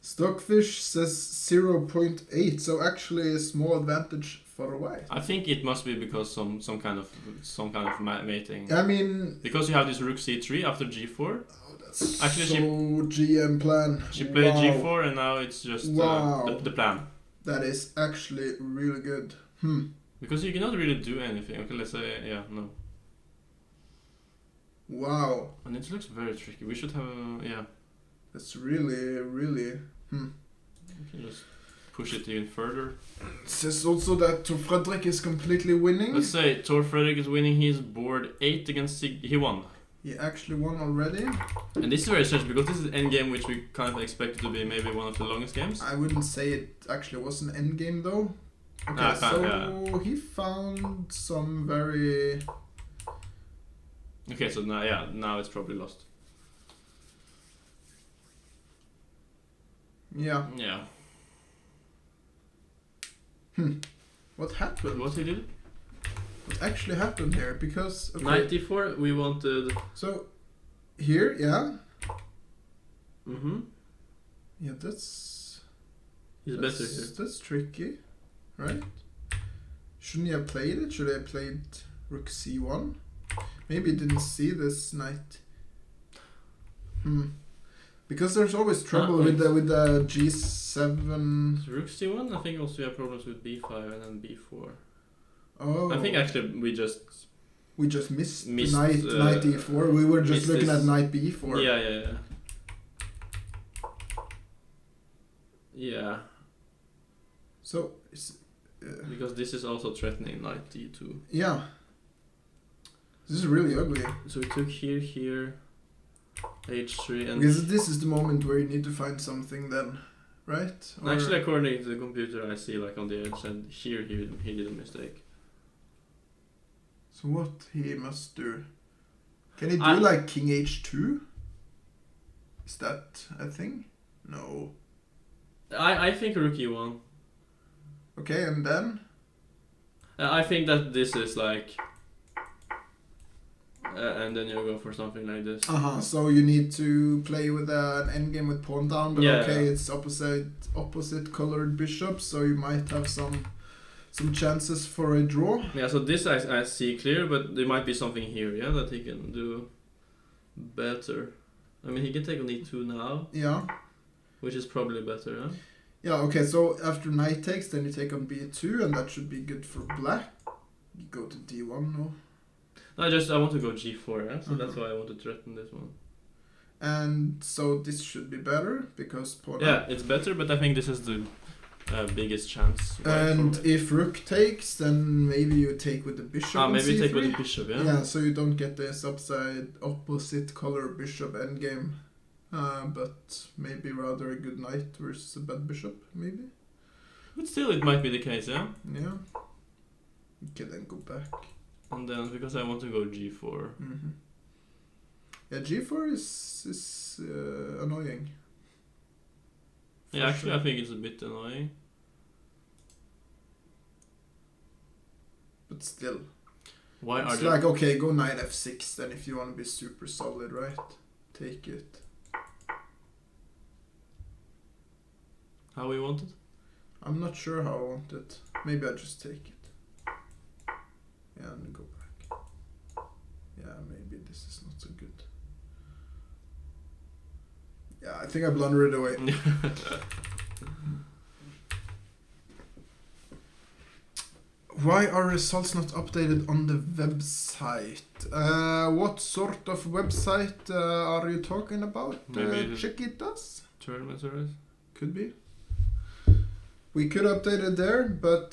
Stockfish says 0.8, so actually a small advantage for white. I think it must be because some kind of mating. I mean, Because you have this rook c3 after g4. oh, that's Actually, so GM plan. She played Wow. g4 and now it's just Wow. the plan. That is actually really good. Because you cannot really do anything. Okay, let's say no. Wow. And it looks very tricky. We should have That's really. We can just push it even further. It says also that Tor Fredrik is completely winning. Let's say Tor Fredrik is winning. He's board 8 against he won. He actually won already. And this is very strange because this is an endgame which we kind of expected to be maybe one of the longest games. I wouldn't say it actually was an endgame though. Okay, Ah, so he found some very... Okay, so now it's probably lost. Yeah. Yeah. What happened? What he did? What actually happened here? Because... Okay, 94, we wanted... so, here, yeah. Mm-hmm. Yeah, that's... He's better here. That's tricky, right? Shouldn't he have played it? Should I have played Rook C1? Maybe he didn't see this knight. Because there's always trouble with the G7. Rook c1, I think also you have problems with b5 and then b4. Oh. I think actually we just missed missed, knight e4. We were just missed looking this. at knight b4. Yeah. So, Because this is also threatening knight d2. yeah. This is really ugly. So we took here, h3 and... Because this is the moment where you need to find something then, right? Or- Actually, according to the computer, I see like on the edge, and here he did a mistake. So what he must do? Can he do like king h2? Is that a thing? No. I think rook e1. Okay, and then? I think that this is like... and then you go for something like this. So you need to play with an endgame with pawn down, but Yeah. okay, it's opposite colored bishop, so you might have some chances for a draw. Yeah, so this I see clear, but there might be something here, yeah, that he can do better. I mean, he can take on e2 now, Yeah. which is probably better, huh? Yeah, okay, so after knight takes, then you take on b2, and that should be good for black. You go to d1 now. No, I want to go g4, yeah? So that's why I want to threaten this one. And so this should be better, because pawn Yeah, up. it's better, but I think this is the biggest chance. And if rook takes, then maybe you take with the bishop on maybe c3. take with the bishop, yeah? Yeah, so you don't get this opposite color bishop endgame. But maybe rather a good knight versus a bad bishop, maybe? But still, it might be the case, yeah? Yeah. Okay, then go back. And then, because I want to go g4. Yeah, g4 is annoying. Yeah, actually, I think it's a bit annoying. but still. Why are It's there... like, okay, go knight f6 then if you want to be super solid, right? Take it. How we want it? I'm not sure how I want it. Maybe I just take it. Yeah, and go back. Yeah, maybe this is not so good. Yeah, I think I blundered it away. Why are results not updated on the website? What sort of website are you talking about? Maybe Chiquitas? tournament service? Could be. We could update it there, but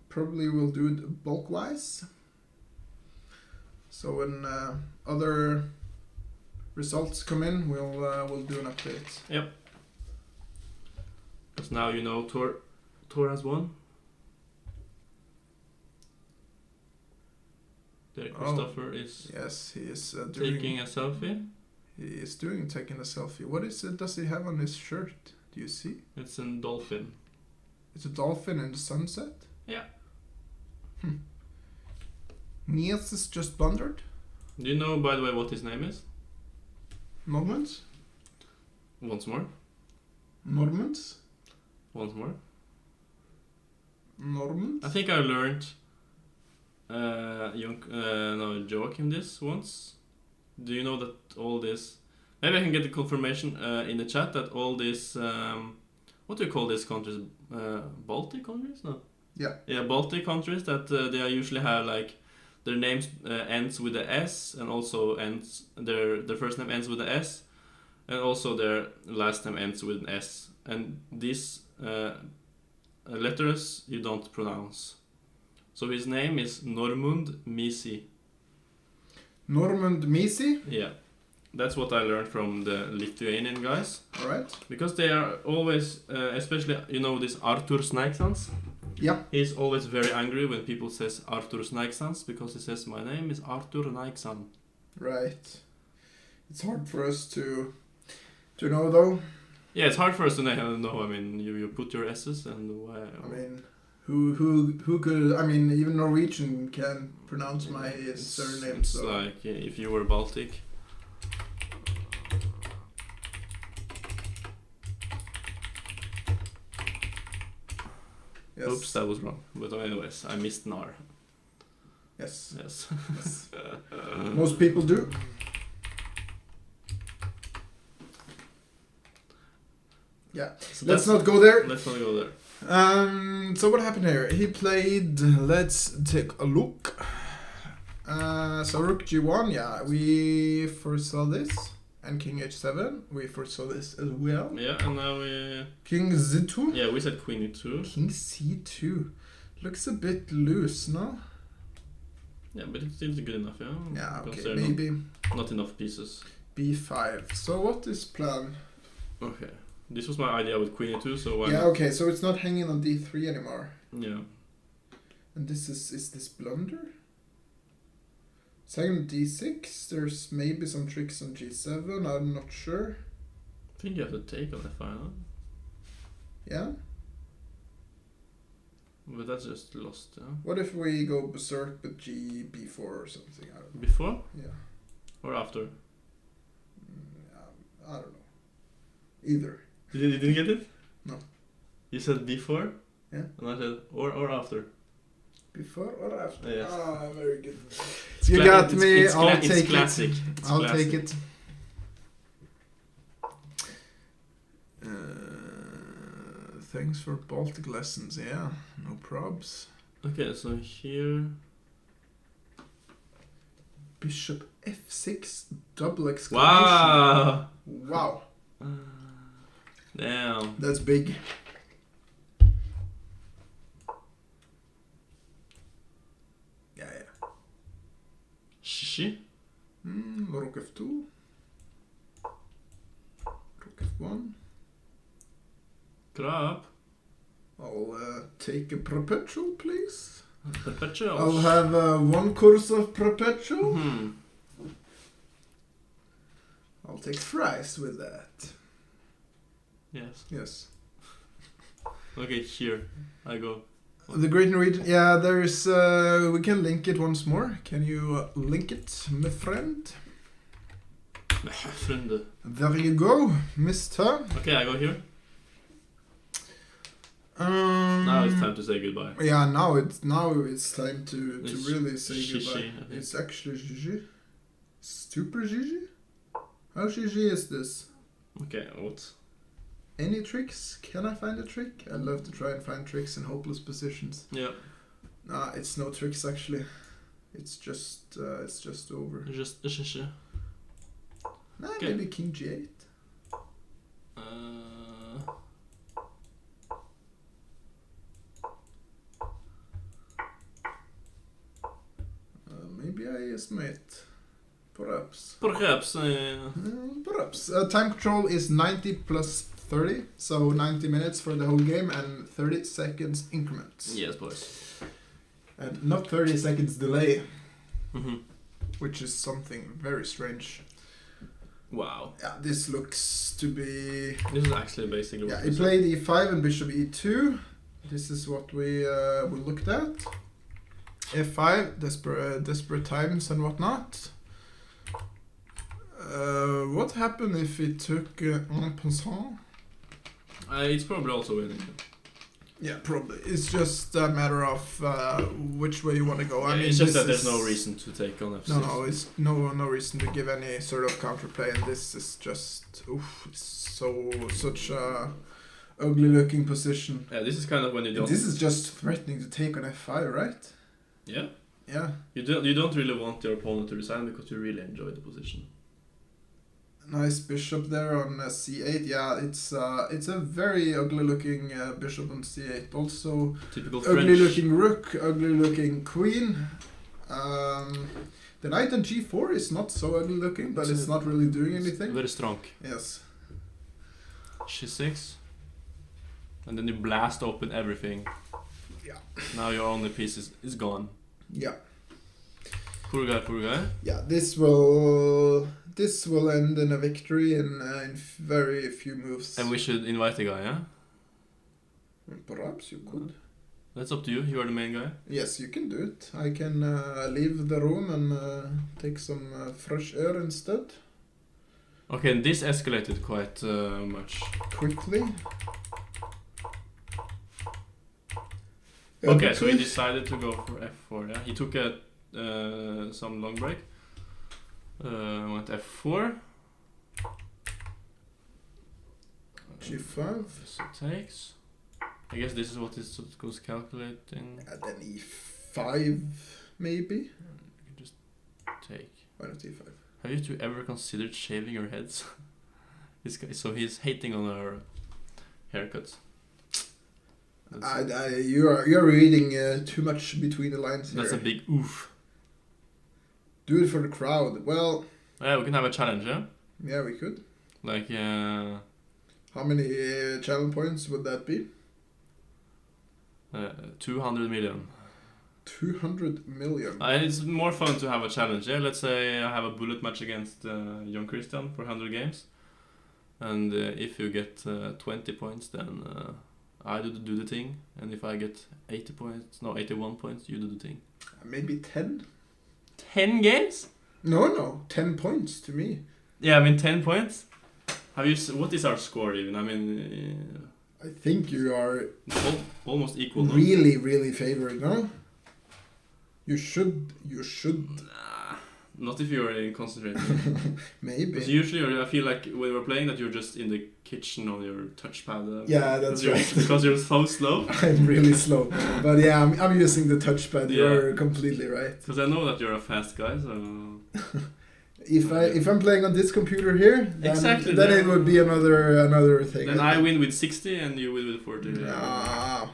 probably we'll do it bulk-wise. So when other results come in, we'll do an update. Yep. Because now you know Tor has won. There Christopher is yes, he is taking a selfie. He is taking a selfie. What is it? Does he have on his shirt? Do you see? It's a dolphin. It's a dolphin in the sunset. Yeah. Niels is just blundered. Do you know, by the way, what his name is? Normans. Once more. Normans. Once more. Normans. I think I learned Joachim this once. Do you know that all this... Maybe I can get the confirmation in the chat that all this... what do you call these countries? Baltic countries? No. Yeah. Yeah, Baltic countries that they usually have like... Their names ends with a S and also ends... Their first name ends with a S and also their last name ends with an S. And these letters you don't pronounce. So his name is Normund Misi. Normund Misi? Yeah. That's what I learned from the Lithuanian guys. Alright. Because they are always, especially, you know, this Arthur Snakesans? Yeah. He's always very angry when people says Arthur Snakesans because he says, my name is Arthur Naiksan. Right. It's hard for us to know though. Yeah, it's hard for us to know. I mean, you put your S's and why... I mean... Who could? I mean, even Norwegian can pronounce my surname. It's so like if you were Baltic. yes. Oops, that was wrong. But anyways, I missed Nar. Yes. Yes. Yes. Most people do. Yeah. So Let's not go there. Let's not go there. So what happened here? He played. Let's take a look. So Rook G1. Yeah, we foresaw this, and King H7. We foresaw this as well. Yeah, and now we... King Z2. Yeah, we said Queen E2. King C2. Looks a bit loose, no? Yeah, but it's still good enough, yeah? Yeah, Because okay, there are maybe. Not enough pieces. B5. So what is plan? Okay. This was my idea with Queen E2, so why Yeah, not? okay, so it's not hanging on D3 anymore. Yeah. And this is this blunder? It's hanging on D6. There's maybe some tricks on G7, I'm not sure. I think you have to take on F5, no? Yeah? But that's just lost, yeah? What if we go berserk with B4 or something? I don't know. Before Yeah. or after? I don't know. Either. You didn't get it? No. You said before? Yeah. And I said or after. Before or after? Yes. Ah, very good. It's You got me, I'll take it. Classic. It's I'll classic. take it. Thanks for Baltic lessons, yeah, no probs. Okay, so here... Bishop F6, double exclamation. Wow! Wow. Damn. That's big. Yeah. Shishi? Rook F2. Rook F1. Crap. I'll take a perpetual, please. Perpetual. I'll have one course of perpetual. I'll take fries with that. Yes. Yes. Okay, here I go. The Great Norwegian. Yeah, there's. We can link it once more. Can you link it, my friend? Frunde. There you go, Mister. Okay, I go here. Now it's time to say goodbye. Yeah, now it's time to It's really say Gigi, goodbye. I think. It's actually Gigi. Super Gigi? How Gigi is this? Okay, what? Any tricks? Can I find a trick? I'd love to try and find tricks in hopeless positions. Yeah. Nah, it's no tricks actually. It's just over. Just a shishi. Nah, Okay. maybe King G8. Maybe I estimate. Perhaps. Perhaps. Perhaps. Time control is 90 plus 30, so 90 minutes for the whole game and 30 seconds increments. Yes, boys. And not 30 seconds delay, Mm-hmm. which is something very strange. Wow. Yeah, this looks to be... This is actually basically Yeah, what he we played e5 and bishop e2. This is what we looked at. f5, desperate times and whatnot. What happened if he took en passant? It's probably also winning. Yeah, probably. It's just a matter of which way you want to go. I mean, it's just this that there's is- no reason to take on f6. No, it's no reason to give any sort of counterplay, and this is just such a ugly looking position. Yeah, this is kind of when you don't. This is just threatening to take on f5, right? Yeah. Yeah. You don't really want your opponent to resign because you really enjoy the position. Nice bishop there on c8. Yeah, it's a very ugly looking bishop on c8. Also, Typical ugly French. looking rook, ugly looking queen. The knight on g4 is not so ugly looking, but it's not really doing anything. Very strong. Yes. G6. And then you blast open everything. Yeah. Now your only piece is gone. Yeah. Poor guy. Yeah. This will end in a victory in very few moves. And we should invite the guy, yeah? Perhaps you could. That's up to you. You are the main guy. Yes, you can do it. I can leave the room and take some fresh air instead. Okay, and this escalated quite much. Quickly. Okay, so he decided to go for f4, yeah? He took some long break. Went f4. G5. So takes. I guess this is what it goes calculating. And then E5, maybe? You can just take. Why not E5? Have you two ever considered shaving your heads? This guy, so he's hating on our haircuts. You're reading too much between the lines here. That's a big oof. Do it for the crowd. Well, Yeah, we can have a challenge, yeah? yeah, we could. Like, How many challenge points would that be? 200 million. 200 million. It's more fun to have a challenge, yeah? Let's say I have a bullet match against John Christian for 100 games. And if you get 20 points, then I do the thing. And if I get 81 points, you do the thing. Maybe 10? 10 games? No, 10 points to me. Yeah, I mean 10 points. What is our score even? I mean, I think you are almost equal. No? really, really favored, no? You should. Nah, not if you're concentrating. Maybe. Because usually, I feel like when we're playing that, you're just in the kitchen on your touchpad. Yeah, that's right. Because you're so slow. I'm really slow. But yeah, I'm using the touchpad. Yeah. You're completely right. Because I know that you're a fast guy, so... If I'm playing on this computer here, then, Exactly, then then- it would be another thing. Then I win with 60 and you win with 40. Nah,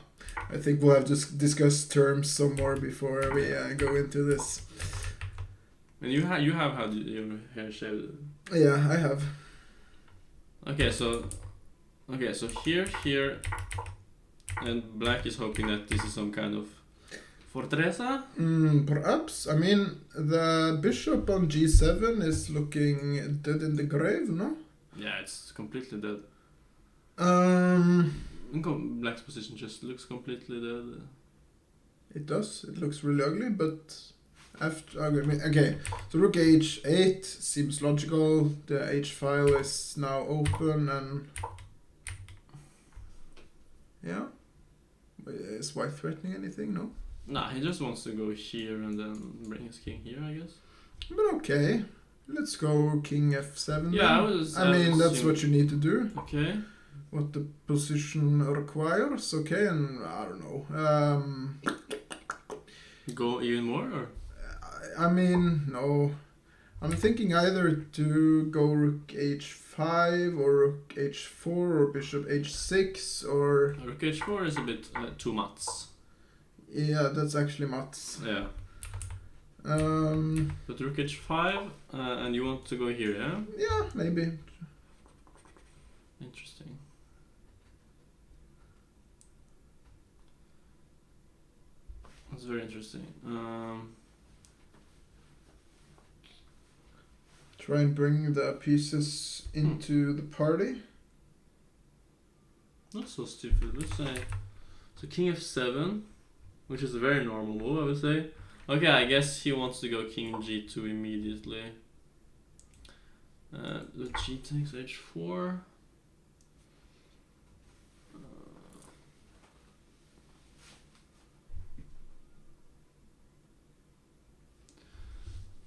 I think we'll have to discuss terms some more before we go into this. And you have had your hair shaved. Yeah, I have. Okay, so here, and black is hoping that this is some kind of fortresa. Perhaps. I mean, the bishop on g7 is looking dead in the grave, no? Yeah, it's completely dead. Um, Black's position just looks completely dead. It does. It looks really ugly, but after okay. So rook h8 seems logical. The h file is now open, and yeah. Is white threatening anything? No. Nah, he just wants to go here and then bring his king here, I guess. But okay, let's go king f7. Yeah, then. I mean that's what you need to do. Okay. What the position requires. Okay, and I don't know. Go even more, or? I mean, no. I'm thinking either to go rook h5 or rook h4 or bishop h6 or... Rook h4 is a bit too much. Yeah, that's actually Mats. Yeah. But rook h5, and you want to go here, yeah? Yeah, maybe. Interesting. That's very interesting. Try and bring the pieces into the party. Not so stupid, let's say. So king f7, which is a very normal move, I would say. Okay, I guess he wants to go king g2 immediately. The g takes h4.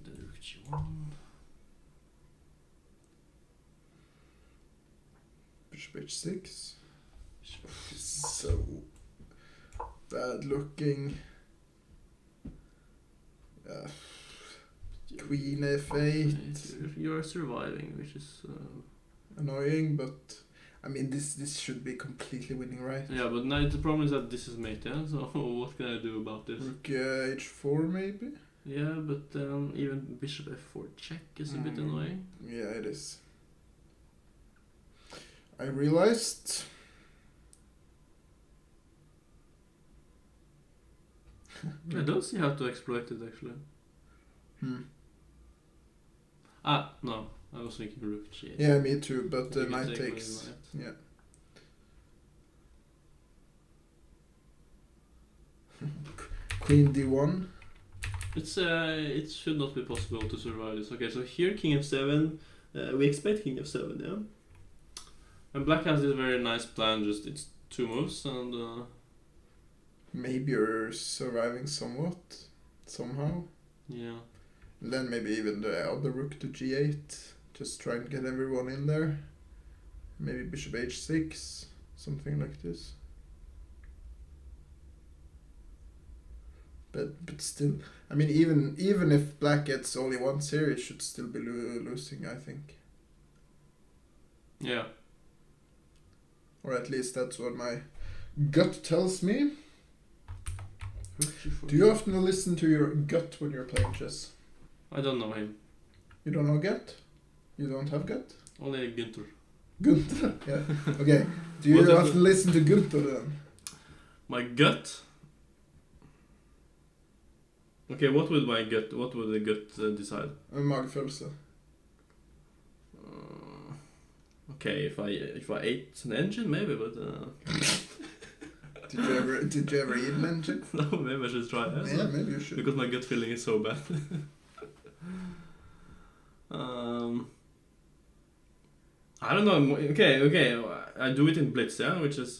Then rook g1. Bishop h6. So bad looking. Queen f8. You're surviving, which is annoying, but I mean this should be completely winning, right? yeah, but now the problem is that this is mate, yeah. So what can I do about this? Rook h4 maybe. Yeah, but even bishop f4 check is a bit annoying. Yeah, it is. I realized. I don't see how to exploit it actually. No, I was thinking rook g8. Yeah, me too, but You knight take takes. knight. Yeah. Queen d1. It should not be possible to survive this. Okay, so here king f7. We expect king f7, yeah. And black has this very nice plan. Just it's two moves and. Maybe you're surviving somewhat, somehow. Yeah. And then maybe even the other rook to g8. Just try and get everyone in there. Maybe bishop h6, something like this. But still, I mean, even if black gets only one series, should still be losing, I think. Yeah. Or at least that's what my gut tells me. Do you often listen to your gut when you're playing chess? I don't know him. You don't know gut? You don't have gut? Only Günther. Gunther? Yeah. Okay. Do you often listen to Gunther then? My gut? Okay, what would the gut decide? Magefølelse. Okay, if I ate an engine, maybe, but Did you ever eat an engine? no, maybe I should try that. Yeah, maybe you should. Because my gut feeling is so bad. I don't know. Okay. I do it in blitz, yeah, which is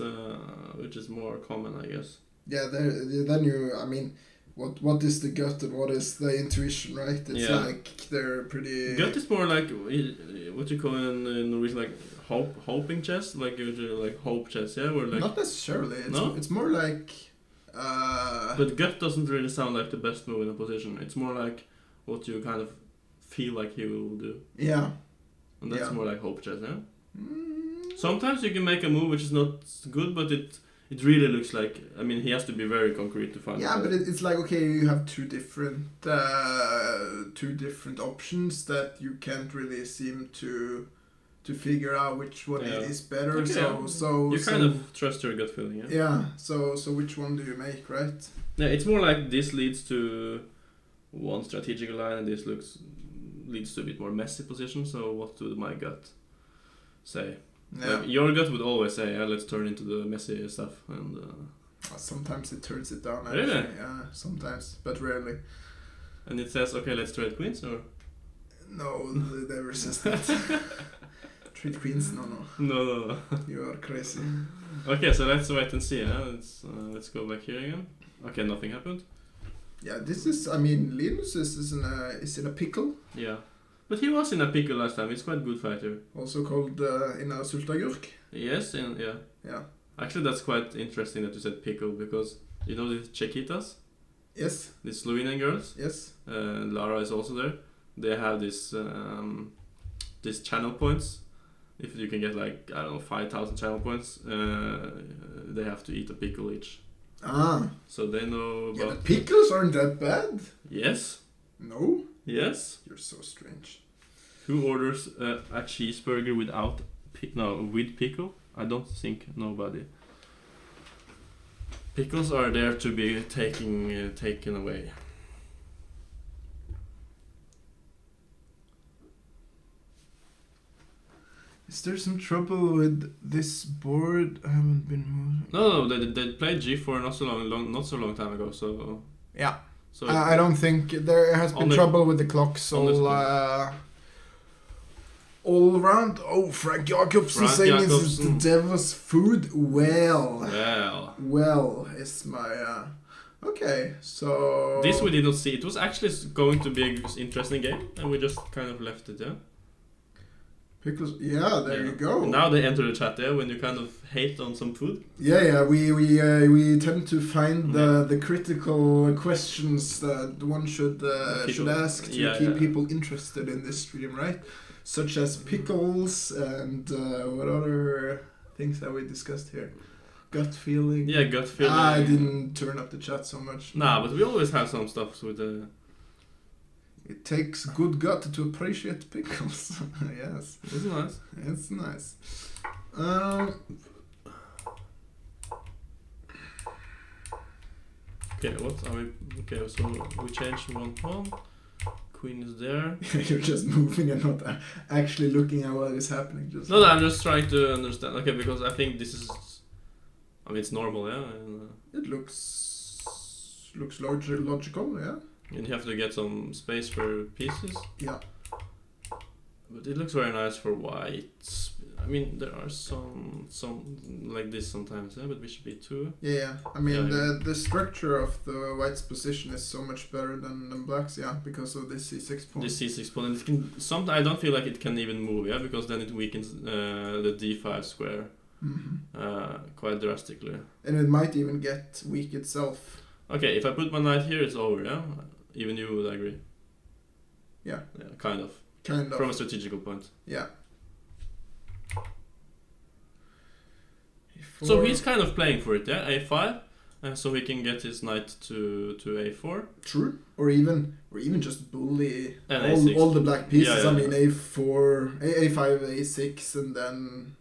more common, I guess. Yeah, then you. I mean, what is the gut and what is the intuition, right? It's like they're pretty. Gut is more like what you call in Norwegian, like hoping chess, like usually like hope chess, yeah, where like. Not necessarily. It's more like. But gut doesn't really sound like the best move in a position. It's more like what you kind of feel like he will do. Yeah. And that's more like hope chess, yeah? Sometimes you can make a move which is not good, but it really looks like... I mean, he has to be very concrete to find but it's like, okay, you have two different options that you can't really seem to figure out which one is better. Okay, so you kind of trust your gut feeling, yeah? Yeah, so which one do you make, right? Yeah, it's more like this leads to one strategic line and this leads to a bit more messy position, so what would my gut say? Yeah. Like, your gut would always say, let's turn into the messy stuff, and Sometimes it turns it down. Really? Actually. Yeah, sometimes, but rarely. And it says, okay, let's trade queens, or? No, they resist it. Treat queens? No. No. You are crazy. Okay, so let's wait and see. Let's go back here again. Okay, nothing happened. Yeah, this is. I mean, Linus is in a pickle. Yeah, but he was in a pickle last time. He's quite a good fighter. Also called in a sultagurk. Yes, and yeah. Yeah. Actually, that's quite interesting that you said pickle, because you know the Chiquitas, Yes. the Slovenian girls. Yes. Lara is also there. They have these channel points. If you can get like, I don't know, 5,000 channel points, they have to eat a pickle each. Ah. So they know Yeah, about. but pickles aren't that bad. Yes. No. Yes. You're so strange. Who orders a cheeseburger without with pickle? I don't think nobody. Pickles are there to be taken away. Is there some trouble with this board? I haven't been moving. No, they played G4 not so long time ago. So Yeah. so I don't think there has been trouble with the clocks all around. Oh, Frank Jacobsen saying it's the devil's food. Well, is my okay. So this we did not see. It was actually going to be an interesting game, and we just kind of left it. Yeah. Pickles. Yeah, there you go. Now they enter the chat. Yeah, when you kind of hate on some food. Yeah. We tend to find the critical questions that one should ask to keep people interested in this stream, right? Such as pickles and what other things that we discussed here? Gut feeling. Yeah, gut feeling. I didn't turn up the chat so much. Nah, but we always have some stuff with the. It takes good gut to appreciate pickles. Yes. It's nice. It's nice. Okay, what are we? Okay, so we changed one pawn. Queen is there. You're just moving and not actually looking at what is happening. Just No, I'm just trying to understand. Okay, because I think this is. I mean, it's normal, yeah. And, it looks logical, yeah. and you have to get some space for pieces. Yeah. But it looks very nice for white. I mean, there are some like this sometimes, yeah. But bishop b2. Yeah. I mean, the structure of the white's position is so much better than black's, yeah, because of this c6 pawn. This c6 pawn, and it can. I don't feel like it can even move, yeah, because then it weakens the d5 square quite drastically. And it might even get weak itself. Okay, if I put my knight here, it's over, yeah. Even you would agree. Yeah. Yeah, kind of. From a strategical point. Yeah. So he's kind of playing for it, yeah, a5, so he can get his knight to a4. True. Or even just bully all the black pieces. Yeah. I mean, a4, a5, a6, and then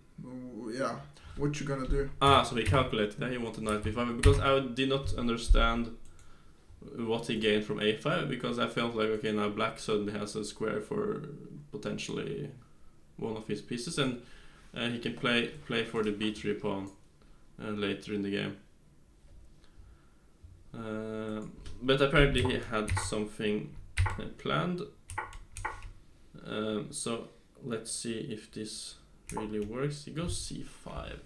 what you gonna do? So he calculated that he wanted knight b5, because I did not understand what he gained from a5, because I felt like, okay, now black suddenly has a square for potentially one of his pieces, and he can play for the b3 pawn later in the game. But apparently he had something planned. So let's see if this really works. He goes c5.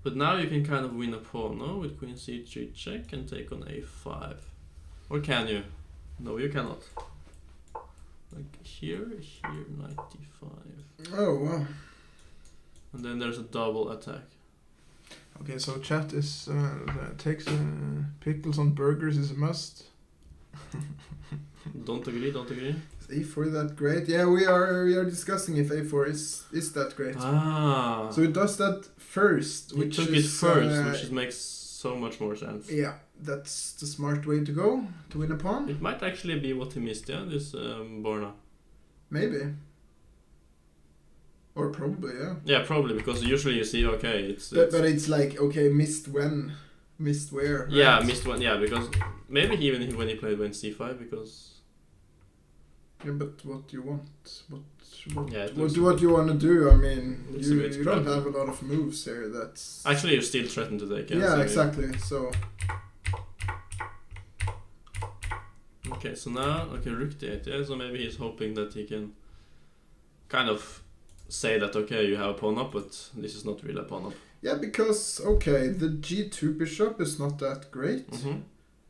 But now you can kind of win a pawn, no? With queen c3 check and take on a5. Or can you? No, you cannot. Like here, knight d5. Oh, wow. And then there's a double attack. Okay, so chat is takes pickles on burgers is a must. Don't agree. Is a4 that great? Yeah, we are discussing if a4 is that great. So it does that first, which makes so much more sense. Yeah, that's the smart way to go to win a pawn. It might actually be what he missed, yeah, this Borna. Maybe. Or probably, yeah. Yeah, probably, because usually you see, okay, but it's like, okay, missed when, missed where. Right? Yeah, missed when, yeah, because maybe even when he played when c5, because Yeah, but what do you want? Yeah, it What looks do a what bit- you want to do? I mean, It's a bit you don't crappy. have a lot of moves here. That's Actually, you're still threatened to take. yeah, so exactly. So Okay, so now rook d8. Yeah, so maybe he's hoping that he can kind of say that okay, you have a pawn up, but this is not really a pawn up. yeah, because okay, the G2 bishop is not that great,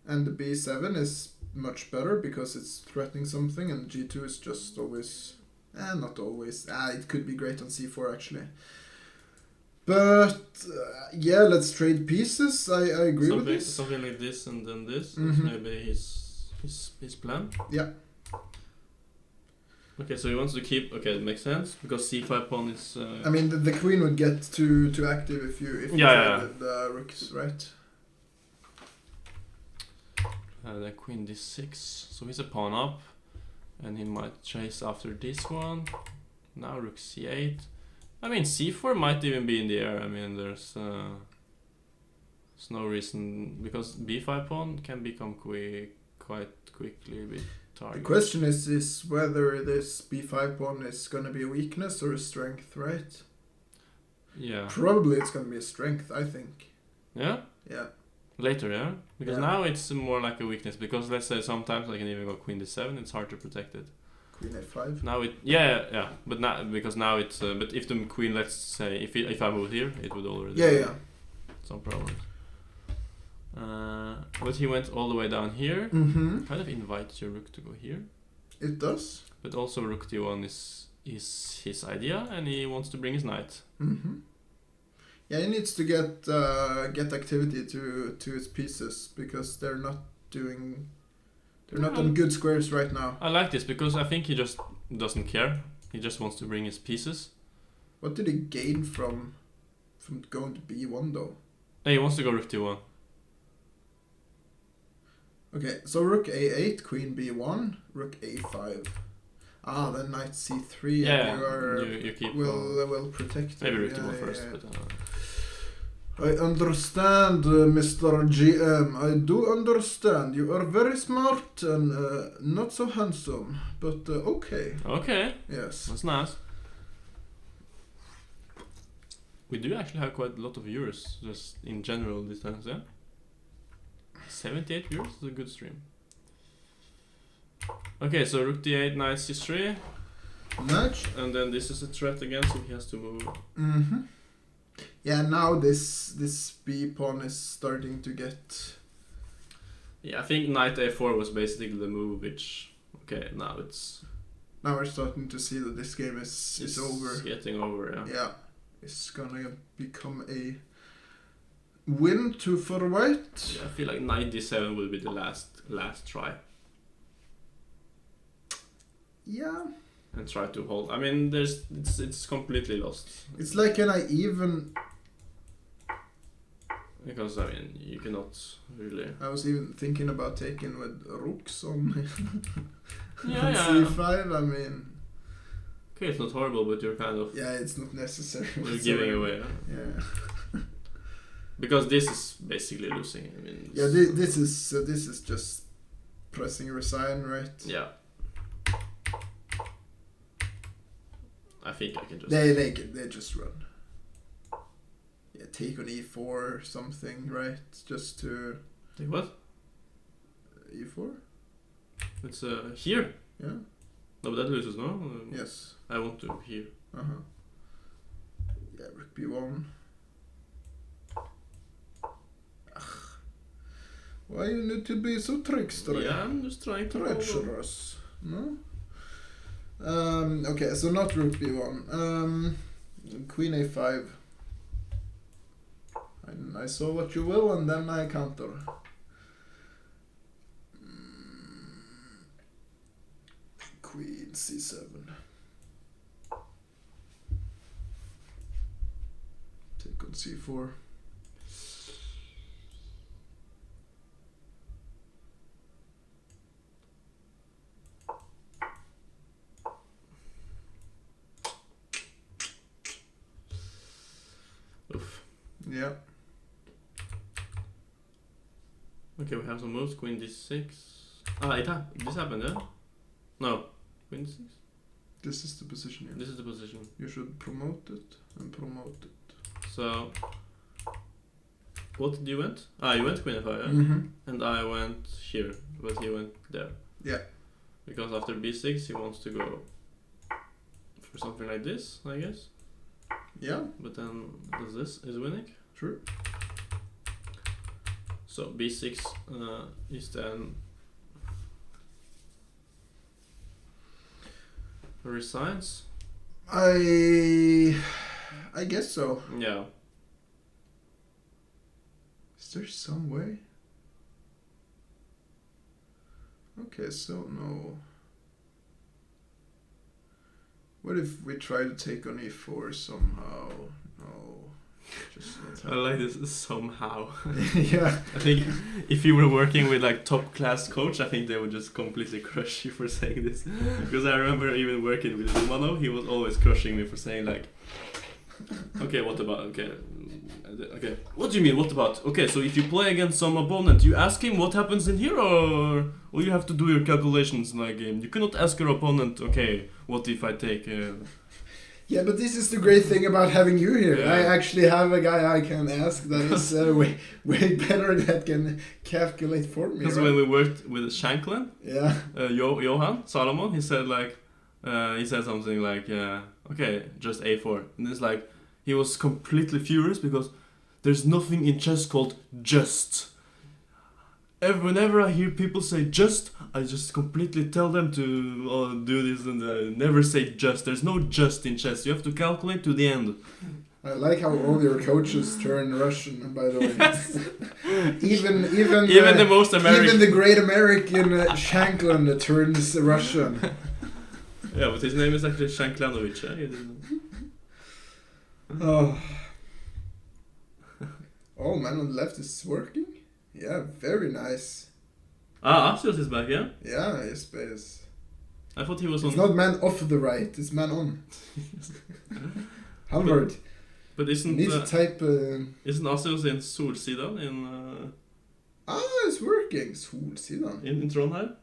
and the B7 is much better because it's threatening something, and G2 is just always, not always. It could be great on C4 actually. But yeah, let's trade pieces. I agree with this. Something like this and then this. Mhm. Is maybe his plan. Yeah. Okay, so he wants to keep. Okay, it makes sense because c5 pawn is. I mean, the queen would get too active if you Yeah, traded the rooks, right? The queen d6. So he's a pawn up, and he might chase after this one. Now rook c8. I mean, c4 might even be in the air. I mean, there's no reason because b5 pawn can become quite quickly a bit The target. question is whether this b5 pawn is going to be a weakness or a strength, right? Yeah. Probably it's going to be a strength, I think. Yeah. Yeah. Later, yeah. Because Yeah. now it's more like a weakness. Because let's say sometimes I can even go queen d7. It's hard to protect it. Queen a5. Now it yeah. But now because now it's but if the queen, let's say if I move here, it would already Yeah. some problems. But he went all the way down here. Mm-hmm. Kind of invites your rook to go here. It does. But also rook d1 is his idea, and he wants to bring his knight. Mm-hmm. Yeah, he needs to get activity to his pieces because they're not on good squares right now. I like this because I think he just doesn't care. He just wants to bring his pieces. What did he gain from going to b1 though? He wants to go rook d1. Okay, so rook a8, queen b1, rook a5. Then knight c3. Yeah, and you are you keep. well protected. Maybe rook yeah, d1 first, yeah. but. I understand, Mr. GM. I do understand. You are very smart and not so handsome, but okay. Okay, Yes. that's nice. We do actually have quite a lot of viewers, just in general these times, yeah? 78 viewers is a good stream. Okay, so rook d8, knight c3, Match. and then this is a threat again, so he has to move. Mm-hmm. Yeah, now this b pawn is starting to get. Yeah, I think knight a4 was basically the move, which okay, now it's Now we're starting to see that this game is over. It's getting over, yeah. Yeah, it's gonna become a win for white. Yeah, I feel like knight d7 will be the last try. Yeah. And try to hold. I mean, it's completely lost. It's like, can I even? Because I mean, you cannot really. I was even thinking about taking with rooks on Yeah. c5. I mean, Okay, it's not horrible, but you're kind of. yeah, it's not necessary. You're giving away. Huh? Yeah. Because this is basically losing. I mean. Yeah, this is just pressing resign, right? Yeah. I think I can just. They just run. Yeah, take on e4 or something, right? Just to Take what? e4. It's here. Yeah. No, but that loses, no? Yes. I want to here. Yeah, rook b1. Why you need to be so trickster? Yeah, I'm just trying to. Treacherous. No? Okay, so not rook b1. Queen a5. I saw what you will and then I counter. Queen c7. Take on c4. Oof. Yeah. Okay, we have some moves. Queen d6. This happened, yeah? No. Queen d6. This is the position here. This is the position. You should promote it and promote it. So, what did you went? You went Queen f5, yeah? Mm-hmm. And I went here, but he went there. Yeah. Because after b6 he wants to go for something like this, I guess. Yeah. But then this is winning. True. So b6 is then resigns. I guess so. Yeah. Is there some way? Okay, so no. What if we try to take on e4 somehow? No. Just not I like this somehow. Yeah. I think if you were working with like top class coach, I think they would just completely crush you for saying this. Because I remember even working with Romano, he was always crushing me for saying like, okay, what about, okay, what do you mean, what about, okay, so if you play against some opponent, you ask him what happens in here, or you have to do your calculations in that game. You cannot ask your opponent, okay, what if I take... Yeah, but this is the great thing about having you here. Yeah. I actually have a guy I can ask that is way better that can calculate for me. Because right? when we worked with Shanklin, Yeah. Johan, Solomon, he said like, he said something like, okay, just a4. And it's like, he was completely furious because there's nothing in chess called just. Whenever I hear people say just, I just completely tell them to do this and never say just. There's no just in chess. You have to calculate to the end. I like how all your coaches turn Russian, by the way. even the most American. Even the great American Shanklin turns Russian. Yeah, but his name is actually Shanklanovic. Eh? He didn't... Oh. Oh, man on the left is working? Yeah, very nice. Asios is back, yeah? Yeah, his space. I thought he was It's on... not man off the right, it's man on. Halvard. But isn't... Needs to type... Isn't Asios in Solsidan in... it's working. Solsidan. in Trondheim?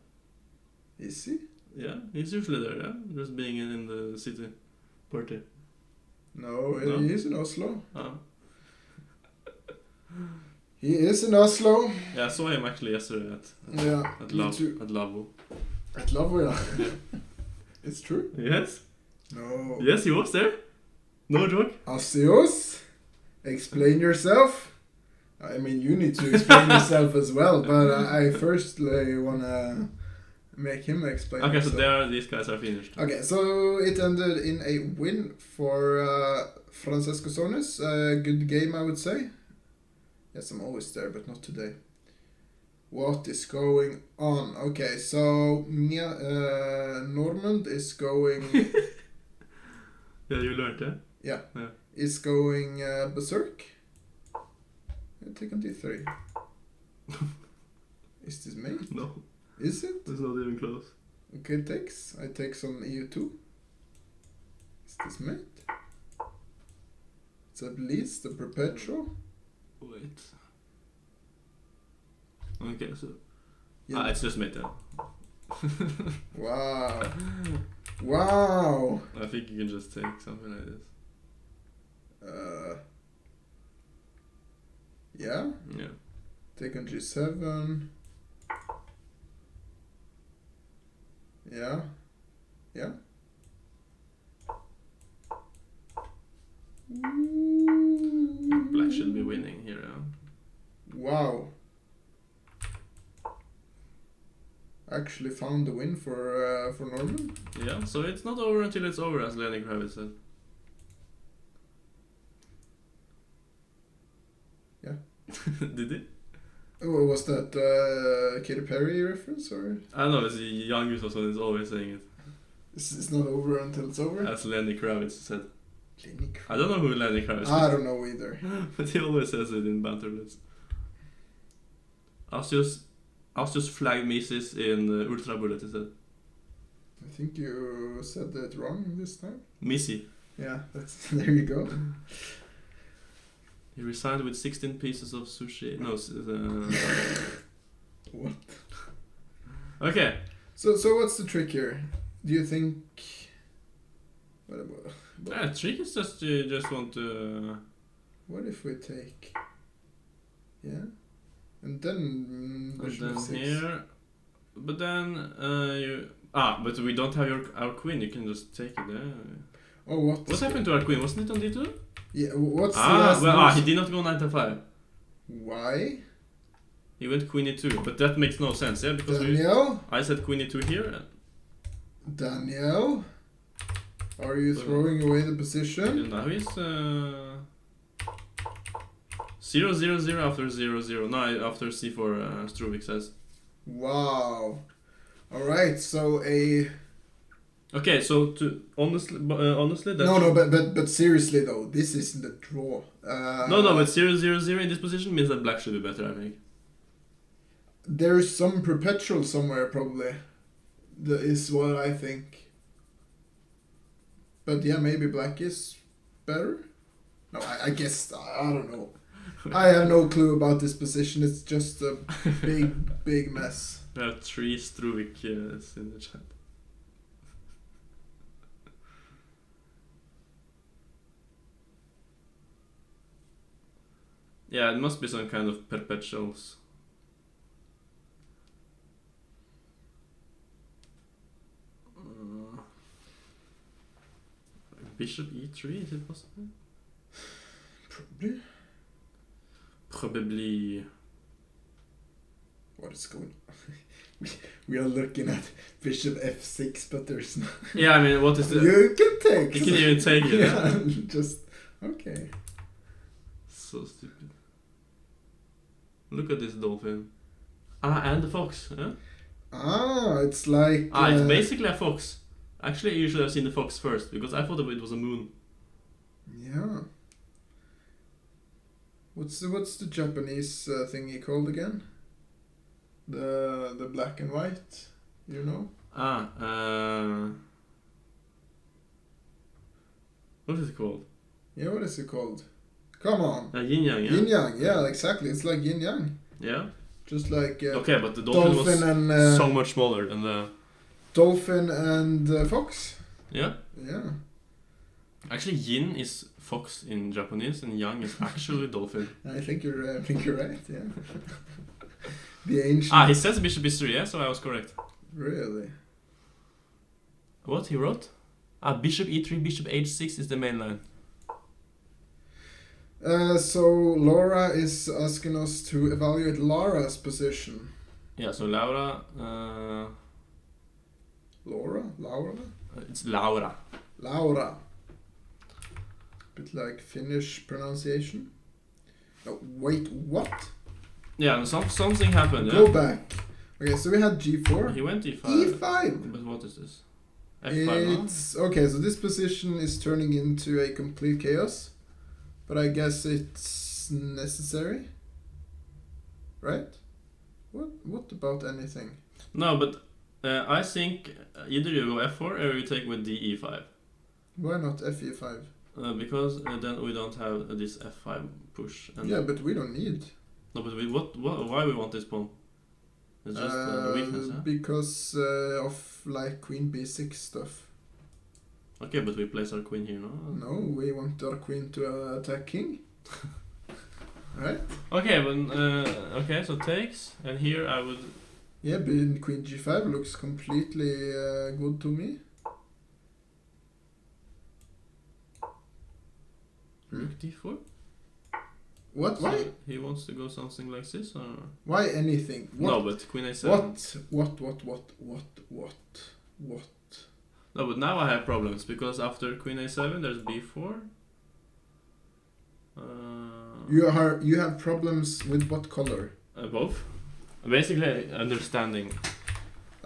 Is he? Yeah, he's usually there, yeah? Just being in the city party. No, No? he is in Oslo. Ah. He is in Oslo. Yeah, I saw him actually yesterday Yeah. at me too. Lavo. At Lavo, yeah. It's true. Yes? No. Yes, he was there. No joke. Asios, explain yourself. I mean, you need to explain yourself as well, but I firstly wanna make him explain. Okay, so himself. these guys are finished. Okay, so it ended in a win for Francesco Sonis. A good game, I would say. Yes, I'm always there, but not today. What is going on? Okay, so Normand is going... Yeah, you learned, yeah? Yeah. Yeah. Is going berserk. Take on d3. Is this mate? No, Is it? it's not even close. Okay, takes. I take on EU2. Is this mate? It's at least a perpetual. Wait. Okay, so... Yeah. it's just mate, yeah. Wow. Wow. I think you can just take something like this. Yeah. Yeah. Take on g7. Yeah. Yeah. Black should be winning here, yeah. Wow. Actually found the win for Norman. Yeah, so it's not over until it's over, as Lenny Kravitz said. Yeah. Did he? Oh, was that Katy Perry reference or? I don't know, it's Young Gustafsson is always saying it. It's not over until it's over. As Lenny Kravitz said. Lenny I don't know who Lenny Kravitz is. I don't know either. But he always says it in banterlets. Asios flagged Mises in Ultra Bullet, he said. I think you said that wrong this time. Missy. Yeah, that's there you go. He resigned with 16 pieces of sushi. No, What? Okay. So what's the trick here? Do you think? What about? Yeah, trick is just you just want to. What if we take? Yeah, and then And bishop then f6. here, but then you. But we don't have our queen. You can just take it there. Oh, what? What happened to our queen? Wasn't it on d2? Yeah, what's the last well, he move? did not go knight f5. Why? He went queen e2, but that makes no sense, yeah, because Daniel? I said queen e2 here. Daniel? Are you throwing away the position? And now he's 0 0 0 after 0 0. No, after c4, Struvik says. Wow. Alright, so a... Okay, so to honestly, that No, but seriously though, this isn't a draw. no, but 0 0 0 in this position means that black should be better, I think. There's some perpetual somewhere probably. That is what I think. But yeah, maybe black is better? No, I guess, I don't know. I have no clue about this position, it's just a big mess. We have 3 Struvik in the chat. Yeah, it must be some kind of perpetuals. Bishop e3, is it possible? Probably. Probably. What is going on? we are looking at bishop f6, but there's no... Yeah, I mean, what is the... You can take. You can even take it. Yeah, just... Okay. So stupid. Look at this dolphin. And the fox, huh? It's like... It's basically a fox. Actually, you should have seen the fox first, because I thought it was a moon. Yeah. What's the Japanese thingy called again? The black and white, you know? What is it called? Yeah, what is it called? Come on. Yin yang, yeah? Yin yang, yeah, exactly. It's like yin yang. Yeah? Just like Okay, but the dolphin was and, so much smaller than the... Dolphin and fox. Yeah? Yeah. Actually, yin is fox in Japanese, and yang is actually dolphin. I think you're right, yeah. The ancient... He says bishop e3, yeah, so I was correct. Really? What he wrote? Bishop e3, bishop h6 is the main line. So Laura is asking us to evaluate Lara's position. Yeah, so Laura... Laura? it's Laura. Laura. Bit like Finnish pronunciation. Oh, wait, what? Yeah, and something happened, yeah? Go back. Okay, so we had g4. He went e5. e5! But what is this? f5 It's... Okay, so this position is turning into a complete chaos. But I guess it's necessary. Right? What about anything? No, but I think either you go f4 or you take with de5. Why not fe5? Because then we don't have this f5 push. And Yeah, but we don't need. no, but why we want this pawn? It's just a weakness, huh? Because of like queen b6 stuff. Okay, but we place our queen here, no? No, we want our queen to attack king. Right? Okay, but okay, so takes, and here I would... Yeah, but queen g5 looks completely good to me. Rook d4? What? So Why? he wants to go something like this, or...? Why anything? What? No, but queen a7. What? No, but now I have problems, because after queen a7 there's b4. You have problems with what color? Both. Basically, understanding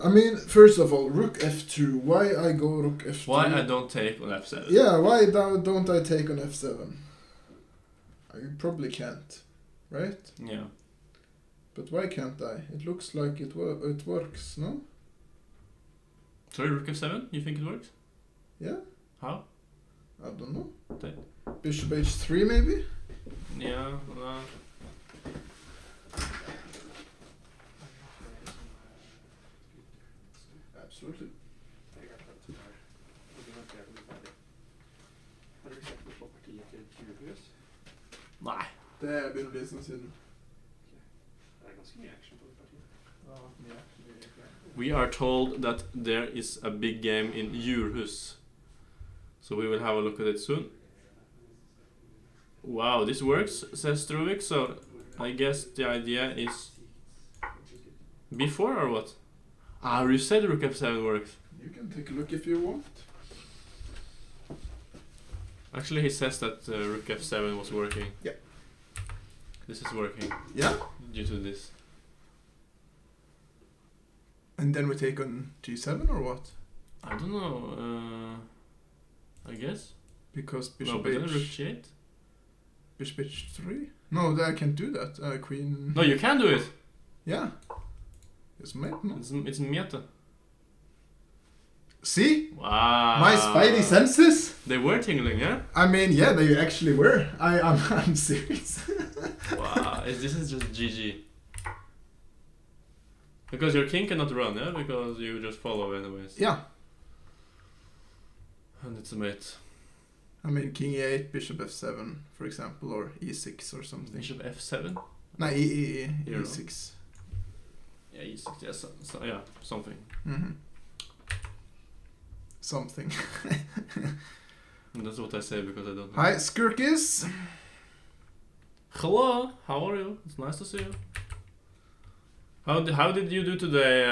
I mean, first of all, rook f2. Why I go rook f2? why I don't take on f7. Yeah, why don't I take on f7? I probably can't, right? Yeah. But why can't I? It looks like it works, no? Sorry, rook f7? You think it works? Yeah? How? I don't know. Take. Bishop h3 maybe? Yeah, Absolutely. Det begynner å bli en stund siden. Det er ganske mye action på det partiet. We are told that there is a big game in Djurhus. So we will have a look at it soon. Wow, this works, says Struvik, so I guess the idea is B4 or what? Ah, you said Rook F7 works. You can take a look if you want. Actually, he says that Rook F7 was working. Yeah. This is working. Yeah? Due to this. And then we take on G7 or what? I don't know. I guess. Because No, Bishop but then Rook H... G8? Bishop H3? No, I can't do that. Queen... No, you can do it! Yeah. It's mate, no? It's meta. See? Wow. My spidey senses? They were tingling, yeah? I mean, yeah, they actually were. I'm serious. Wow, this is just GG. Because your king cannot run, yeah? Because you just follow anyways. Yeah. And it's a mate. I mean, King E8, Bishop F7, for example, or E6 or something. Bishop F7? No, Here, E6. Yeah, E6, yeah, yeah, something. Mm-hmm. Something. And that's what I say because I don't know. Hi, Skirkis. Hello, how are you? It's nice to see you. How did you do today,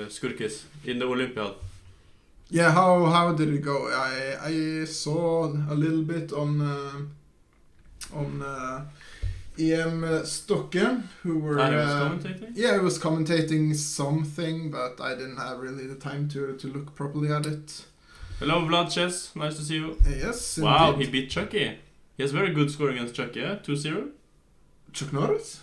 Skurkis, in the Olympiad? Yeah, how did it go? I saw a little bit on EM Stokke, who were I was commentating? yeah, I was commentating something, but I didn't have really the time to look properly at it. Hello, Vlad Chess, nice to see you. Yes, Wow, indeed. he beat Chucky. He has very good score against Chucky, yeah? 2-0? Chuck Norris?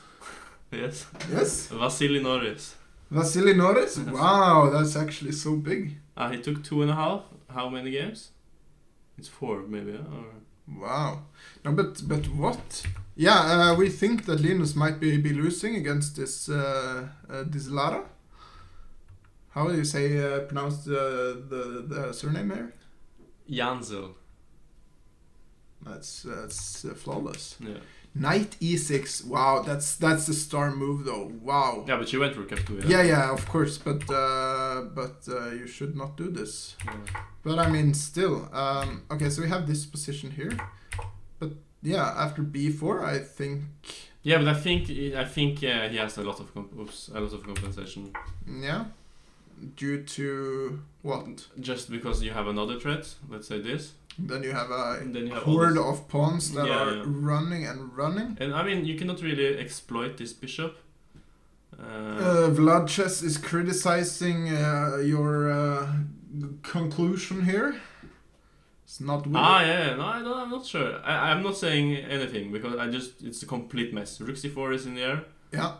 Yes. Yes. Vasily Norris. Vasily Norris? Yes. Wow, that's actually so big. He took 2.5. How many games? It's 4, maybe, yeah? Or... Wow. No, but what? Yeah, we think that Linus might be losing against this Lara. How do you say pronounce the surname here? Janzel. That's flawless. Yeah. Knight E6. Wow, that's the star move though. Wow. Yeah, but you went Rook F2, Yeah, of course, but you should not do this. Yeah. But I mean, still. Okay, so we have this position here, but yeah, after B4, I think. Yeah, but I think he has a lot of compensation. Yeah. Due to what? Just because you have another threat, let's say this. Then you have a And then you have horde all of pawns that Yeah, are yeah. running and running. And I mean, you cannot really exploit this bishop. Vlad Chess is criticizing your conclusion here. It's not with Yeah, no, I'm not sure. I'm not saying anything because it's a complete mess. Rook c4 is in the air. Yeah.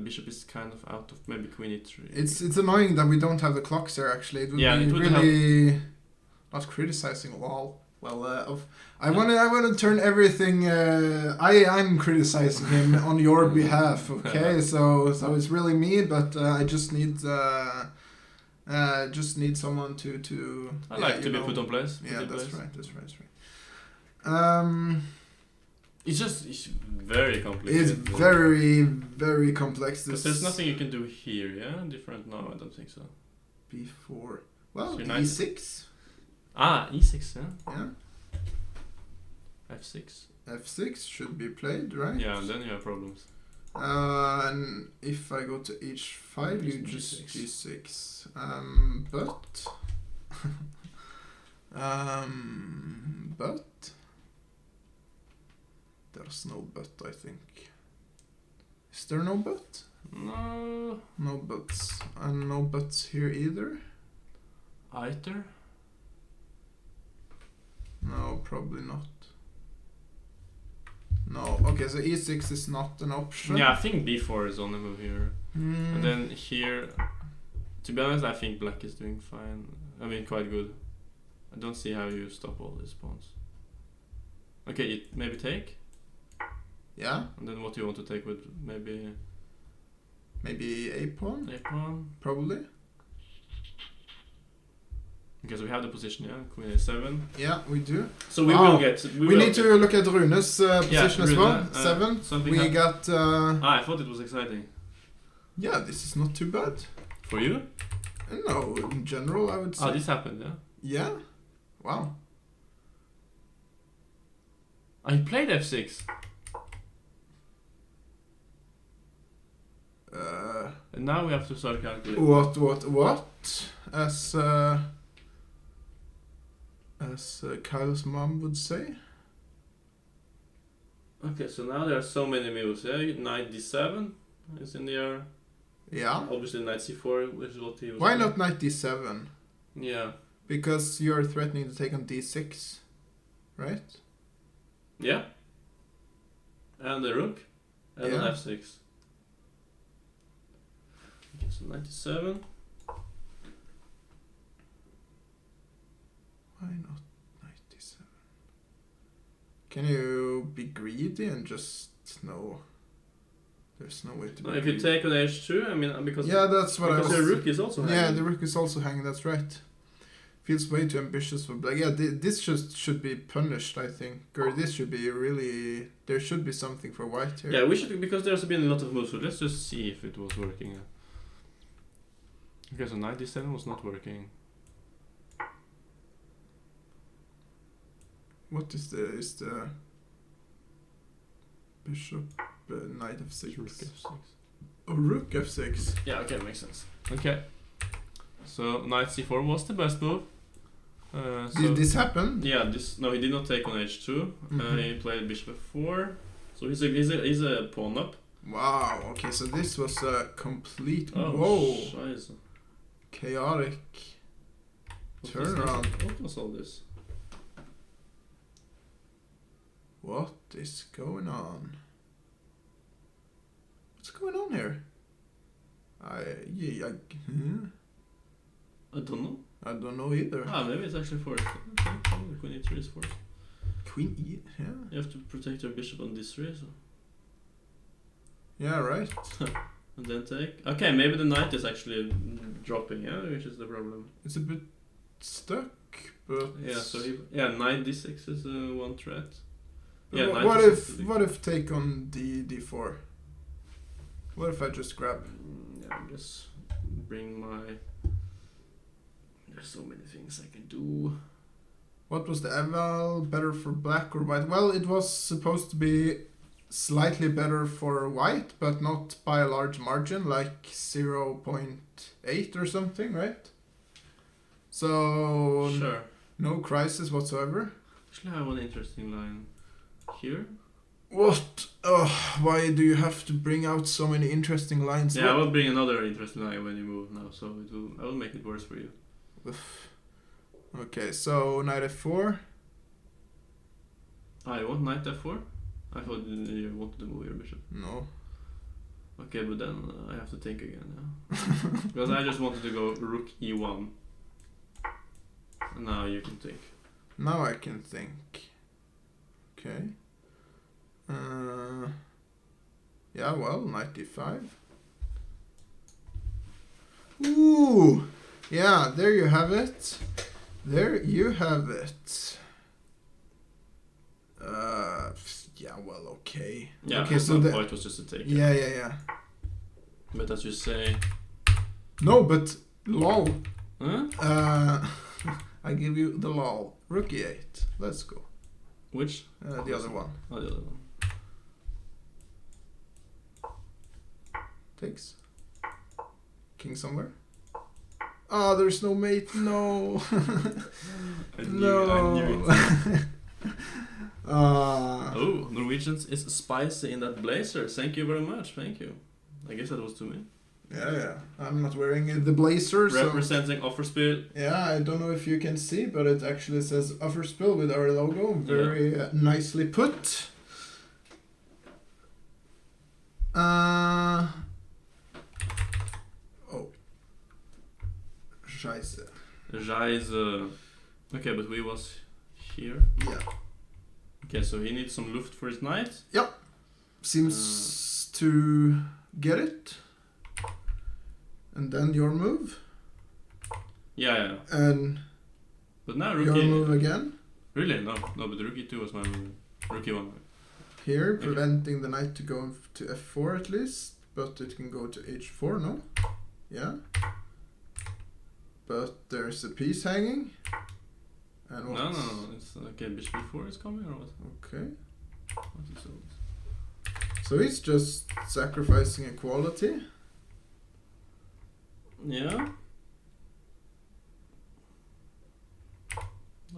Bishop is kind of out of maybe queen e3. It's annoying that we don't have the clocks there actually. It would Yeah, be it would really not criticizing all. Well, I wanna turn everything. I'm criticizing him on your behalf. Okay, so it's really me, but I just need someone to. I like to be put on place. Yeah, that's place. right. That's right. It's very complicated. It's very, very complex. Because there's nothing you can do here, yeah? Different? No, I don't think so. B4. Well, So United. E6. E6, yeah? Yeah. F6. F6 should be played, right? Yeah, and then you have problems. And if I go to H5, you just G6. G6. But there's no but, I think. Is there no but? No. No buts. And no buts here either? Either? No, probably not. No. Okay, so E6 is not an option. Yeah, I think B4 is on the move here. Hmm. And then here, to be honest, I think black is doing fine. I mean, quite good. I don't see how you stop all these pawns. Okay, you maybe take? Yeah. And then what do you want to take with maybe Maybe a pawn? a pawn? Probably. Because we have the position, yeah, Queen A7. Yeah, we do. So we Wow. will get. We need to look at Rune's position as Rune, well. 7. something We hap- got. I thought it was exciting. Yeah, this is not too bad. For you? No, in general, I would say. This happened, yeah. Yeah. Wow. I played F6. And now we have to start calculating. What? As Kyle's mom would say. Okay, so now there are so many moves. Yeah, knight d7 is in the air. Yeah. Obviously knight c4, which is what he was. Why playing. not knight d7? Yeah. Because you're threatening to take on d6, right? Yeah. And the rook. And Yeah. an f6. Okay, so knight d7. Why not knight d7? Can you be greedy and just no? There's no way to. No, be if you greedy. take on h2, I mean, because Yeah, that's what I because was. the rook is also Yeah, hanging. the rook is also hanging. That's right. Feels way too ambitious for black. Yeah, this just should be punished, I think, or this should be really. There should be something for white here. Yeah, we should, because there's been a lot of moves, so let's just see if it was working. Okay, so knight d7 was not working. What is the bishop knight f6? Rook f6. Oh, rook f6. Yeah, okay, makes sense. Okay. So knight c4 was the best move. So Did this happen? yeah, no, he did not take on h2. He played bishop f4. So he's a pawn up. Wow. Okay, so this was a complete Oh, whoa scheiße. chaotic What was turnaround. this? What was all this? What is going on? What's going on here? I don't know. I don't know either. Maybe it's actually forced. Okay, queen e3 is forced. Queen E. Yeah. You have to protect your bishop on d3, so. Yeah. Right. And then take. Okay, maybe the knight is actually dropping, yeah, which is the problem. It's a bit stuck, but Yeah, so knight d6 is one threat. But Yeah, what, knight what d6 if is the- what if take on d4? What if I just grab? Yeah, just bring my. There's so many things I can do. What was the eval? Better for black or white? Well, it was supposed to be slightly better for white, but not by a large margin, like 0.8 or something, right? So Sure. no crisis whatsoever. Actually, I have one interesting line here. What? Why do you have to bring out so many interesting lines? Yeah, I will bring another interesting line when you move now, so I will make it worse for you. Okay, so knight f4. You want knight f4? I thought you wanted to move your bishop. No. Okay, but then I have to think again, yeah. Because I just wanted to go rook e1. And now you can think. Now I can think. Okay. Yeah, well, knight d5. Ooh! Yeah, there you have it. There you have it. Yeah, well, okay. Yeah, okay, so the point was just to take it. yeah. But as you say... No, but lol. Huh? I give you the lol. Rook e8. Let's go. Which? The other one. Oh, the other one. Takes. King somewhere. Ah, there's no mate. No. I no. knew it. Oh, Norwegians is spicy in that blazer. Thank you very much. Thank you. I guess that was to me. yeah. I'm not wearing the blazer, so Representing Offerspill. yeah, I don't know if you can see, but it actually says Offerspill with our logo. Very nicely put. Oh. Scheiße. Scheisse. Okay, but we was here. Yeah. Okay, so he needs some luft for his knight. Seems to get it. And then your move. Yeah. And But now Your Rookie... move again. Really? No, but the Rookie 2 was my move. Rookie 1. Here, Okay. preventing the knight to go to f4 at least, but it can go to h4, no? Yeah. But there's a piece hanging. And what? No, it's okay, bishop b4 is coming or what? Okay. What is all this? So he's just sacrificing equality. Yeah.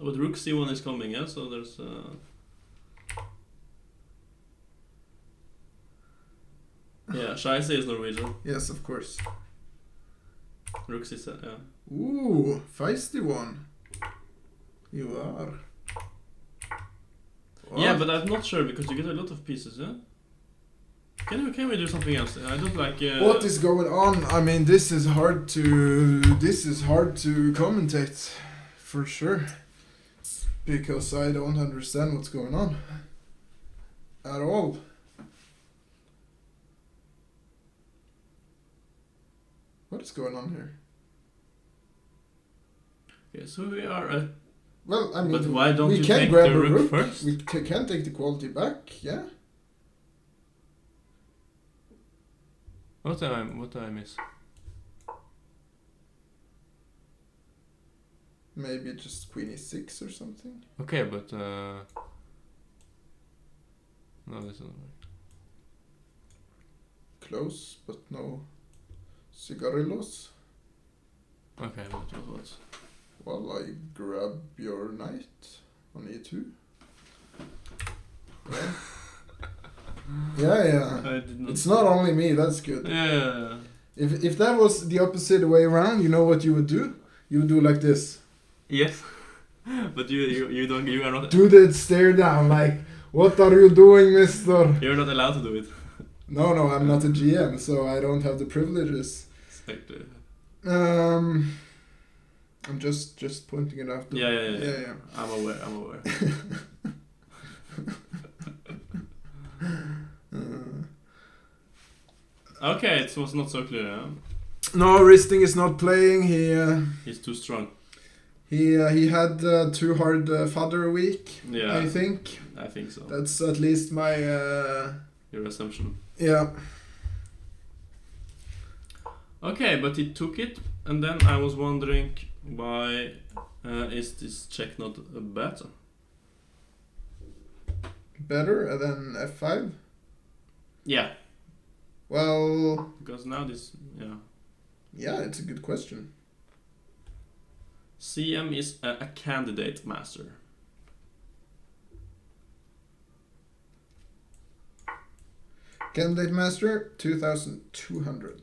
But rook c1 is coming, yeah, so there's yeah, Scheisse is Norwegian. Yes, of course. Rook c7, yeah. Ooh, feisty one. You are. Yeah, What? but I'm not sure because you get a lot of pieces, yeah? Can we do something else? I don't like What is going on? I mean, this is hard to commentate for sure, because I don't understand what's going on at all. What is going on here? Okay, so we are at... Well, I mean, But why don't we you can take grab the a rook first? We can take the quality back, yeah. What did I miss? Maybe just queen e6 or something. Okay, but no, this isn't right. Close, but no cigarillos. Okay, what? Well, I grab your knight on e2. Yeah. I did not. It's not only me, that's good. Yeah. If that was the opposite way around, you know what you would do? You would do like this. Yes. But you are not. Do the stare down, like, what are you doing, mister? You're not allowed to do it. No, I'm not a GM, so I don't have the privileges. It's like the... I'm just pointing it out. Yeah. I'm aware. Okay, it was not so clear. Huh? No, Risting is not playing. He's too strong. He had too hard fodder week. Yeah, I think. I think so. That's at least my. Your assumption. Yeah. Okay, but he took it, and then I was wondering why is this check not better? Better than f5. Yeah. Well. Because now this, yeah. Yeah, it's a good question. CM is a candidate master. Candidate master 2200.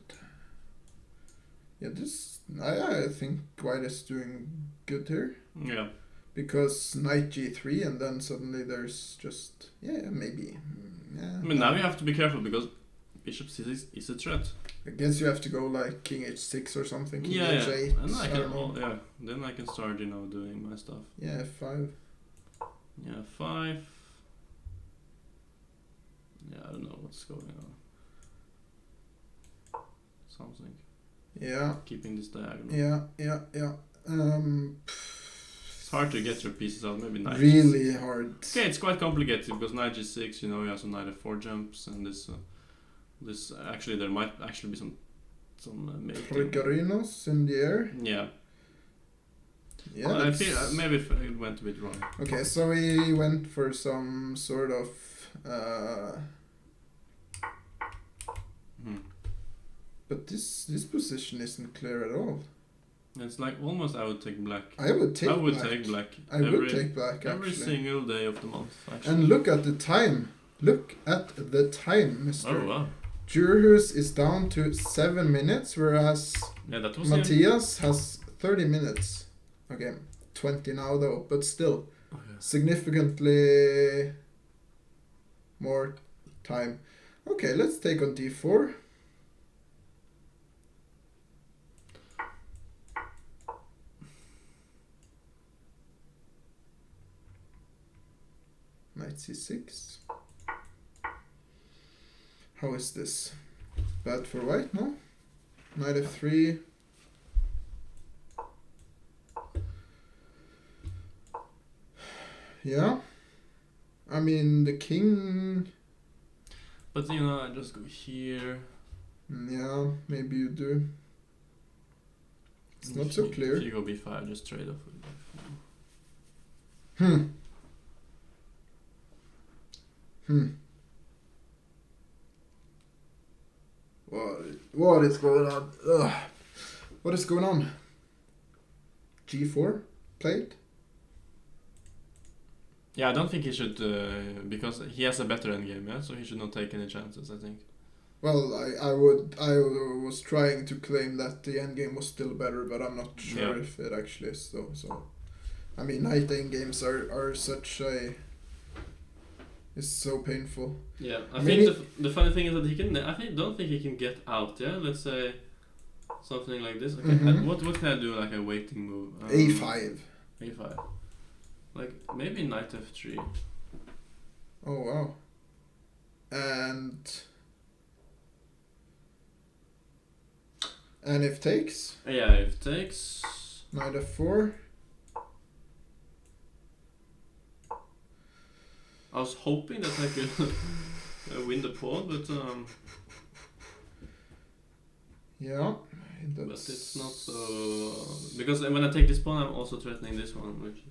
Yeah, this I think White is doing good here. Yeah. Because knight g3 and then suddenly there's just maybe. Yeah. I mean now you have to be careful because bishop c6 is a threat. I guess you have to go like king h6 or something. King Yeah. h8. And I can, don't know. then I can start, doing my stuff. Yeah, f5. Yeah, 5. Yeah, I don't know what's going on. Something. Yeah. Keeping this diagonal. Yeah. It's hard to get your pieces out. Maybe knight. Really hard. Okay, it's quite complicated because knight g6. You have some knight f4 jumps, and this actually there might actually be some mating. Tricarinos in the air. Yeah. Yeah. I feel maybe it went a bit wrong. Okay, so we went for some sort of. But this position isn't clear at all. It's like almost I would take black. I would take black. I would take black every actually. single day of the month. Actually. And look at the time. Look at the time, Mr. Oh wow. Jurhus is down to 7 minutes, whereas Yeah, that was Matthias has 30 minutes. Okay, 20 now though, but still significantly more time. Okay, let's take on d4. Knight c6. How is this? Bad for white, no? Knight f3. Yeah. I mean, the king... But you know, I just go here. Yeah, maybe you do. It's not so clear. If you go b5, just trade off with b4. What is going on? Ugh. What is going on? G4 played? Yeah, I don't think he should, because he has a better endgame, yeah? So he should not take any chances, I think. Well, I was trying to claim that the endgame was still better, but I'm not sure if it actually is though. So, I mean, night endgames are such a... It's so painful. Yeah, I think the funny thing is that he can... don't think he can get out, yeah? Let's say something like this. Okay, what can I do, like a waiting move? A5. A5. Like, maybe knight f3. Oh, wow. And if takes? Yeah, if takes... Knight f4. I was hoping that I could win the pawn, but yeah, but it's not so... Because when I take this pawn, I'm also threatening this one, which is...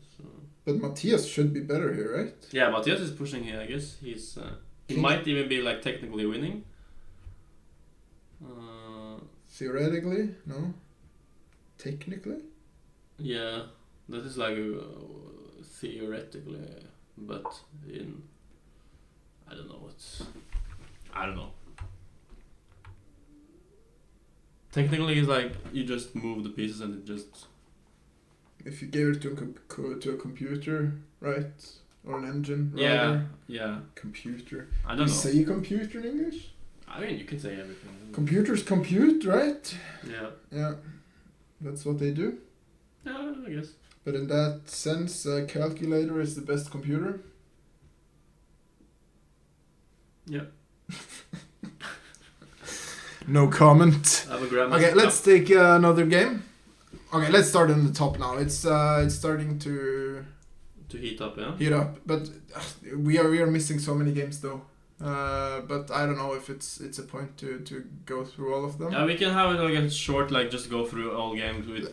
But Matthias should be better here, right? Yeah, Matthias is pushing here, I guess. He's he might even be like technically winning. Theoretically, no. Technically? Yeah, that is like theoretically, but in... I don't know what's... I don't know. Technically, it's like you just move the pieces and it just... If you gave it to a computer, right? Or an engine, rather. Yeah, yeah. Computer. I don't know. Say computer in English? I mean, you can say everything. Computers compute, right? Yeah. Yeah. That's what they do. Yeah, I guess. But in that sense, a calculator is the best computer. Yeah. No comment. I have a grandma. Okay, let's take another game. Okay, let's start on the top now. It's starting to heat up, yeah. heat up, but we are missing so many games though. But I don't know if it's a point to go through all of them. Yeah, we can have it like a short, like just go through all games with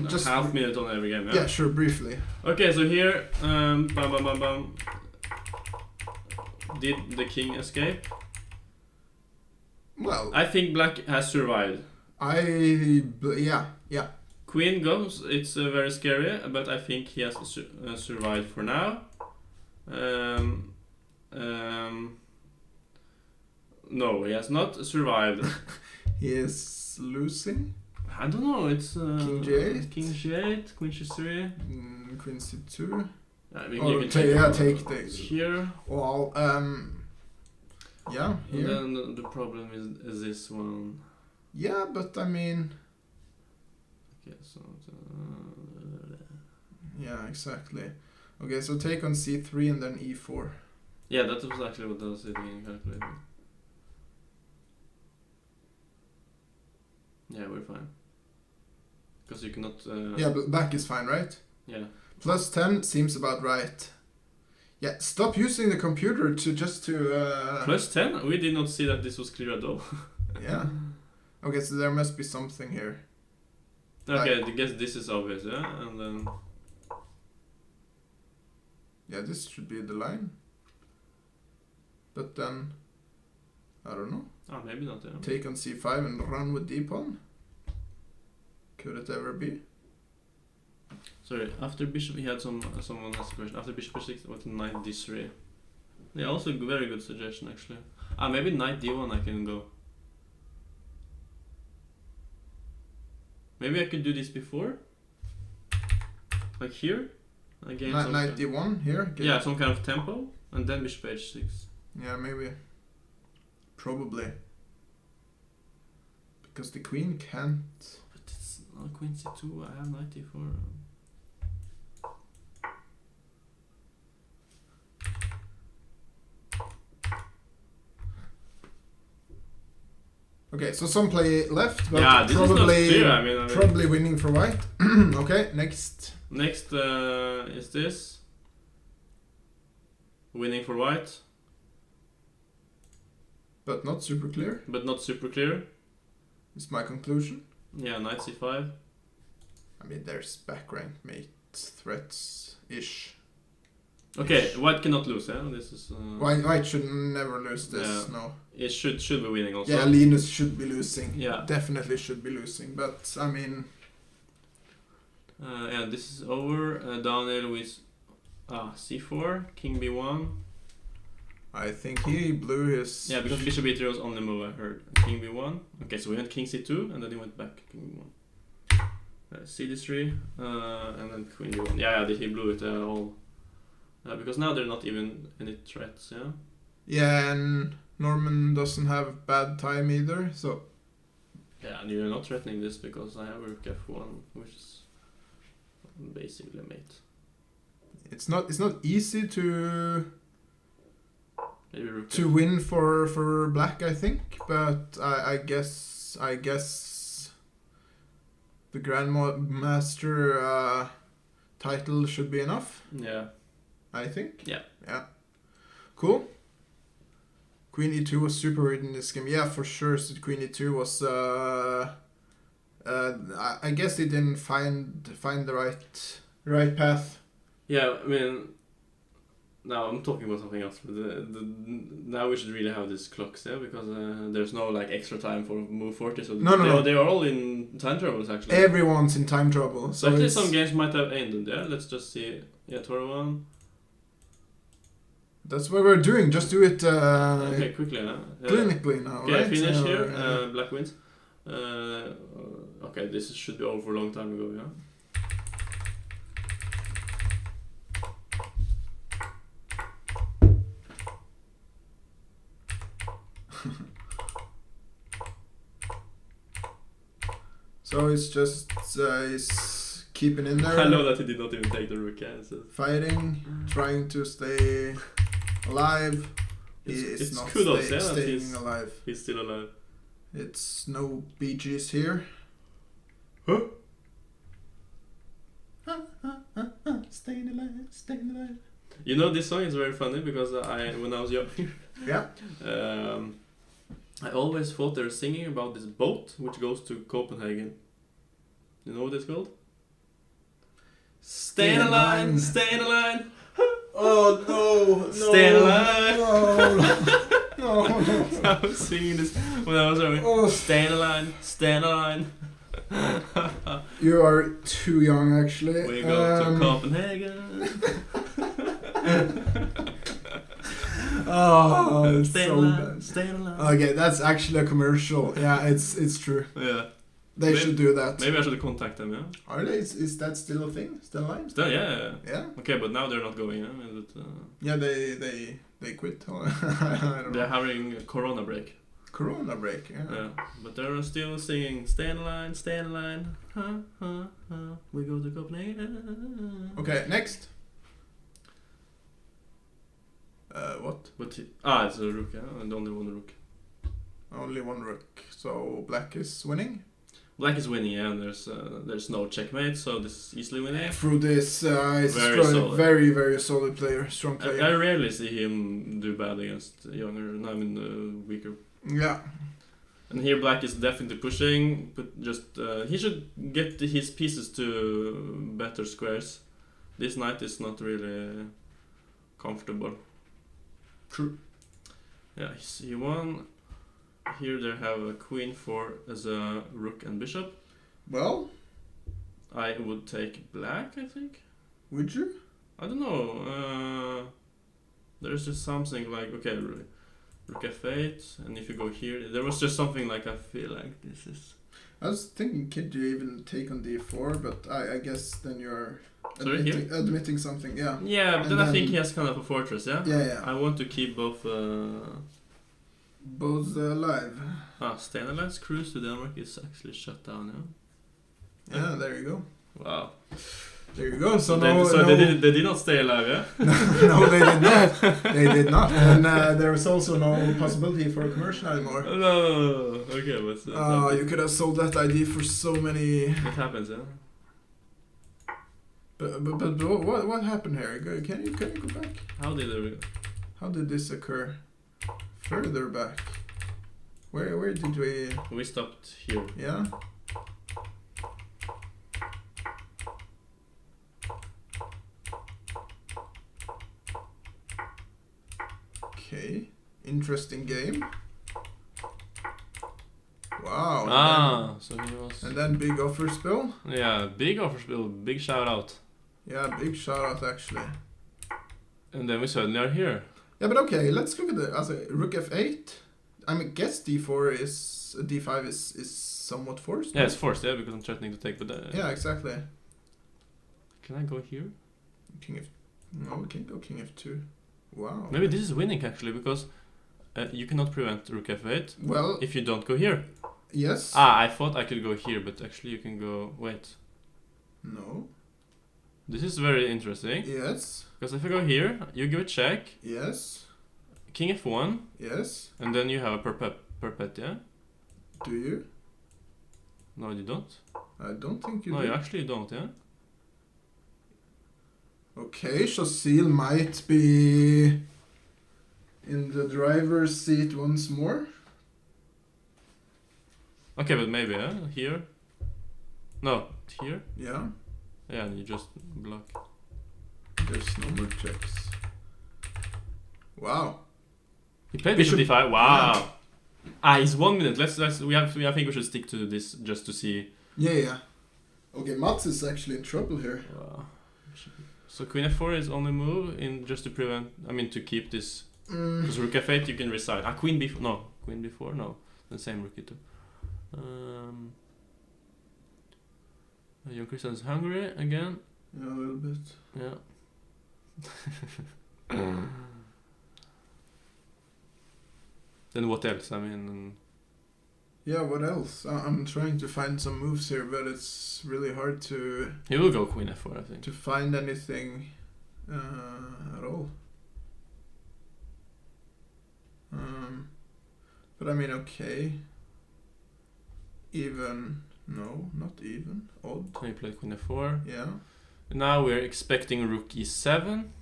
just half minute on every game. Yeah, sure, briefly. Okay, so here, bam, bam, bam, bam. Did the king escape? Well, I think black has survived. yeah. Queen goes. It's very scary, but I think he has survived for now. No, he has not survived. He is losing. I don't know. It's King G8. King G8, Queen C3. Queen C2. I mean, Or you can take this here. Well, yeah, here. And then the problem is this one. Yeah, but I mean. Okay, so. Yeah, exactly. Okay, so take on C3 and then E4. Yeah, that was actually what I was sitting in calculator. Yeah, we're fine. Because you cannot... Yeah, but back is fine, right? Yeah. Plus 10 seems about right. Yeah, stop using the computer to... Plus 10? We did not see that this was clear at all. Yeah. Okay, so there must be something here. Okay, I guess this is obvious, yeah? And then... Yeah, this should be the line. But then... I don't know. Oh, maybe not, yeah. Take on C5 and run with D-pawn? Could it ever be? Sorry, after bishop, he had someone asked a question. After bishop h6, what knight d3? Yeah, also a very good suggestion, actually. Ah, maybe knight d1 I can go. Maybe I could do this before? Like here? Again, Knight D1 here? Yeah, some kind of tempo. And then bishop h6. Yeah, maybe. Probably. Because the queen can't... But it's not queen c2, I have knight d4. Okay, so some play left, but yeah, this probably is not clear. I mean, probably winning for white. Okay, next. Next is this. Winning for white, But not super clear. but not super clear. Is my conclusion. Yeah, knight c5. I mean, there's back rank mate threats ish. Okay, white cannot lose, yeah? This is... White should never lose this, Yeah. no. It should be winning also. Yeah, Linus should be losing. Yeah. Definitely should be losing, but I mean... Yeah, this is over. Daniel with c4, king b1. I think he blew his... Yeah, because bishop e3 was on the move, I heard. King b1. Okay, so we went king c2, and then he went back king b1. c3, and then queen b1. Yeah, he blew it all. Because now they're not even any threats, yeah? Yeah, and Norman doesn't have bad time either, so... Yeah, and you're not threatening this because I have rook f1, which is basically a mate. It's not easy to Maybe rook to win for black, I think, but I guess the Grandmaster title should be enough. Yeah. I think. Yeah. Yeah. Cool. Queen e2 was super weird in this game. Yeah, for sure. So Queen e2 was. I guess he didn't find the right path. Yeah, I mean, now I'm talking about something else. But now we should really have these clocks, yeah, because there's no like extra time for move 40. So No. They are all in time troubles actually. Everyone's in time trouble. So actually, it's, some games might have ended. Yeah, let's just see. Yeah, Toro 1. that's what we're doing. Just do it Okay, quickly. clinically now, Okay, right? finish So, here. Black wins. Okay, this should be over a long time ago, yeah. So it's just he's keeping in there. I know that he did not even take the rook, yeah. So Fighting, trying to stay alive. He is it's not kudos, yeah, that staying alive. he's still alive. It's no BGs here. Huh? Staying alive, staying alive. You know, this song is very funny because when I was young, Yeah. I always thought they were singing about this boat which goes to Copenhagen. You know what it's called? Stay in a line, stay in a line. Oh no! Stay in a line. No. I was singing this when I was young. Oh. Stay in a line, stay in a line. You are too young, actually. We go to Copenhagen. Oh, it's Stay in so a line, bad. stay in a line. Okay, that's actually a commercial. Yeah, it's true. Yeah. They should do that. Maybe I should contact them, yeah? Are they? Is that still a thing? Still alive? Still, yeah. Yeah. Okay, but now they're not going, yeah? But, Yeah, they quit. I don't they're know. having a corona break. Corona break. Yeah. Yeah, but they're still singing "Stay in line, stay in line." We go to Copenhagen. Okay, next. What? But it's a rook, yeah, and only one rook. Only one rook. So black is winning. Black is winning, yeah, and there's no checkmate, so this is easily winning. Through this, is Very solid. very, very solid player, strong I player. rarely see him do bad against younger, I mean weaker. Yeah. And here black is definitely pushing, but just he should get his pieces to better squares. This knight is not really comfortable. True. Yeah, he won. Here they have a queen as a rook and bishop. Well, I would take black, I think. would you? I don't know. There's just something like, okay, rook f8, and if you go here, there was just something like, I feel like this is... I was thinking, could you even take on d4? But I guess then you're Sorry, here? admitting something. Yeah. Yeah, but And then I think then- he has kind of a fortress, yeah? Yeah. I want to keep both... Both alive. Stenerland's cruise to Denmark is actually shut down, yeah? Yeah, there you go. Wow. There you go. So they did not stay alive, yeah? No, they did not. They did not. And there is also no possibility for a commercial anymore. No. Okay, but... You could have sold that ID for so many. It happens, yeah? But what happened here? Can you go back? How did it? How did this occur? Further back. Where did we? We stopped here. Yeah. Okay. Interesting game. Wow. Ah, so he was. And then big Offerspill. Yeah, big Offerspill, big shout out. Yeah, big shout out actually. And then we suddenly are here. Yeah, but okay, let's look at the rook f8. I mean, guess d4 is d5 is somewhat forced. Yeah, it's forced. Yeah, because I'm threatening to take. But yeah, exactly. Can I go here? King f. No, we can't go king f2. Wow. Maybe this is winning actually because you cannot prevent rook f8. Well, if you don't go here. Yes. Ah, I thought I could go here, but actually you can go. Wait. No. This is very interesting. Yes. Because if I go here, you give a check. Yes. King f1. Yes. And then you have a perpet, yeah? Do you? No, you don't. I don't think you no, do. you actually don't, yeah? Okay, Shasil might be in the driver's seat once more. Okay, but maybe, yeah? Here? No, here? Yeah. Yeah, and you just block. There's no more checks. Wow. He played bishop d5. Wow. Yeah. Ah, he's 1 minute. Let's. I think we should stick to this just to see. Yeah. Okay, Mats is actually in trouble here. Wow. So queen f4 is only move in just to prevent. I mean to keep this. Because rook f8 you can resign. Ah, queen b4. No, queen b4. No, the same rook e2. Johan Christiansen is hungry again. Yeah, a little bit. Yeah. Then what else? I mean. Yeah, what else? I'm trying to find some moves here, but it's really hard to. He will go queen f4, I think. To find anything at all. But I mean, okay. Even. No, not even. Odd. He played queen f4. Yeah. Now we're expecting rook e7.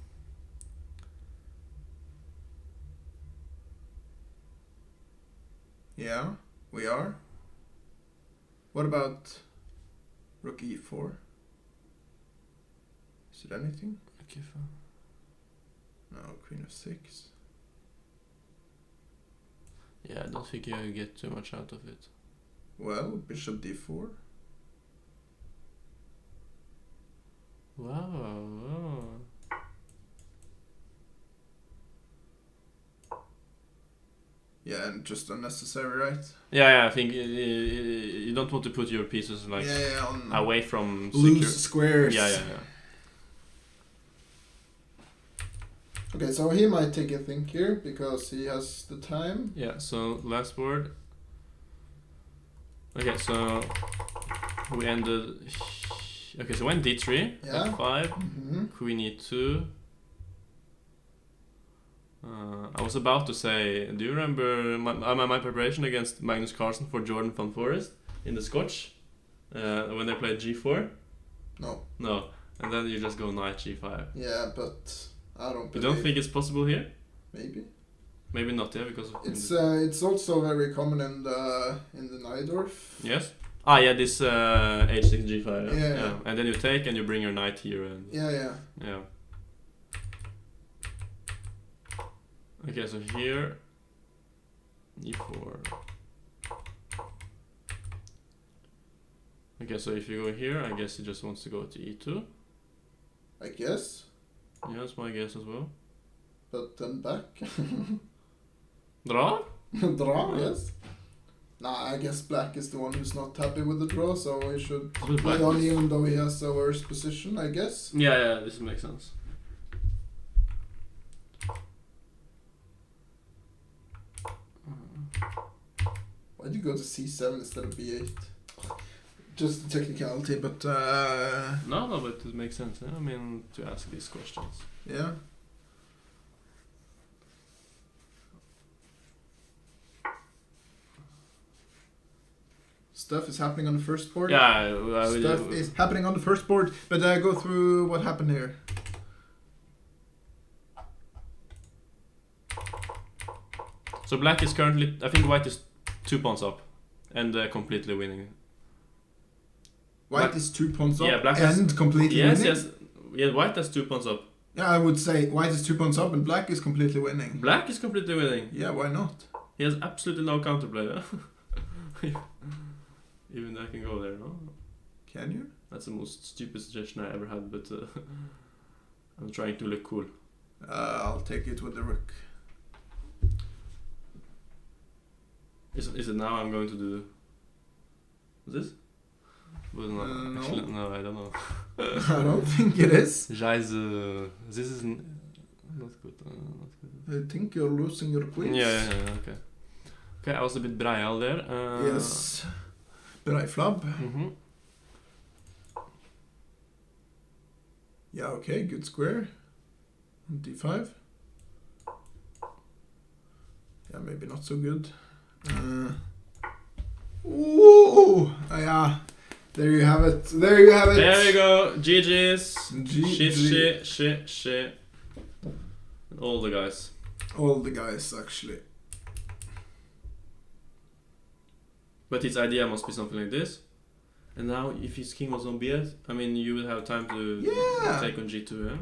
Yeah, we are. What about rook e4? Is it anything? Okay, fine. No, queen of 6. Yeah, I don't think you get too much out of it. Well, bishop d4. Wow. Yeah, and just unnecessary, right? Yeah, I think you don't want to put your pieces like on away from loose squares. Yeah. Okay, so he might take a think here because he has the time. Yeah, so last board. Okay, so we ended. Okay, so went d3, yeah. f5, queen e2. I was about to say, do you remember my preparation against Magnus Carlsen for Jordan van Forest in the Scotch when they played g4? No. No, and then you just go knight g5. Yeah, but I don't. You don't think it's possible here? Maybe. Maybe not, yeah, because of it's also very common in the Najdorf. Yes. Ah, yeah, this h6 g5. Yeah. And then you take and you bring your knight here and. Yeah. Okay, so here, e4. Okay, so if you go here, I guess he just wants to go to e2. I guess. Yeah, that's my guess as well. But then back. Draw? Draw, yes. Nah, I guess black is the one who's not happy with the draw, so he should play on even though he has a worse position, I guess. Yeah, this makes sense. Why'd you go to c7 instead of b8? Just a technicality, but No, but it makes sense. I mean, to ask these questions. Yeah. Stuff is happening on the first board. Yeah, Stuff is happening on the first board, but go through what happened here. So black is currently, I think white is 2 pawns up, and completely winning. White is 2 pawns up, yeah, black and is, completely yes, winning? Yes, yeah, white has 2 pawns up. Yeah, I would say white is 2 pawns up, and black is completely winning. Black is completely winning. Yeah, why not? He has absolutely no counterplay. Even though I can go there, no? Can you? That's the most stupid suggestion I ever had, but I'm trying to look cool. I'll take it with the rook. Is it now I'm going to do this? Well, no, No. actually, no, I don't know. I don't think it is. Guys, this is not good. Not good. I think you're losing your quiz. Yeah, okay. Okay, I was a bit breial there. Yes. Breiflab. Mm-hmm. Yeah, okay, good square. D5. Yeah, maybe not so good. Ooh! Yeah. There you have it. There you have it. There we go. GG's. GG. Shit. All the guys. All the guys, actually. But his idea must be something like this. And now, if his king was on b8, I mean, you would have time to take on g2, yeah?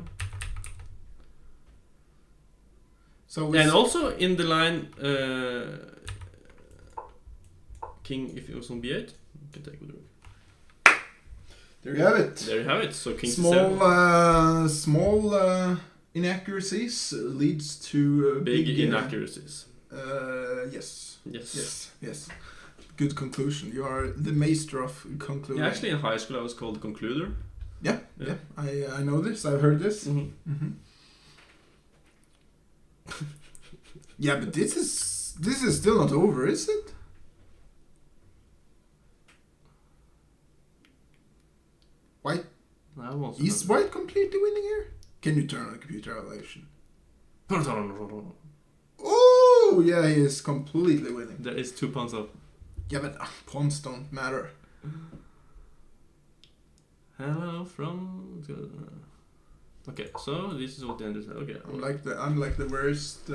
So And also in the line, king, if it was on b8, you can take with the rook. there you have it. There you have it. So king Small, small inaccuracies leads to big inaccuracies. Yes. Yes. Yes. Yes. Good conclusion. You are the master of concluding. Yeah, actually in high school I was called the concluder. Yeah. I know this. I've heard this. Mm-hmm. Mm-hmm. Yeah, but this is still not over, is it? White is white completely winning here? Can you turn on the computer evaluation? Oh, yeah, he is completely winning. There is 2 pawns up. Yeah, but pawns don't matter. Hello from. Okay, so this is what the end is. Okay. I'm like the worst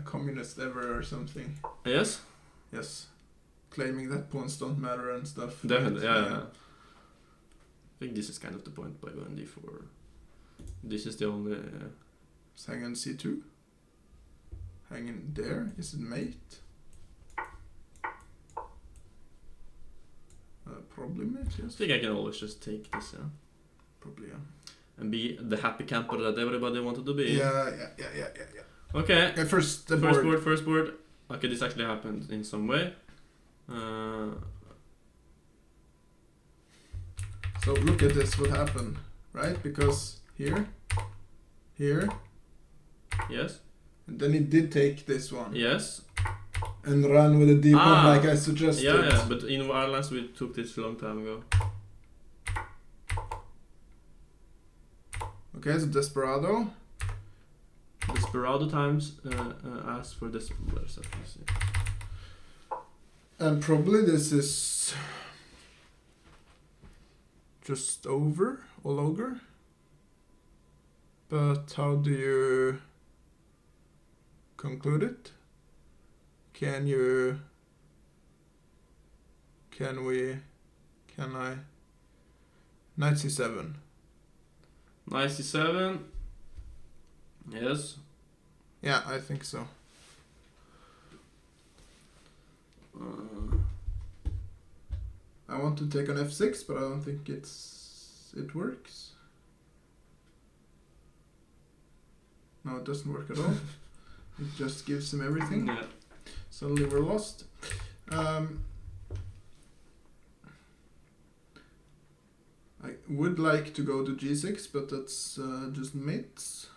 communist ever or something. Yes. Yes, claiming that pawns don't matter and stuff. Definitely, yeah. I think this is kind of the point by going d4. This is the only. Just hang on c2. Hanging there. Is it mate? Probably mate. Yes. I think I can always just take this, yeah. Probably, yeah. And be the happy camper that everybody wanted to be. Yeah. Okay. Okay, first board. Okay, this actually happened in some way. So look at this, what happened, right? Because here, Yes. and then it did take this one. Yes. And run with a d1 like I suggested. Yeah, but in Ireland we took this a long time ago. Okay, so Desperado. Desperado times ask for this. And probably this is just over, all over. But how do you conclude it? Can I? Knight c7. Knight c7. Yes. Yeah, I think so. I want to take on f6, but I don't think it works. No, it doesn't work at all. It just gives him everything. Yeah. Suddenly we're lost. I would like to go to g6, but that's just mates.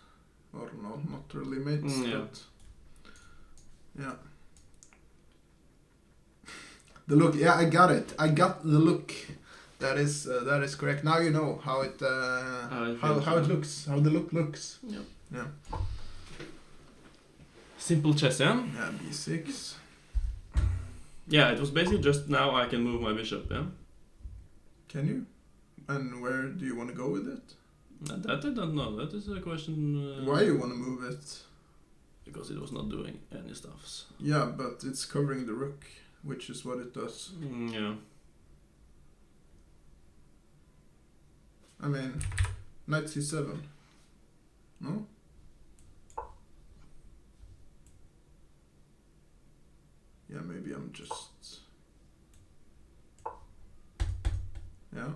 Or no, not really mates, Yeah. but yeah. The look, yeah, I got it. I got the look. That is correct. Now you know how it how it looks, how the look looks. Yeah. Yeah. Simple chess, yeah. Yeah, b6. Yeah, it was basically just now I can move my bishop, yeah? Can you? And where do you want to go with it? That I don't know, that is a question... Why you want to move it? Because it was not doing any stuffs. Yeah, but it's covering the rook, which is what it does. Yeah. I mean, knight c7. No? Yeah, maybe I'm just... Yeah.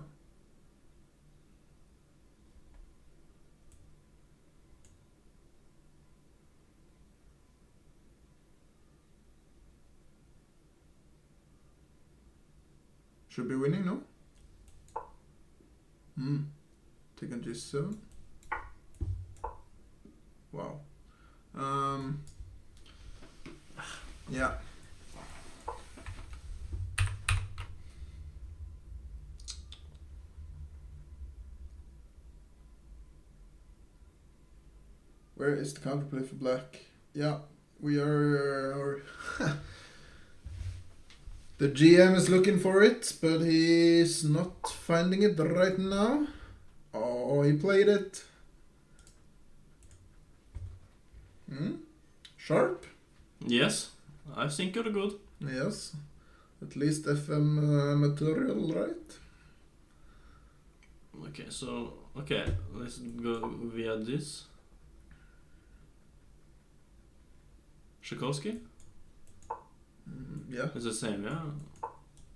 Should be winning, no? Take on g7. Wow. Yeah. Where is the counterplay for black? Yeah, we are... The GM is looking for it, but he's not finding it right now. Oh, he played it. Sharp? Yes, I think you're good. Yes. At least FM material, right? Okay, so... Okay, let's go via this. Tchaikovsky? Yeah. It's the same, yeah?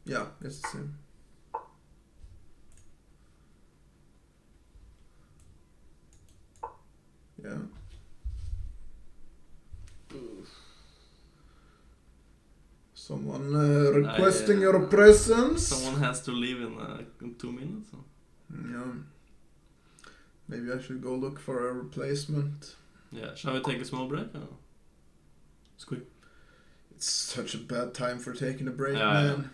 Yeah, it's the same. Yeah. Someone requesting your presence. Someone has to leave in 2 minutes. So. Yeah. Maybe I should go look for a replacement. Yeah, shall we take a small break? Or? It's quick. It's such a bad time for taking a break, Yeah, man.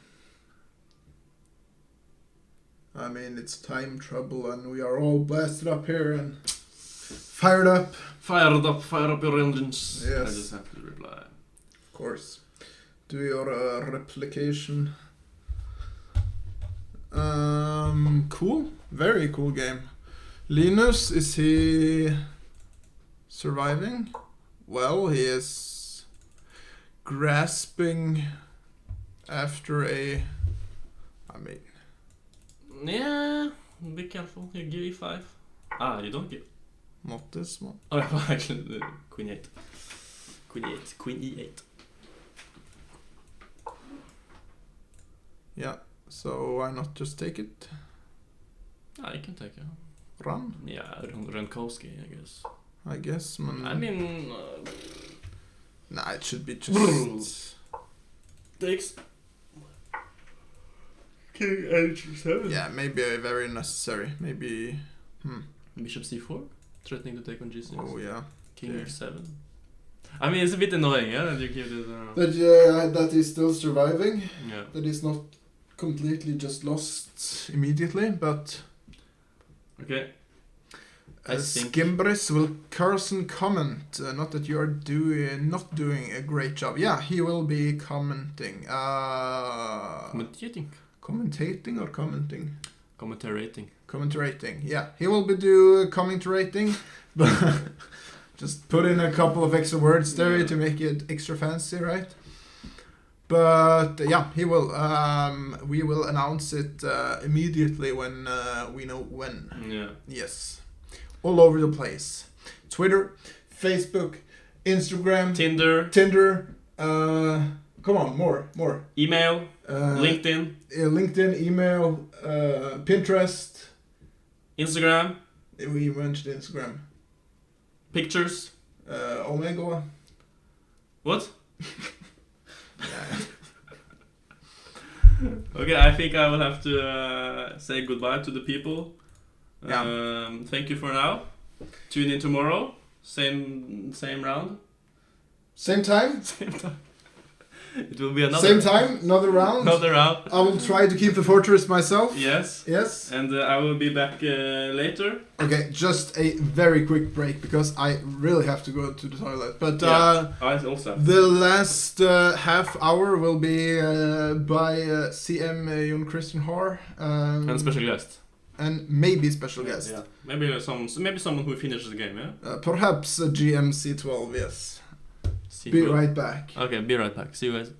I mean, it's time trouble and we are all blasted up here and fired up. Fire up your engines. Yes. I just have to reply. Of course. Do your replication. Cool. Very cool game. Linus, is he surviving? Well, he is grasping after a... I mean... Yeah, be careful. You give e5. Ah, you don't give. Not this one. Oh, actually, queen 8. Queen 8. Queen e8. Yeah, so why not just take it? Ah, you can take it. Run? Yeah, Rankowski, I guess. I guess, man. I mean... Nah, it should be just... Takes... King h7. Yeah, maybe very necessary. Maybe... Bishop c4? Threatening to take on g6. Oh, yeah. King Yeah. h7. I mean, it's a bit annoying, yeah, that you give this... That he's still surviving. Yeah. That he's not completely just lost immediately, but... Okay. I think... Skimbris, will Carson comment? Not that you are not doing a great job. Yeah, he will be commenting. Commentating. Commentating or commenting? Commentating. Commentating. Yeah, he will be commentating, but just put in a couple of extra words there to make it extra fancy, right? But yeah, he will. We will announce it immediately when we know when. Yeah. Yes, all over the place. Twitter, Facebook, Instagram, Tinder. Come on, more. Email, LinkedIn, email, Pinterest, Instagram. We mentioned Instagram. Pictures. Omega. What? Yeah. Okay, I think I will have to say goodbye to the people. Yeah. Thank you for now. Tune in tomorrow. Same round. Same time. Same time. It will be another Same time, another round. another round. I will try to keep the fortress myself. Yes. Yes. And I will be back later. Okay, just a very quick break because I really have to go to the toilet. But I also. the last half hour will be by CM Jon Christian Haar And special guest. and maybe special guest. Yeah. Maybe someone who finishes the game. Yeah. Perhaps a GMC12. Yes. See Be you. right back. Okay. Be right back. See you guys.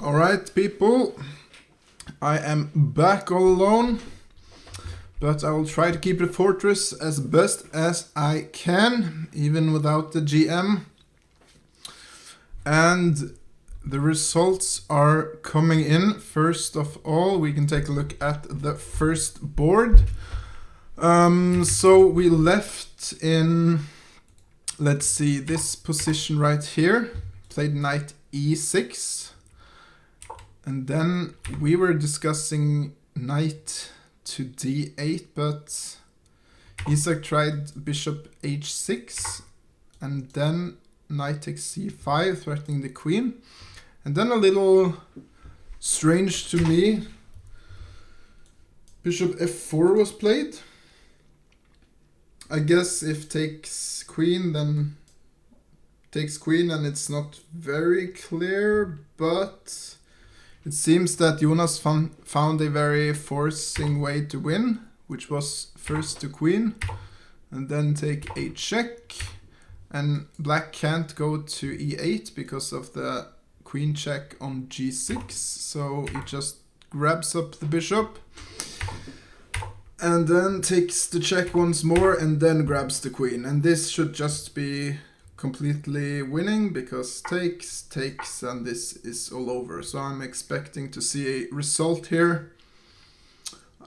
Alright, people. I am back all alone. But I will try to keep the fortress as best as I can, even without the GM. And the results are coming in. First of all, we can take a look at the first board. So we left in, let's see, this position right here. Played knight e6. And then we were discussing knight to d8, but Isak tried bishop h6, and then knight takes c5, threatening the queen. And then a little strange to me, bishop f4 was played. I guess if takes queen, then takes queen, and it's not very clear, but it seems that Jonas found a very forcing way to win, which was first to queen, and then take a check. And black can't go to e8 because of the queen check on g6, so he just grabs up the bishop, and then takes the check once more, and then grabs the queen. And this should just be completely winning because takes, and this is all over. So I'm expecting to see a result here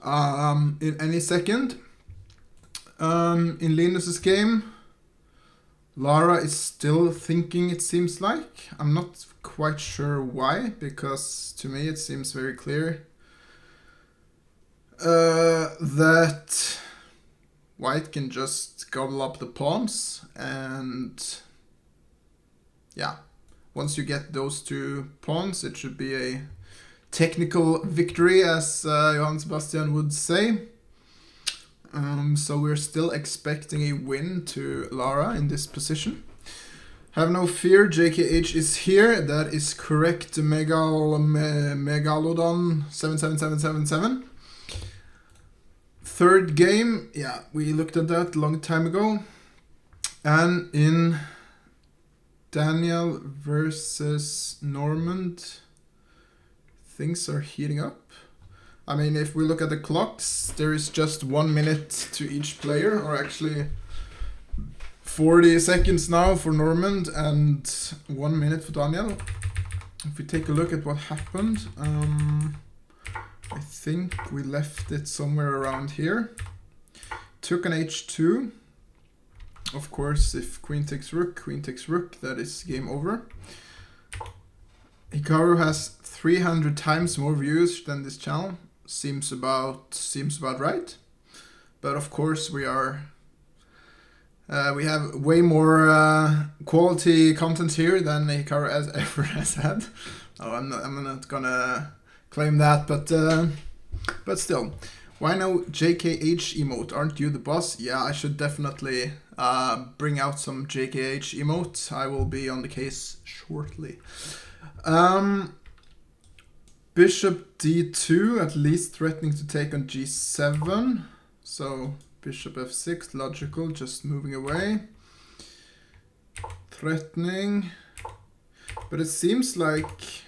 in any second. In Linus's game, Lara is still thinking, it seems like. I'm not quite sure why, because to me it seems very clear that white can just gobble up the pawns, and yeah, once you get those two pawns, it should be a technical victory, as Johan Sebastian would say. So we're still expecting a win to Lara in this position. Have no fear, JKH is here. That is correct, Megalodon 77777. Third game, yeah, we looked at that a long time ago. And in Daniel versus Normand, things are heating up. I mean, if we look at the clocks, there is just 1 minute to each player, or actually 40 seconds now for Normand and 1 minute for Daniel. If we take a look at what happened, I think we left it somewhere around here. Took an h2. Of course, if queen takes rook, that is game over. Hikaru has 300 times more views than this channel. Seems about right. But of course, we have way more quality content here than Hikaru ever has had. Oh, I'm not gonna claim that, but still. Why no JKH emote? Aren't you the boss? Yeah, I should definitely bring out some JKH emote. I will be on the case shortly. Bishop d2, at least threatening to take on g7. So bishop f6, logical, just moving away. Threatening. But it seems like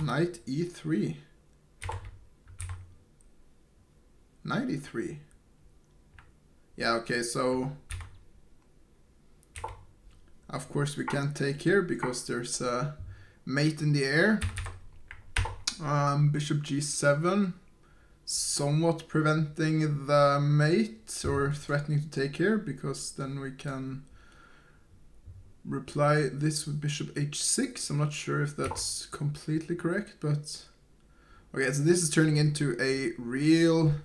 knight e3. Knight e3. Yeah, okay, so of course we can't take here because there's a mate in the air. Bishop g7, somewhat preventing the mate or threatening to take here, because then we can reply this with bishop h6. I'm not sure if that's completely correct, but okay, so this is turning into a real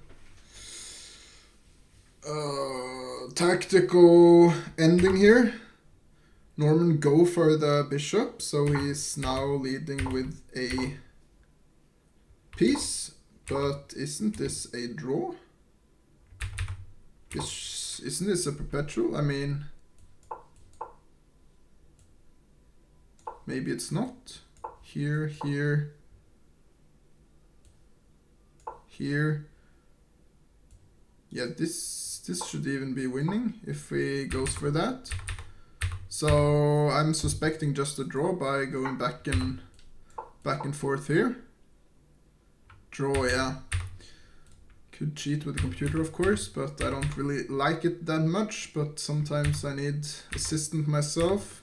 tactical ending here. Norman go for the bishop, so he's now leading with a piece. But isn't this a draw? Isn't this a perpetual? I mean, maybe it's not. Here, here, here. Yeah, this should even be winning if we goes for that. So I'm suspecting just a draw by going back and forth here. Draw, yeah. Could cheat with the computer, of course, but I don't really like it that much. But sometimes I need assistance myself.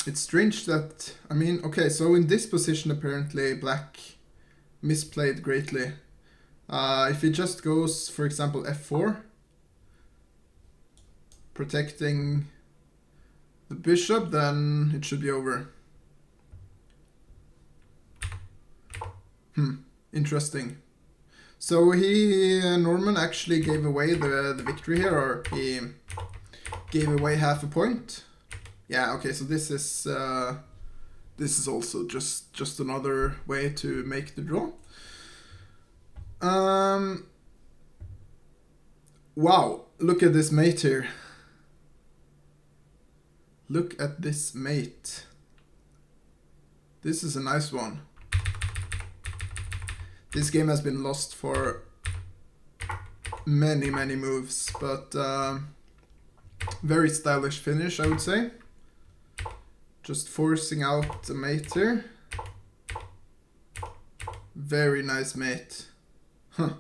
It's strange that, I mean, okay, so in this position apparently black misplayed greatly. If he just goes, for example, f4, protecting the bishop, then it should be over. Interesting. So Norman actually gave away the victory here, or he gave away half a point. Yeah, okay, so this is also just another way to make the draw. Wow, look at this mate here. Look at this mate. This is a nice one. This game has been lost for many moves, but very stylish finish, I would say. Just forcing out the mate here. Very nice mate. Huh.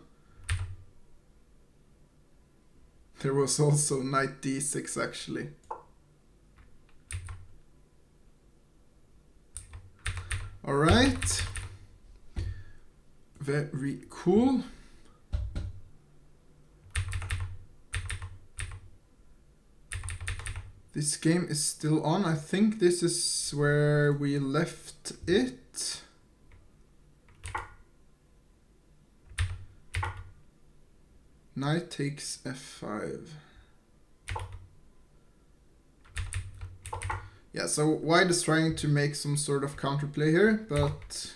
There was also knight d6 actually. Alright. Very cool. This game is still on. I think this is where we left it. Knight takes f5. Yeah, so white is trying to make some sort of counterplay here, but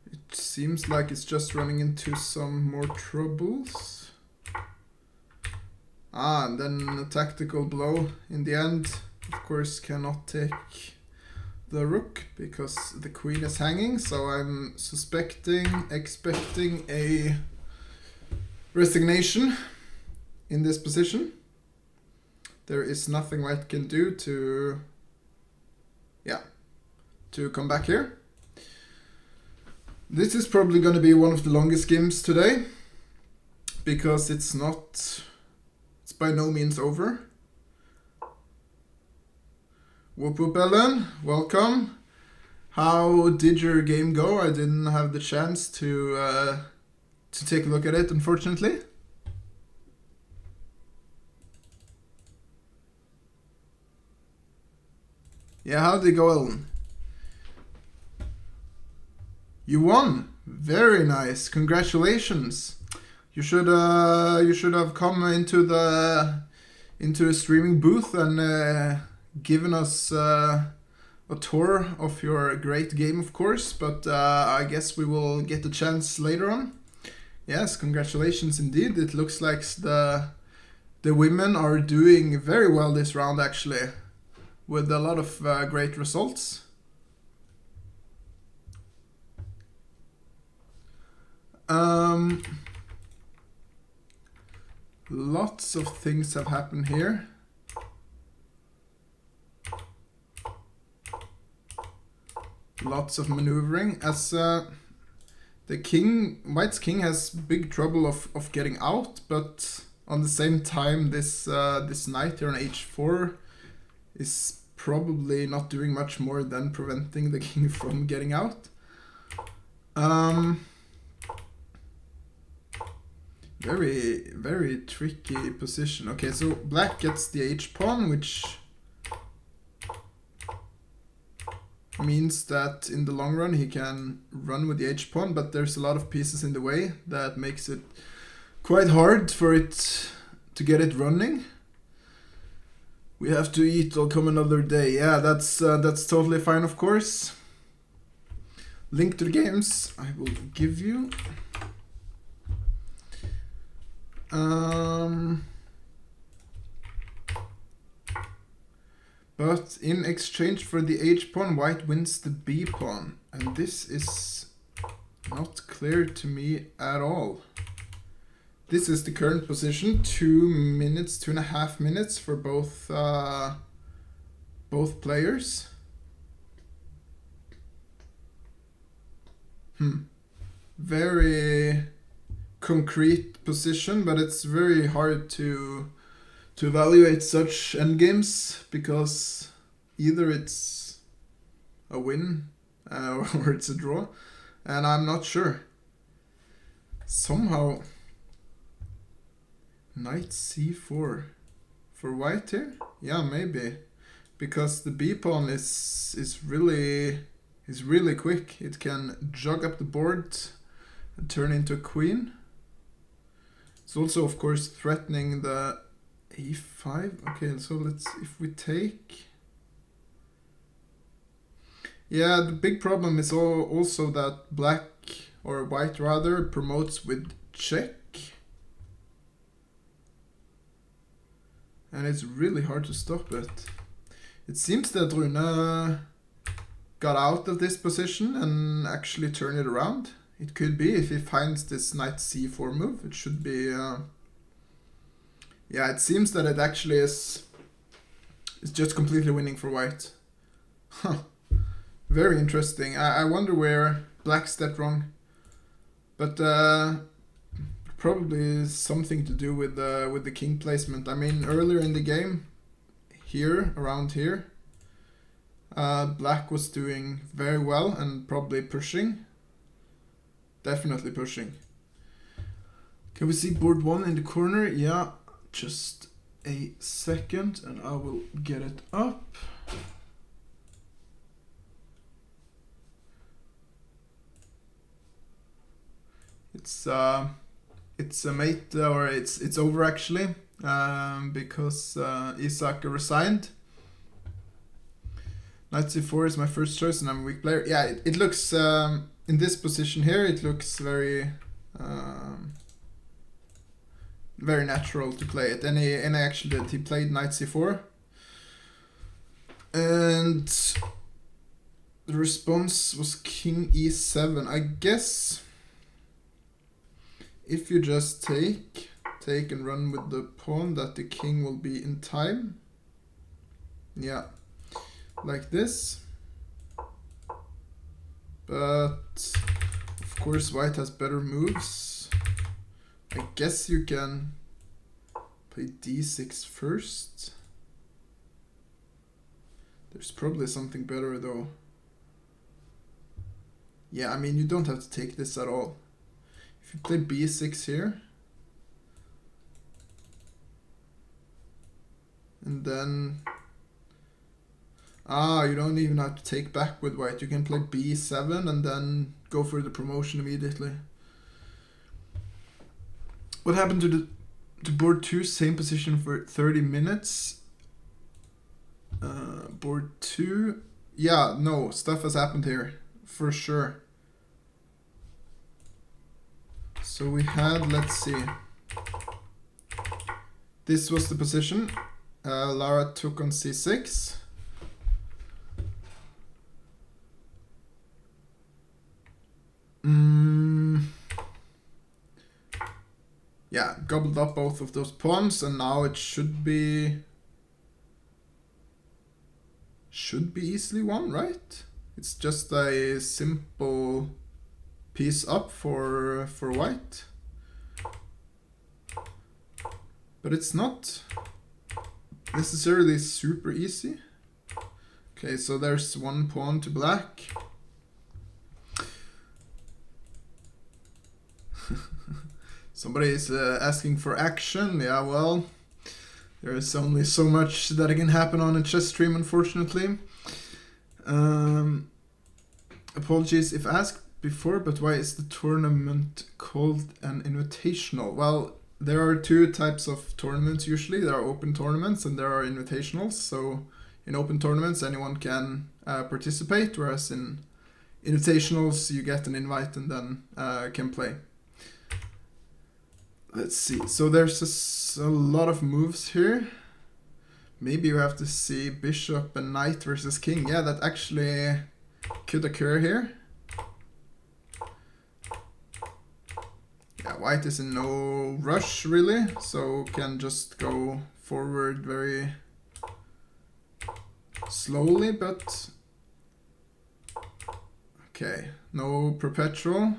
it seems like it's just running into some more troubles. And then a tactical blow in the end. Of course, cannot take the rook because the queen is hanging, so I'm expecting a resignation in this position. There is nothing white can do to come back here. This is probably going to be one of the longest games today because it's by no means over. Whoop whoop Ellen, welcome. How did your game go? I didn't have the chance to take a look at it, unfortunately. Yeah, how did it go, Ellen? You won. Very nice. Congratulations. You should have come into the streaming booth and given us a tour of your great game, of course, but I guess we will get the chance later on. Yes, congratulations indeed. It looks like the women are doing very well this round, actually, with a lot of great results. Lots of things have happened here. Lots of maneuvering as the white's king has big trouble of getting out, but on the same time this knight here on h4 is probably not doing much more than preventing the king from getting out. Very tricky position. Okay, so black gets the h-pawn, which means that in the long run he can run with the h-pawn, but there's a lot of pieces in the way that makes it quite hard for it to get it running. We have to eat, I'll come another day. Yeah, that's totally fine, of course. Link to the games I will give you. But in exchange for the h-pawn, white wins the b-pawn. And this is not clear to me at all. this is the current position. 2 minutes, 2.5 minutes for both players. Very concrete position, but it's very hard to evaluate such endgames because either it's a win or it's a draw, and I'm not sure. Somehow knight c4 for white here? Yeah, maybe. Because the b pawn is really quick. It can jog up the board and turn into a queen. It's also of course threatening the a5. Okay, so let's, if we take... Yeah, the big problem is also that black, or white rather, promotes with check. And it's really hard to stop it. It seems that Rune got out of this position and actually turned it around. It could be, if he finds this knight c4 move, it should be... yeah, it seems that it actually is just completely winning for white. Huh. Very interesting. I wonder where black stepped wrong. But probably something to do with the king placement. I mean, earlier in the game, here, around here, black was doing very well and probably pushing. Definitely pushing. Can we see board 1 in the corner? Yeah, just a second and I will get it up. It's a mate, or it's over actually, because Isak resigned. Knight c4 is my first choice and I'm a weak player. Yeah, it looks, in this position here, it looks very very natural to play it. And he actually did. He played knight c4. And the response was king e7. I guess if you just take and run with the pawn, that the king will be in time. Yeah, like this. But of course white has better moves. I guess you can play d6 first. There's probably something better though. Yeah, I mean, you don't have to take this at all. If you play b6 here, and then you don't even have to take back with white. You can play b7 and then go for the promotion immediately. What happened to board 2? Same position for 30 minutes. Board 2, yeah, no, stuff has happened here for sure. So we had, let's see, this was the position. Lara took on c6. Yeah, gobbled up both of those pawns, and now it should be easily won, right? It's just a simple piece up for white. But it's not necessarily super easy. Okay, so there's one pawn to black. Somebody is asking for action. Yeah, well, there is only so much that can happen on a chess stream, unfortunately. Apologies if asked before, but why is the tournament called an invitational? Well, there are two types of tournaments usually. There are open tournaments and there are invitationals. So in open tournaments, anyone can participate, whereas in invitationals, you get an invite and then can play. Let's see. So there's a lot of moves here. Maybe you have to see bishop and knight versus king. Yeah, that actually could occur here. Yeah, white is in no rush really, so can just go forward very slowly, but okay, no perpetual.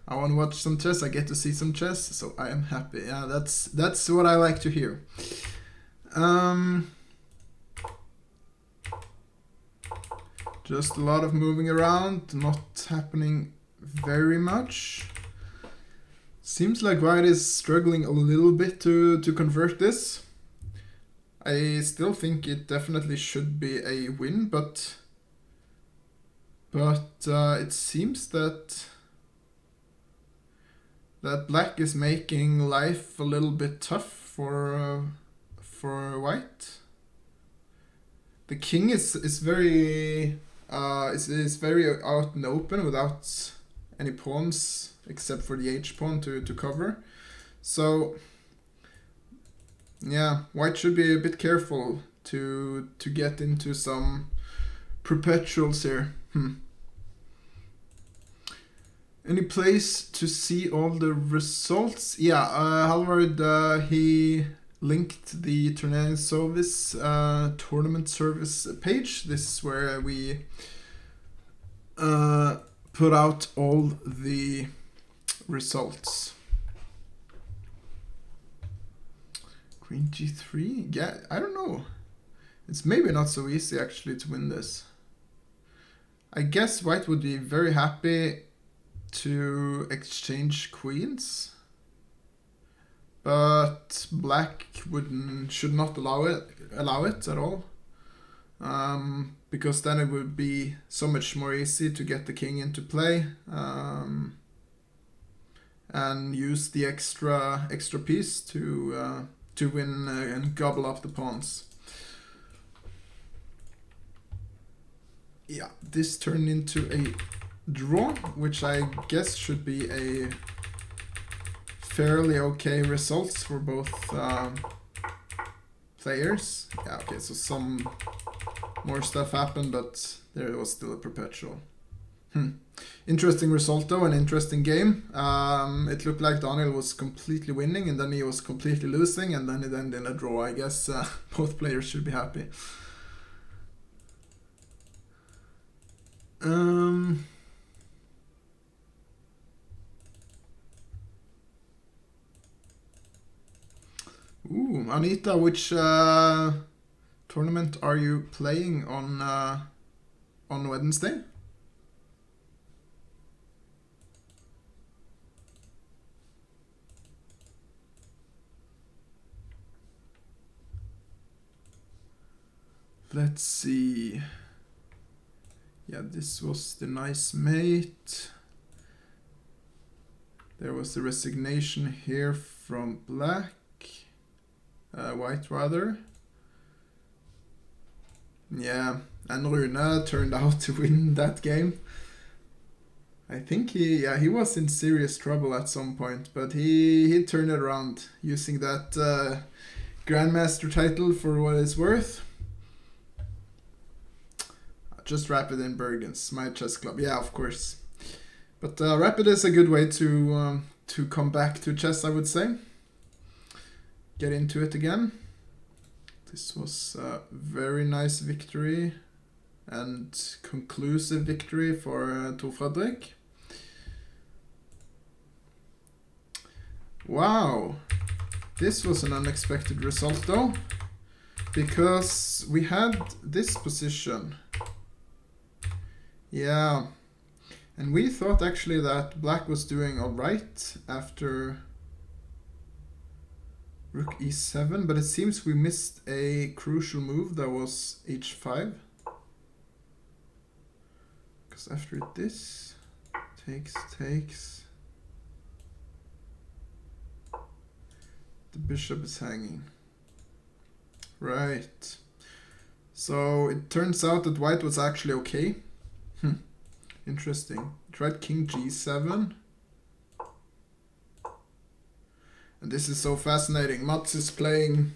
I want to watch some chess, I get to see some chess, so I am happy. Yeah, that's what I like to hear. Just a lot of moving around, not happening very much. Seems like white is struggling a little bit to convert this. I still think it definitely should be a win, but it seems that black is making life a little bit tough for white. The king is very is very out and open without any pawns except for the h pawn to cover. So yeah, white should be a bit careful to get into some perpetuals here. Any place to see all the results? Yeah, Halvard, he linked the tournament service page. This is where we put out all the results. Queen g3? Yeah, I don't know. It's maybe not so easy actually to win this. I guess white would be very happy to exchange queens, but black should not allow it at all, because then it would be so much more easy to get the king into play and use the extra piece to win and gobble up the pawns. Yeah, this turned into a draw, which I guess should be a fairly okay results for both players. Yeah, okay, so some more stuff happened, but there was still a perpetual. Interesting result though, an interesting game. It looked like Daniel was completely winning and then he was completely losing, and then it ended in a draw. I guess both players should be happy. Ooh, Anita, which tournament are you playing on Wednesday? Let's see. Yeah, this was the nice mate. There was a resignation here from black. White rather. Yeah, and Rune turned out to win that game. I think he was in serious trouble at some point, but he turned it around using that Grandmaster title for what it's worth. Just Rapid in Bergens, my chess club. Yeah, of course. But Rapid is a good way to come back to chess, I would say. Get into it again. This was a very nice victory and conclusive victory for Tor Fredrik. Wow, this was an unexpected result though, because we had this position. Yeah, and we thought actually that black was doing alright after Rook e7, but it seems we missed a crucial move that was h5. Because after this, takes, the bishop is hanging. Right. So it turns out that white was actually okay. Interesting. Tried king g7. And this is so fascinating. Mats is playing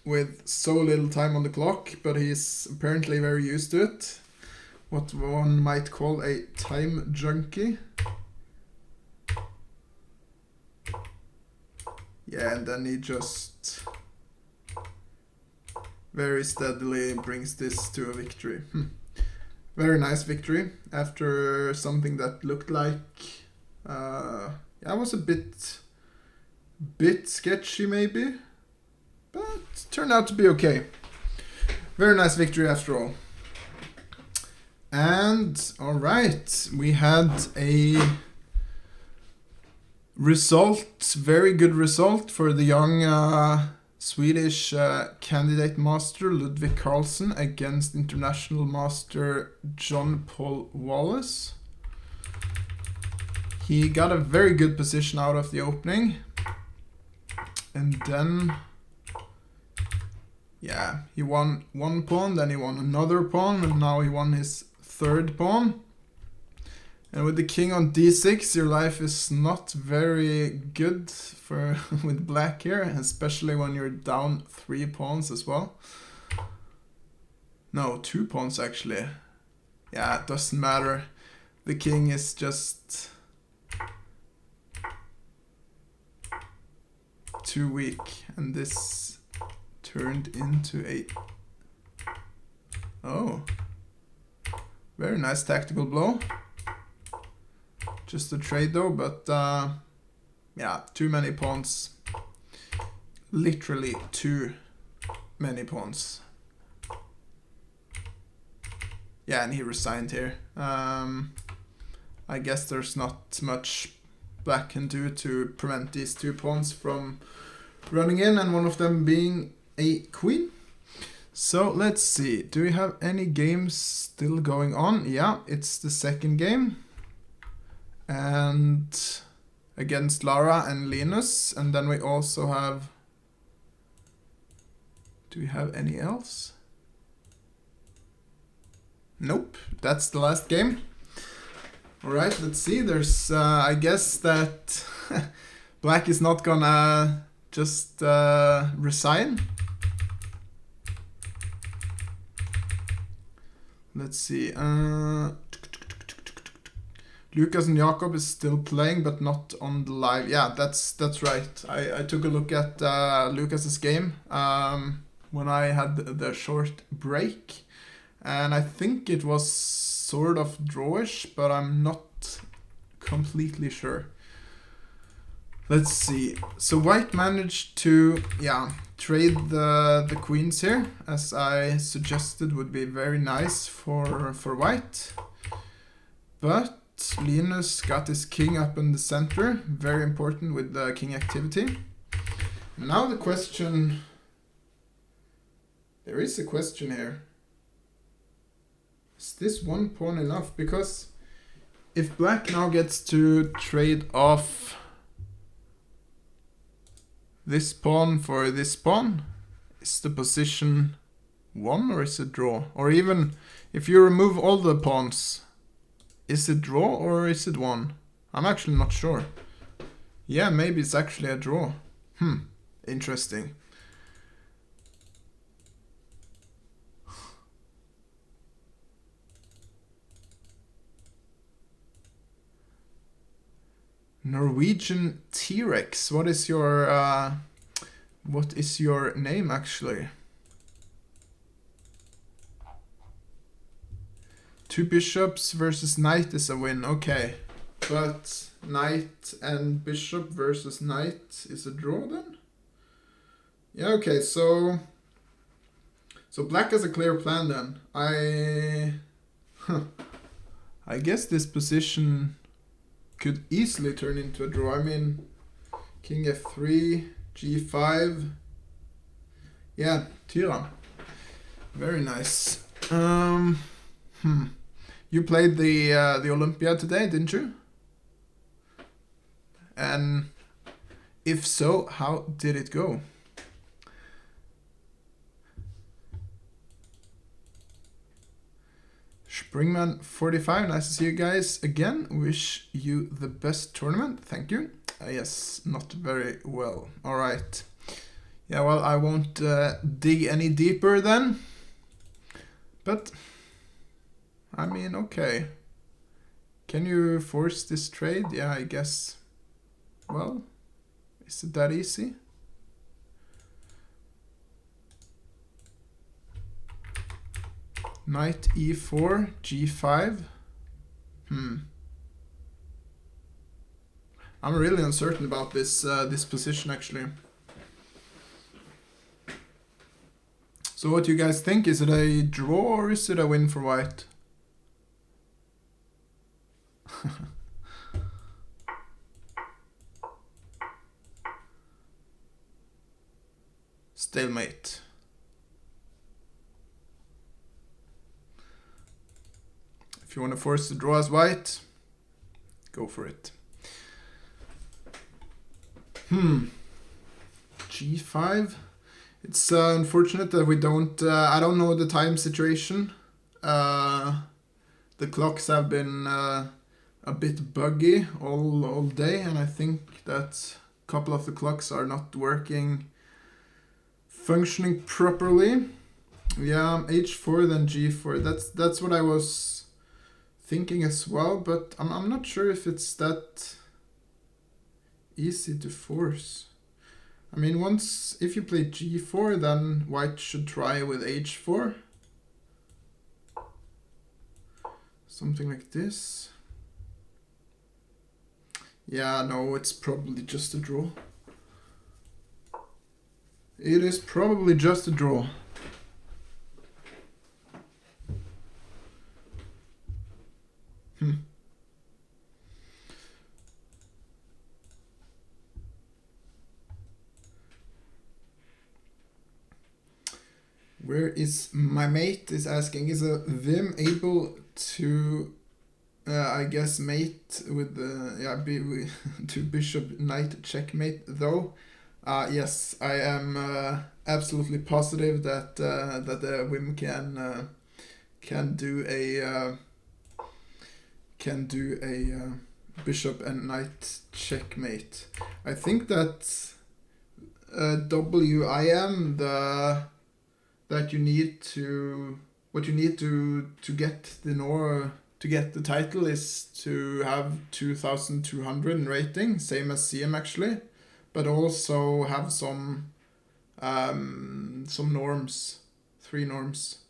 with so little time on the clock, but he's apparently very used to it. what one might call a time junkie. Yeah, and then he just very steadily brings this to a victory. Very nice victory after something that looked like yeah, was a bit sketchy maybe, but turned out to be okay. Very nice victory after all. And alright, we had a result, very good result for the young Swedish candidate master Ludwig Carlsen against international master John Paul Wallace. He got a very good position out of the opening, and then yeah, he won one pawn, then he won another pawn, and now he won his third pawn. And with the king on d6, your life is not very good for with black here, especially when you're down 3 pawns as well. No, 2 pawns actually. Yeah, it doesn't matter. The king is just too weak, and this turned into a... Oh. Very nice tactical blow. Just a trade though, but yeah, too many pawns. Literally too many pawns. Yeah, and he resigned here. I guess there's not much black can do to prevent these 2 pawns from running in, and one of them being a queen. So let's see, do we have any games still going on? Yeah, it's the second game. And against Lara and Linus, and then we also have... Do we have any else? Nope, that's the last game. Alright, let's see, there's... I guess that black is not gonna just resign. Let's see. Lucas and Jakob is still playing, but not on the live. Yeah, that's right. I took a look at Lucas's game when I had the short break, and I think it was sort of drawish, but I'm not completely sure. Let's see. So white managed to, yeah, trade the queens here, as I suggested would be very nice for white. But Linus got his king up in the center, very important with the king activity. Now the question, there is a question here. Is this 1 pawn enough? Because if black now gets to trade off this pawn for this pawn, is the position 1 or is it draw? Or even if you remove all the pawns, is it draw or is it 1? I'm actually not sure. Yeah, maybe it's actually a draw. Interesting. Norwegian T-Rex. What is your name actually? 2 bishops versus knight is a win. Okay, but knight and bishop versus knight is a draw then? Yeah, okay, so black has a clear plan then. I guess this position could easily turn into a draw. I mean, king f3, g5. Yeah, Tyrann. Very nice. You played the Olympia today, didn't you? And if so, how did it go? Springman 45, nice to see you guys again. Wish you the best tournament. Thank you. Yes, not very well. All right. Yeah, well, I won't dig any deeper then. But I mean, okay. Can you force this trade? Yeah, I guess. Well, is it that easy? Knight e4, g5. I'm really uncertain about this this position actually. So what do you guys think? Is it a draw or is it a win for white? Stalemate. If you want to force the draw as white, go for it. G5. It's unfortunate that we don't... I don't know the time situation. The clocks have been a bit buggy all day, and I think that a couple of the clocks are not functioning properly. Yeah, H4 then G4. That's what I was thinking as well, but I'm not sure if it's that easy to force. I mean, if you play G4, then white should try with H4. Something like this. Yeah, no, it's probably just a draw. It is probably just a draw. Where is my mate is asking, is a Vim able to, I guess, mate with the, to bishop knight checkmate though? Yes, I am absolutely positive that the Vim can do a bishop and knight checkmate. I think that WIM that you need to get the title is to have 2,200 in rating, same as CM actually, but also have some norms, 3 norms.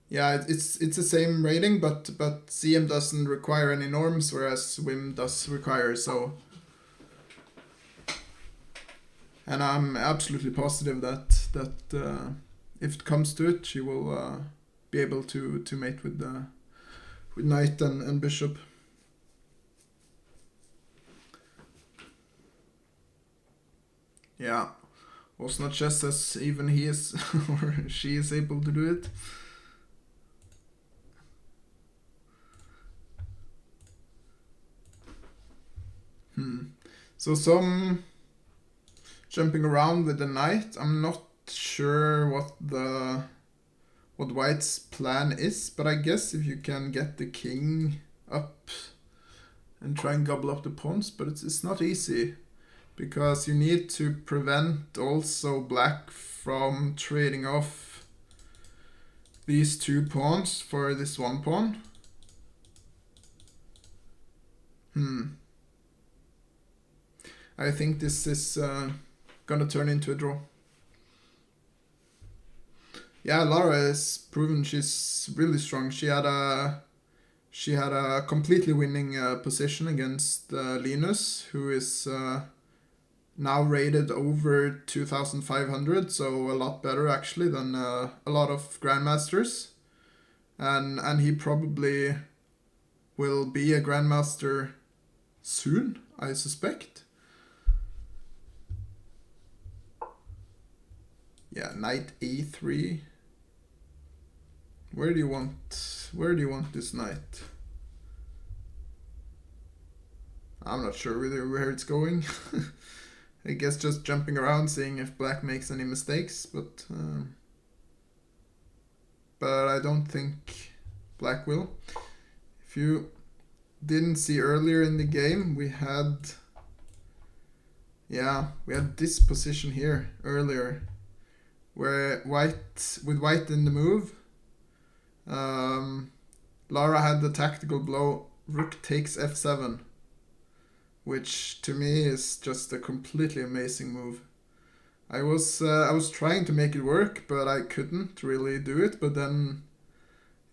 Yeah, it's the same rating, but CM doesn't require any norms, whereas WIM does require, so. And I'm absolutely positive that if it comes to it, she will be able to mate with knight and bishop. Yeah, also not just as even he is or she is able to do it. So some jumping around with the knight. I'm not sure what white's plan is, but I guess if you can get the king up and try and gobble up the pawns, but it's not easy because you need to prevent also black from trading off these 2 pawns for this 1 pawn. I think this is gonna turn into a draw. Yeah, Lara has proven she's really strong. She had a completely winning position against Linus, who is now rated over 2,500, so a lot better actually than a lot of grandmasters, and he probably will be a grandmaster soon, I suspect. Yeah, knight e3. Where do you want this knight? I'm not sure really where it's going. I guess just jumping around, seeing if black makes any mistakes, but I don't think black will. If you didn't see earlier in the game, we had this position here earlier, where white in the move Lara had the tactical blow, rook takes f7, which to me is just a completely amazing move. I was trying to make it work, but I couldn't really do it. But then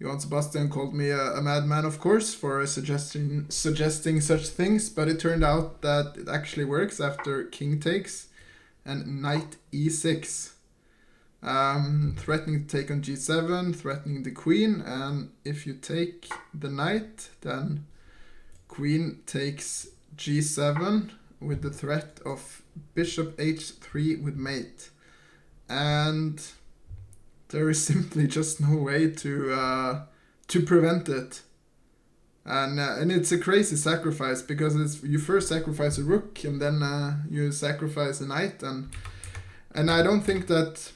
Johan Sebastian called me a madman, of course, for suggesting such things. But it turned out that it actually works after king takes and knight e6. Threatening to take on g7, threatening the queen, and if you take the knight, then queen takes g7 with the threat of bishop h3 with mate. And there is simply just no way to prevent it. And it's a crazy sacrifice, because you first sacrifice a rook and then you sacrifice a knight, and I don't think that,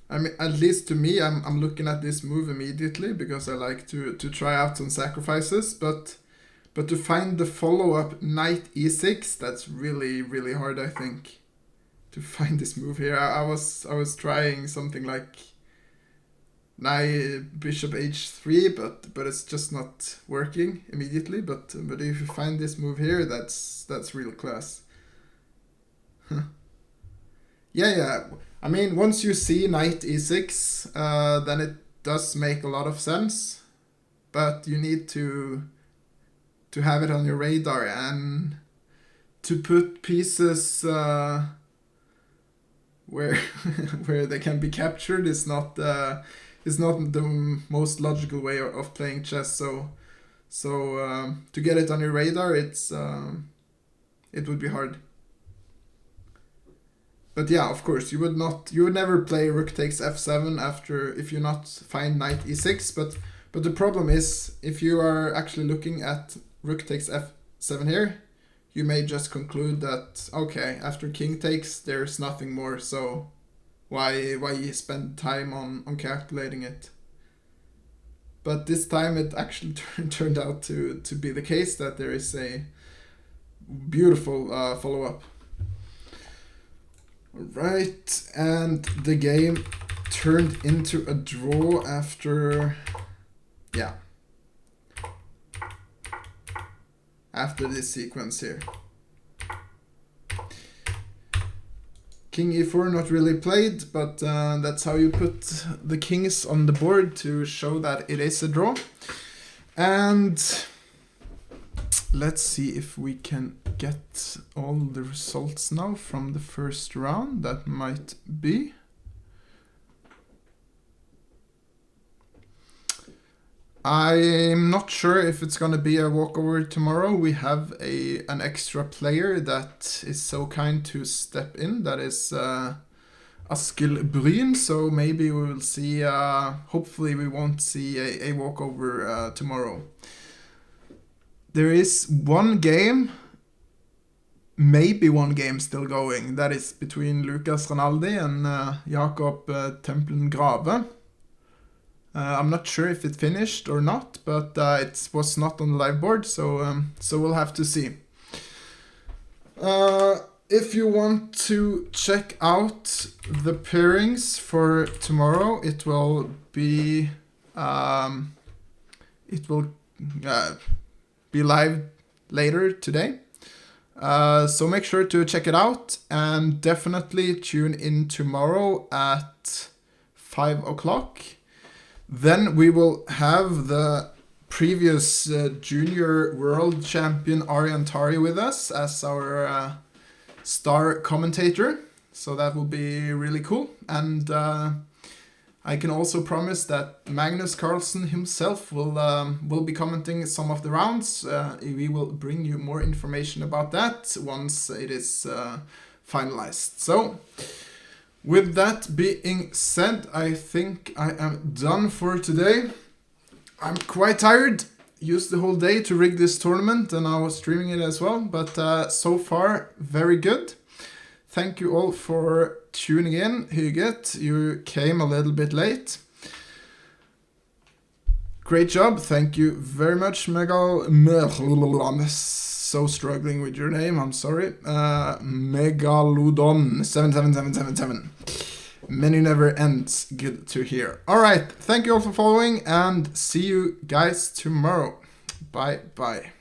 I mean, at least to me, I'm looking at this move immediately because I like to try out some sacrifices, but to find the follow-up knight e6, that's really, really hard, I think, to find this move here. I was trying something like knight bishop h3, but it's just not working immediately. But if you find this move here, that's real class. Yeah. I mean, once you see knight e6, then it does make a lot of sense, but you need to have it on your radar, and to put pieces where where they can be captured is not the most logical way of playing chess. So to get it on your radar, it would be hard. But yeah, of course, you would never play rook takes f7 if you not find knight e6. But the problem is, if you are actually looking at rook takes f7 here, you may just conclude that, okay, after king takes, there's nothing more, so why spend time on calculating it? But this time it actually turned out to be the case, that there is a beautiful follow-up. Right, and the game turned into a draw after this sequence here. King e4 not really played, but that's how you put the kings on the board to show that it is a draw. And let's see if we can get all the results now from the first round. That might be. I'm not sure if it's going to be a walkover tomorrow. We have an extra player that is so kind to step in. That is Askill Bryn. So maybe we will see, hopefully we won't see a walkover tomorrow. There is maybe one game still going. That is between Lucas Rinaldi and Jakob Templen Grave. I'm not sure if it finished or not, but it was not on the live board, so we'll have to see. If you want to check out the pairings for tomorrow, it will be live later today. So make sure to check it out, and definitely tune in tomorrow at 5 o'clock. Then we will have the previous junior world champion Aryan Tari with us as our star commentator. So that will be really cool. And I can also promise that Magnus Carlsen himself will be commenting some of the rounds. We will bring you more information about that once it is finalized. So, with that being said, I think I am done for today. I'm quite tired. Used the whole day to rig this tournament, and I was streaming it as well. But so far, very good. Thank you all for tuning in. Huget, you came a little bit late. Great job. Thank you very much, I'm so struggling with your name. I'm sorry. Megalodon 77777. Menu never ends. Good to hear. All right. Thank you all for following, and see you guys tomorrow. Bye bye.